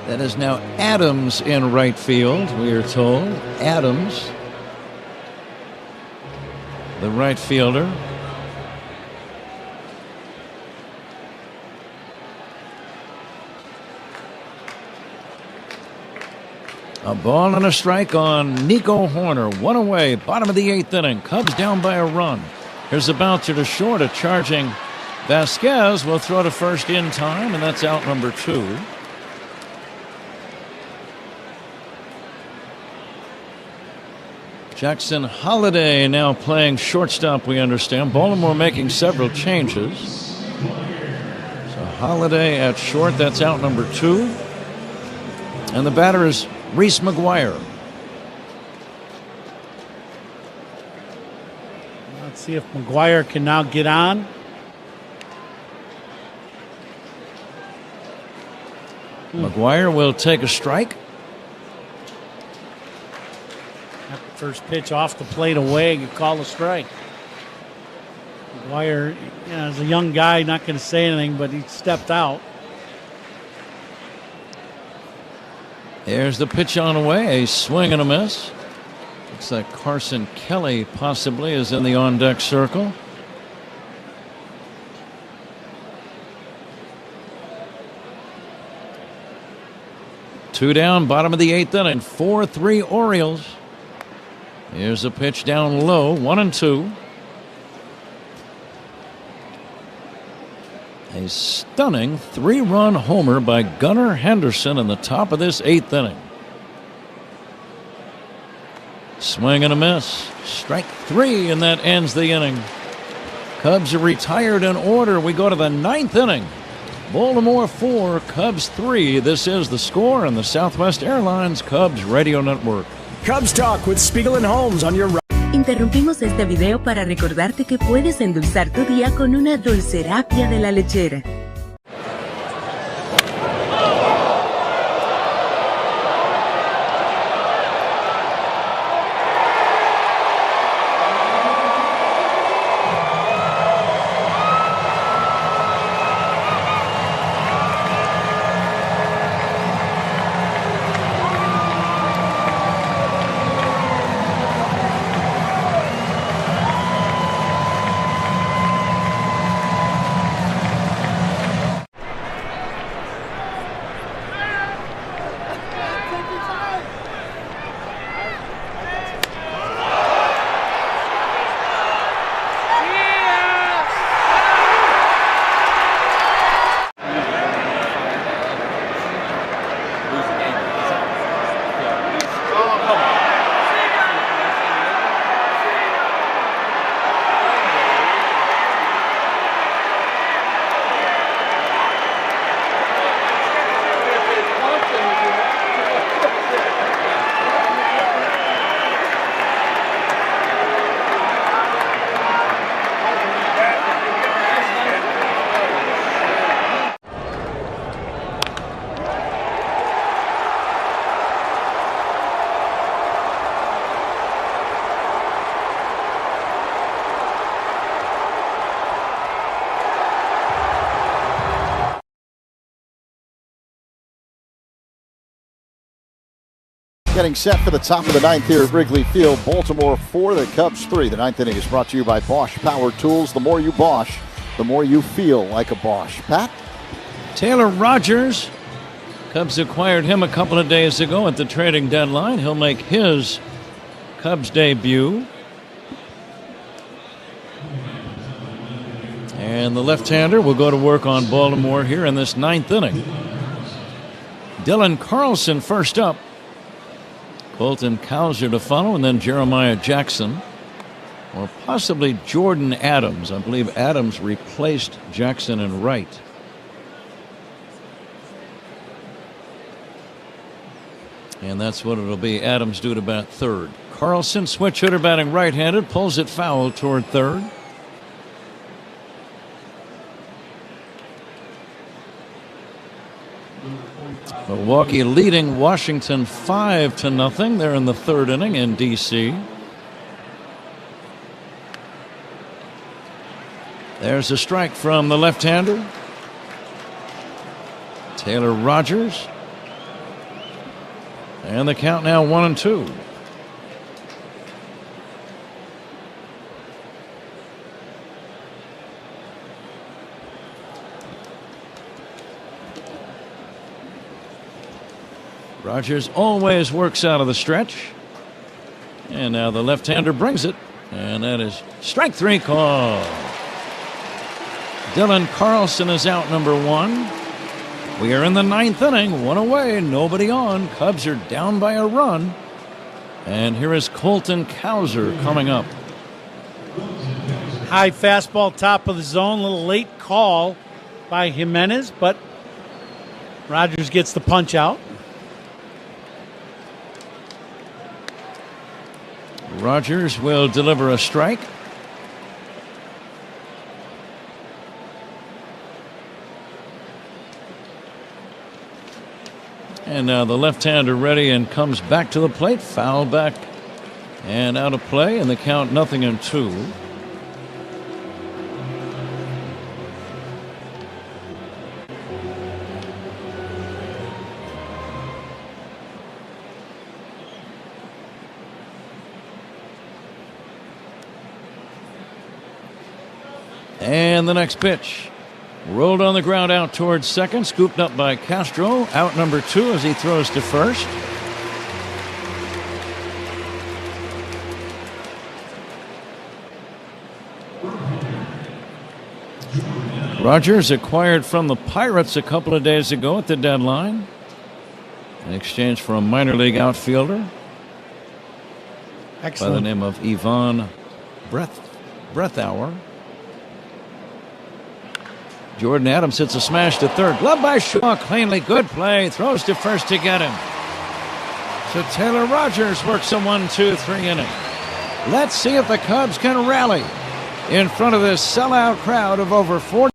That is now Adams in right field, we are told. Adams, the right fielder. A ball and a strike on Nico Horner. 1 away, bottom of the 8th inning. Cubs down by a run. Here's a bouncer to short. A charging Vasquez will throw to first in time, and that's out number 2. Jackson Holiday now playing shortstop, we understand. Baltimore making several changes. So Holiday at short. That's out number 2. And the batter is Reese McGuire. Let's see if McGuire can now get on. McGuire will take a strike. First pitch off the plate away, you call a strike. McGuire, as a young guy, not going to say anything, but he stepped out. There's the pitch on the way, a swing and a miss. Looks like Carson Kelly possibly is in the on-deck circle. Two down, bottom of the 8th inning, 4-3 Orioles. Here's a pitch down low, 1-2. A stunning 3-run homer by Gunnar Henderson in the top of this 8th inning. Swing and a miss. Strike 3, and that ends the inning. Cubs are retired in order. We go to the 9th inning. Baltimore 4, Cubs 3. This is The Score on the Southwest Airlines Cubs Radio Network. Cubs Talk with Spiegel and Holmes on your... Interrumpimos este video para recordarte que puedes endulzar tu día con una dulcerapia de la lechera. Getting set for the top of the 9th here at Wrigley Field. Baltimore 4, the Cubs 3. The 9th inning is brought to you by Bosch Power Tools. The more you Bosch, the more you feel like a Bosch. Pat? Taylor Rogers. Cubs acquired him a couple of days ago at the trading deadline. He'll make his Cubs debut. And the left-hander will go to work on Baltimore here in this 9th inning. Dylan Carlson first up. Colton Cowser to follow, and then Jeremiah Jackson. Or possibly Jordan Adams. I believe Adams replaced Jackson in right. And that's what it'll be. Adams due to bat third. Carlson, switch hitter, batting right-handed, pulls it foul toward third. Milwaukee leading Washington 5-0. They're in the 3rd inning in D.C. There's a strike from the left-hander. Taylor Rogers. And the count now 1-2. Rogers always works out of the stretch. And now the left-hander brings it. And that is strike 3 call. Dylan Carlson is out, number 1. We are in the 9th inning. 1 away, nobody on. Cubs are down by a run. And here is Colton Cowser coming up. High fastball, top of the zone. Little late call. by Jimenez, but Rogers gets the punch out. Rogers will deliver a strike. And now the left-hander ready and comes back to the plate. Foul back and out of play, and the count 0-2. And the next pitch. Rolled on the ground out towards second. Scooped up by Castro. Out number 2 as he throws to first. Rogers acquired from the Pirates a couple of days ago at the deadline in exchange for a minor league outfielder. Excellent. By the name of Ivan Breathauer. Jordan Adams hits a smash to third. Glove by Shaw cleanly. Good play. Throws to first to get him. So Taylor Rogers works a 1-2-3 inning. Let's see if the Cubs can rally in front of this sellout crowd of over 40.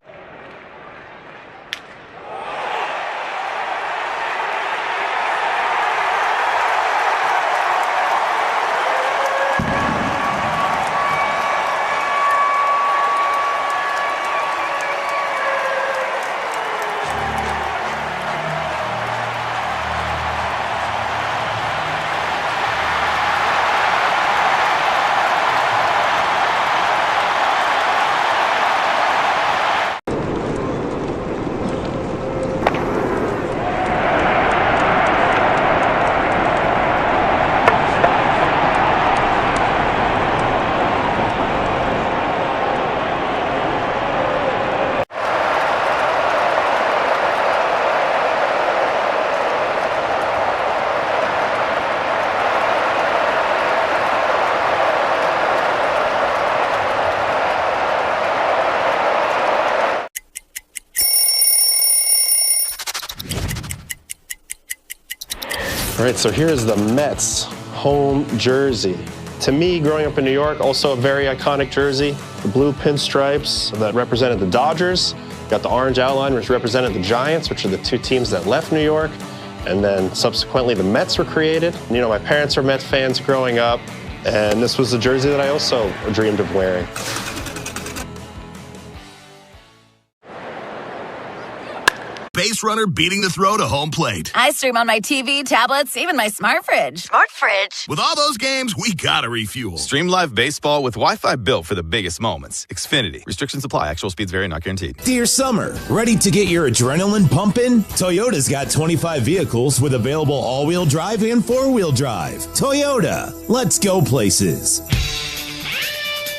All right, so here's the Mets home jersey. To me, growing up in New York, also a very iconic jersey. The blue pinstripes that represented the Dodgers. Got the orange outline, which represented the Giants, which are the two teams that left New York. And then subsequently, the Mets were created. You know, my parents were Mets fans growing up, and this was the jersey that I also dreamed of wearing. Base runner beating the throw to home plate. I stream on my TV, tablets, even my smart fridge. Smart fridge? With all those games, we gotta refuel. Stream live baseball with Wi-Fi built for the biggest moments. Xfinity. Restrictions apply. Actual speeds vary. Not guaranteed. Dear summer, ready to get your adrenaline pumping? Toyota's got 25 vehicles with available all-wheel drive and four-wheel drive. Toyota, let's go places.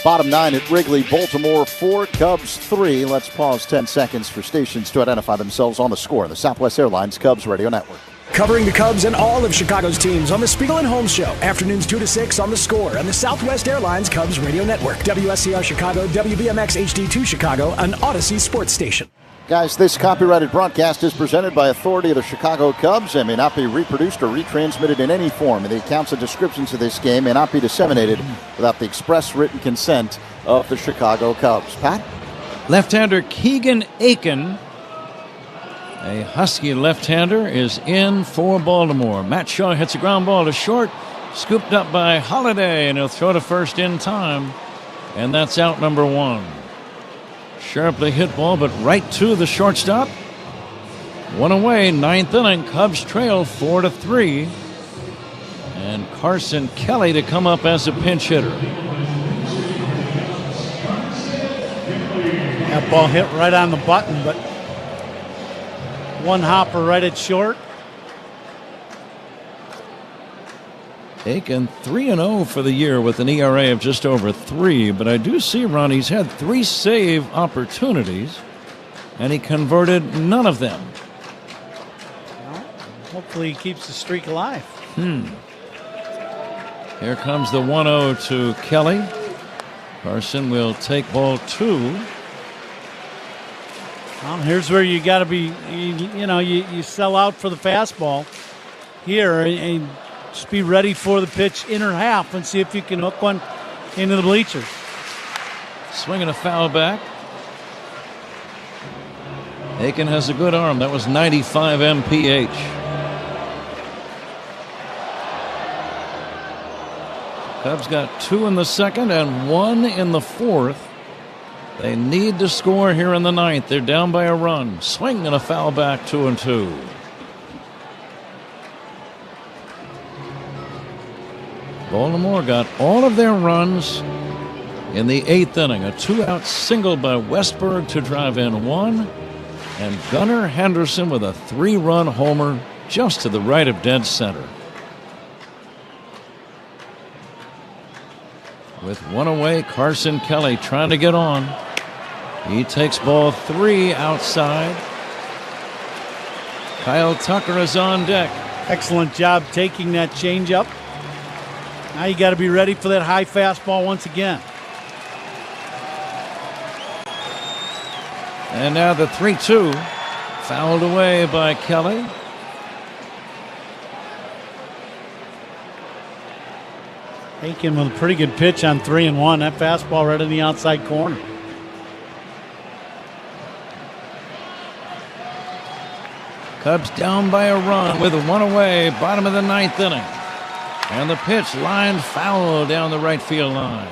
Bottom 9 at Wrigley, Baltimore 4, Cubs 3. Let's pause 10 seconds for stations to identify themselves on the score. The Southwest Airlines Cubs Radio Network. Covering the Cubs and all of Chicago's teams on the Spiegel and Holmes Show. Afternoons 2 to 6 on the Score and the Southwest Airlines Cubs Radio Network. WSCR Chicago, WBMX HD2 Chicago, an Odyssey sports station. Guys, this copyrighted broadcast is presented by authority of the Chicago Cubs and may not be reproduced or retransmitted in any form. The accounts and descriptions of this game may not be disseminated without the express written consent of the Chicago Cubs. Pat? Left-hander Keegan Aiken, a Husky left-hander, is in for Baltimore. Matt Shaw hits a ground ball to short, scooped up by Holiday, and he'll throw to first in time. And that's out number 1. Sharply hit ball, but right to the shortstop. One away, 9th inning. Cubs trail 4-3. And Carson Kelly to come up as a pinch hitter. That ball hit right on the button, but one hopper right at short. Aiken 3-0 for the year with an ERA of just over 3. But I do see, Ron, he's had 3 save opportunities, and he converted none of them. Well, hopefully he keeps the streak alive. Here comes the 1-0 to Kelly. Carson will take ball 2. Well, here's where you got to be, you sell out for the fastball here and just be ready for the pitch inner half and see if you can hook one into the bleachers. Swinging a foul back. Aiken has a good arm. That was 95 mph. Cubs got 2 in the second and 1 in the fourth. They need to score here in the ninth. They're down by a run. Swing and a foul back, 2-2. Baltimore got all of their runs in the 8th inning. A 2-out single by Westberg to drive in 1. And Gunnar Henderson with a 3-run homer just to the right of dead center. With 1 away, Carson Kelly trying to get on. He takes ball 3 outside. Kyle Tucker is on deck. Excellent job taking that changeup. Now you got to be ready for that high fastball once again. And now the 3-2, fouled away by Kelly. Aiken with a pretty good pitch on 3-1. That fastball right in the outside corner. Cubs down by a run with 1 away, bottom of the 9th inning. And the pitch lined foul down the right field line.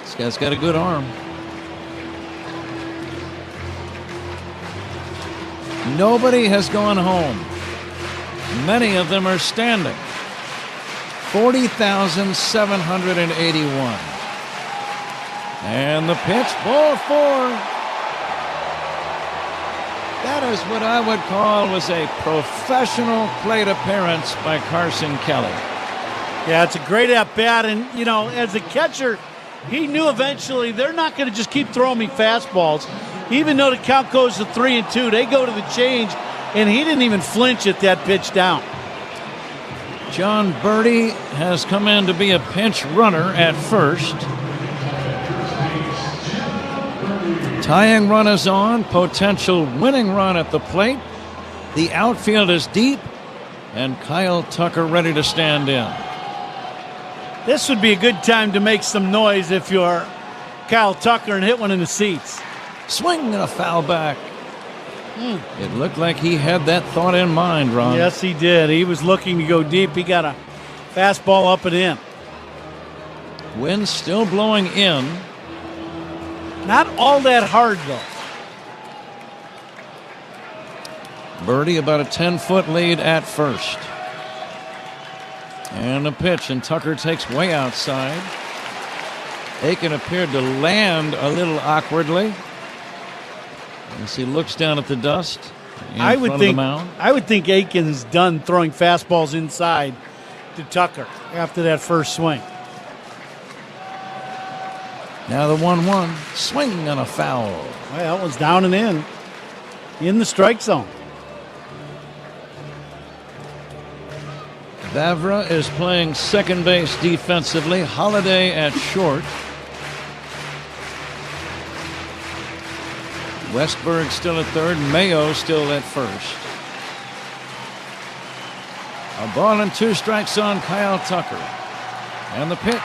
This guy's got a good arm. Nobody has gone home. Many of them are standing. 40,781. And the pitch, ball 4. That is what I would call was a professional plate appearance by Carson Kelly. Yeah, it's a great at-bat, and, as a catcher, he knew eventually they're not going to just keep throwing me fastballs. Even though the count goes to 3-2, they go to the change, and he didn't even flinch at that pitch down. John Birdie has come in to be a pinch runner at first. Tying run is on, potential winning run at the plate. The outfield is deep, and Kyle Tucker ready to stand in. This would be a good time to make some noise if you're Kyle Tucker and hit one in the seats. Swing and a foul back. It looked like he had that thought in mind, Ron. Yes, he did. He was looking to go deep. He got a fastball up and in. Wind still blowing in. Not all that hard, though. Birdie about a 10-foot lead at first. And a pitch, and Tucker takes way outside. Aiken appeared to land a little awkwardly as he looks down at the dust in front of the mound. I would think Aiken's done throwing fastballs inside to Tucker after that first swing. Now the 1-1, swing and a foul. Well, it was down and in the strike zone. Vavra is playing second base defensively. Holiday at short. Westberg still at third. Mayo still at first. A ball and 2 strikes on Kyle Tucker. And the pitch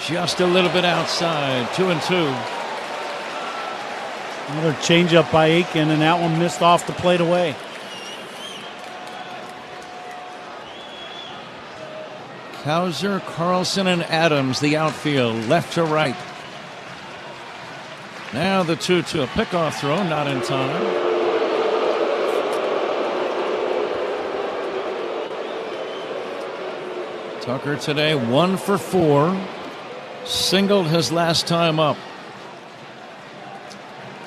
just a little bit outside. 2-2. Another changeup by Aiken, and that one missed off the plate away. Cowser, Carlson, and Adams, the outfield, left to right. Now the 2-2, a pickoff throw, not in time. Tucker today 1 for 4. Singled his last time up.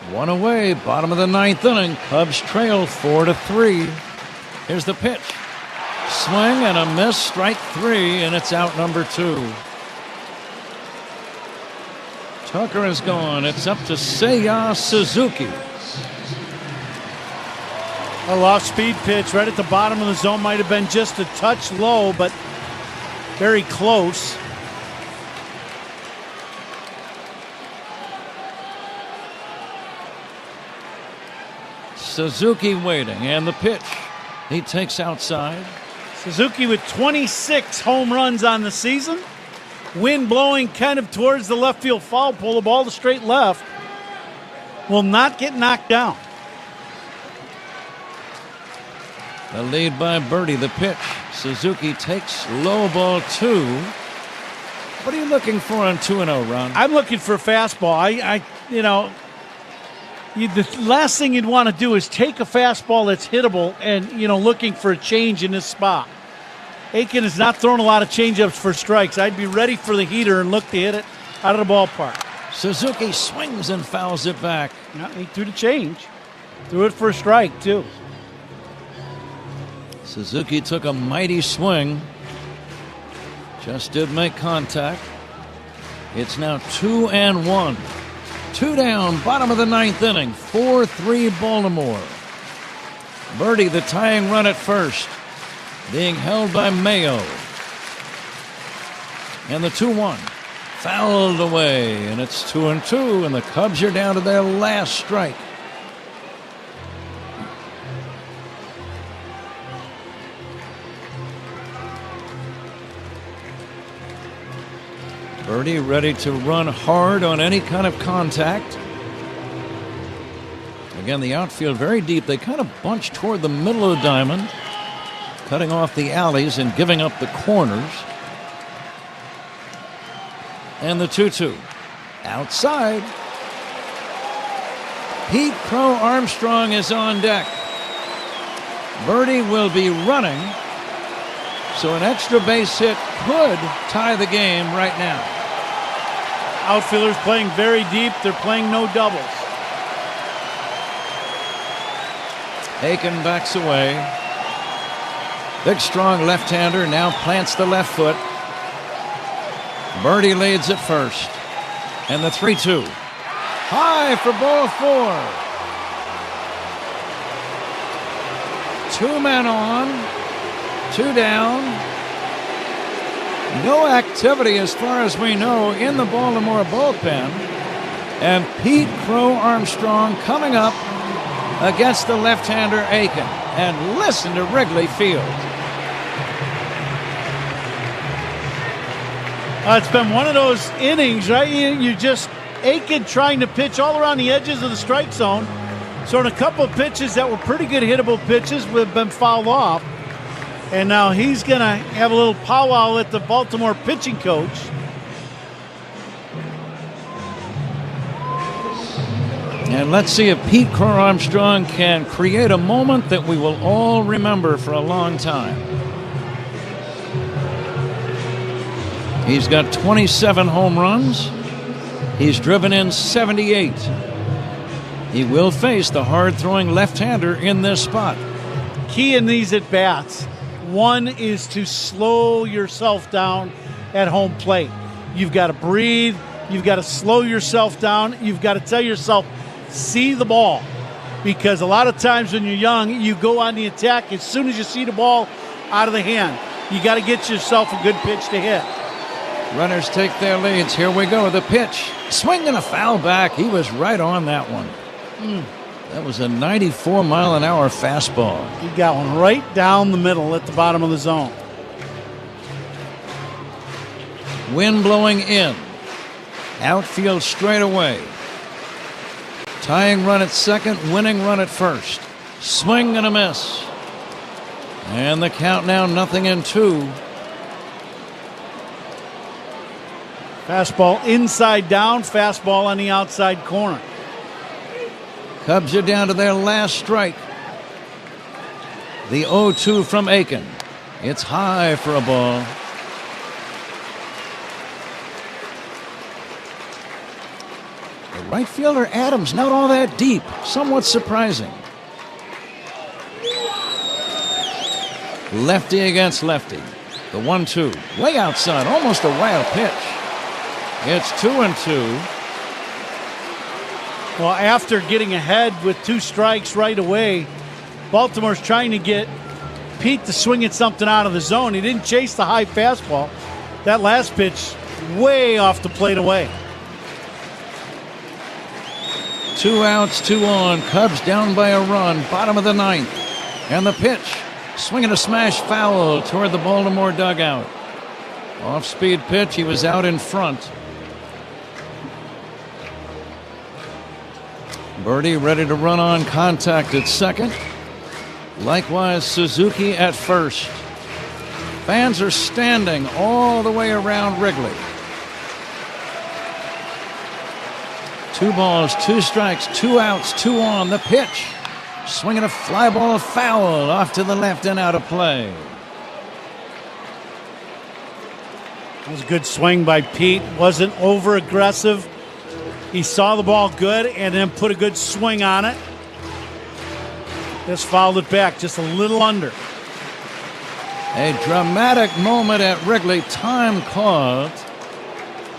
1 away, bottom of the 9th inning. Cubs trail 4-3. Here's the pitch. Swing and a miss, strike 3, and it's out number 2. Tucker is gone. It's up to Seiya Suzuki. A off-speed pitch right at the bottom of the zone. Might have been just a touch low, but very close. Suzuki waiting, and the pitch. He takes outside. Suzuki with 26 home runs on the season. Wind blowing kind of towards the left field foul pole. The ball to straight left. Will not get knocked down. The lead by Birdie. The pitch. Suzuki takes low ball 2. What are you looking for on 2-0, Ron? I'm looking for a fastball. The last thing you'd want to do is take a fastball that's hittable and, looking for a change in this spot. Aiken has not thrown a lot of changeups for strikes. I'd be ready for the heater and look to hit it out of the ballpark. Suzuki swings and fouls it back. No, he threw the change. Threw it for a strike, too. Suzuki took a mighty swing. Just did make contact. It's now 2-1. 2 down, bottom of the 9th inning. 4-3 Baltimore. Birdie, the tying run at first, being held by Mayo. And the 2-1 fouled away, and it's 2-2, and the Cubs are down to their last strike. Birdie ready to run hard on any kind of contact. Again, the outfield very deep. They kind of bunch toward the middle of the diamond, cutting off the alleys and giving up the corners. And the 2-2. Outside. Pete Crow Armstrong is on deck. Birdie will be running, so an extra base hit could tie the game right now. Outfielders playing very deep. They're playing no doubles. Aiken backs away. Big, strong left-hander now plants the left foot. Birdie leads at first. And the 3-2. High for ball 4. 2 men on. 2 down. No activity as far as we know in the Baltimore bullpen. And Pete Crow Armstrong coming up against the left-hander Aiken. And listen to Wrigley Field. It's been one of those innings, right? You just Aiken trying to pitch all around the edges of the strike zone. So in a couple of pitches that were pretty good hittable pitches have been fouled off. And now he's going to have a little powwow with the Baltimore pitching coach. And let's see if Pete Crow Armstrong can create a moment that we will all remember for a long time. He's got 27 home runs. He's driven in 78. He will face the hard-throwing left-hander in this spot. Key in these at-bats. One is to slow yourself down at home plate. You've got to breathe. You've got to slow yourself down. You've got to tell yourself, see the ball. Because a lot of times when you're young, you go on the attack as soon as you see the ball out of the hand. You got to get yourself a good pitch to hit. Runners take their leads. Here we go. The pitch. Swing and a foul back. He was right on that one. That was a 94-mile-an-hour fastball. He got one right down the middle at the bottom of the zone. Wind blowing in. Outfield straight away. Tying run at second, winning run at first. Swing and a miss. And the count now 0-2. Fastball inside down, fastball on the outside corner. Cubs are down to their last strike. The 0-2 from Aiken. It's high for a ball. The right fielder Adams not all that deep. Somewhat surprising. Lefty against lefty. The 1-2. Way outside. Almost a wild pitch. It's 2-2. Well, after getting ahead with 2 strikes right away, Baltimore's trying to get Pete to swing at something out of the zone. He didn't chase the high fastball. That last pitch way off the plate away. 2 outs, 2 on. Cubs down by a run. Bottom of the 9th. And the pitch. Swinging a smash foul toward the Baltimore dugout. Off-speed pitch. He was out in front. Birdie ready to run on contact at second. Likewise, Suzuki at first. Fans are standing all the way around Wrigley. 2 balls, 2 strikes, 2 outs, 2 on. The pitch. Swinging a fly ball foul off to the left and out of play. That was a good swing by Pete. Wasn't over aggressive. He saw the ball good and then put a good swing on it. Just fouled it back just a little under. A dramatic moment at Wrigley. Time called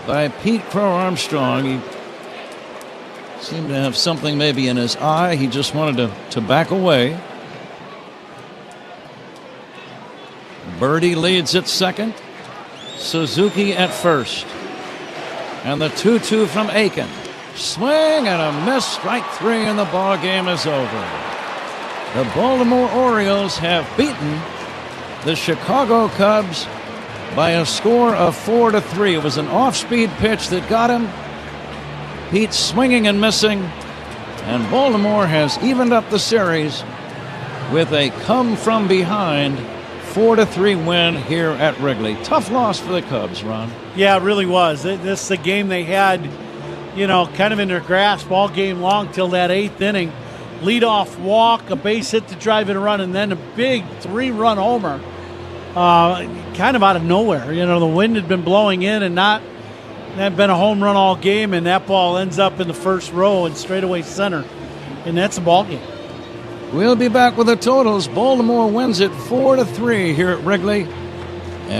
by Pete Crow Armstrong. He seemed to have something maybe in his eye. He just wanted to back away. Birdie leads at second. Suzuki at first. And the 2-2 from Aiken. Swing and a miss. Strike 3 and the ball game is over. The Baltimore Orioles have beaten the Chicago Cubs by a score of 4-3. It was an off-speed pitch that got him. Pete swinging and missing. And Baltimore has evened up the series with a come-from-behind 4-3 win here at Wrigley. Tough loss for the Cubs, Ron. Yeah, it really was. This is a game they had, kind of in their grasp all game long till that 8th inning. Leadoff walk, a base hit to drive in a run, and then a big 3-run homer. Kind of out of nowhere. The wind had been blowing in and that had been a home run all game, and that ball ends up in the first row and straightaway center. And that's a ball game. We'll be back with the totals. Baltimore wins it 4-3 here at Wrigley.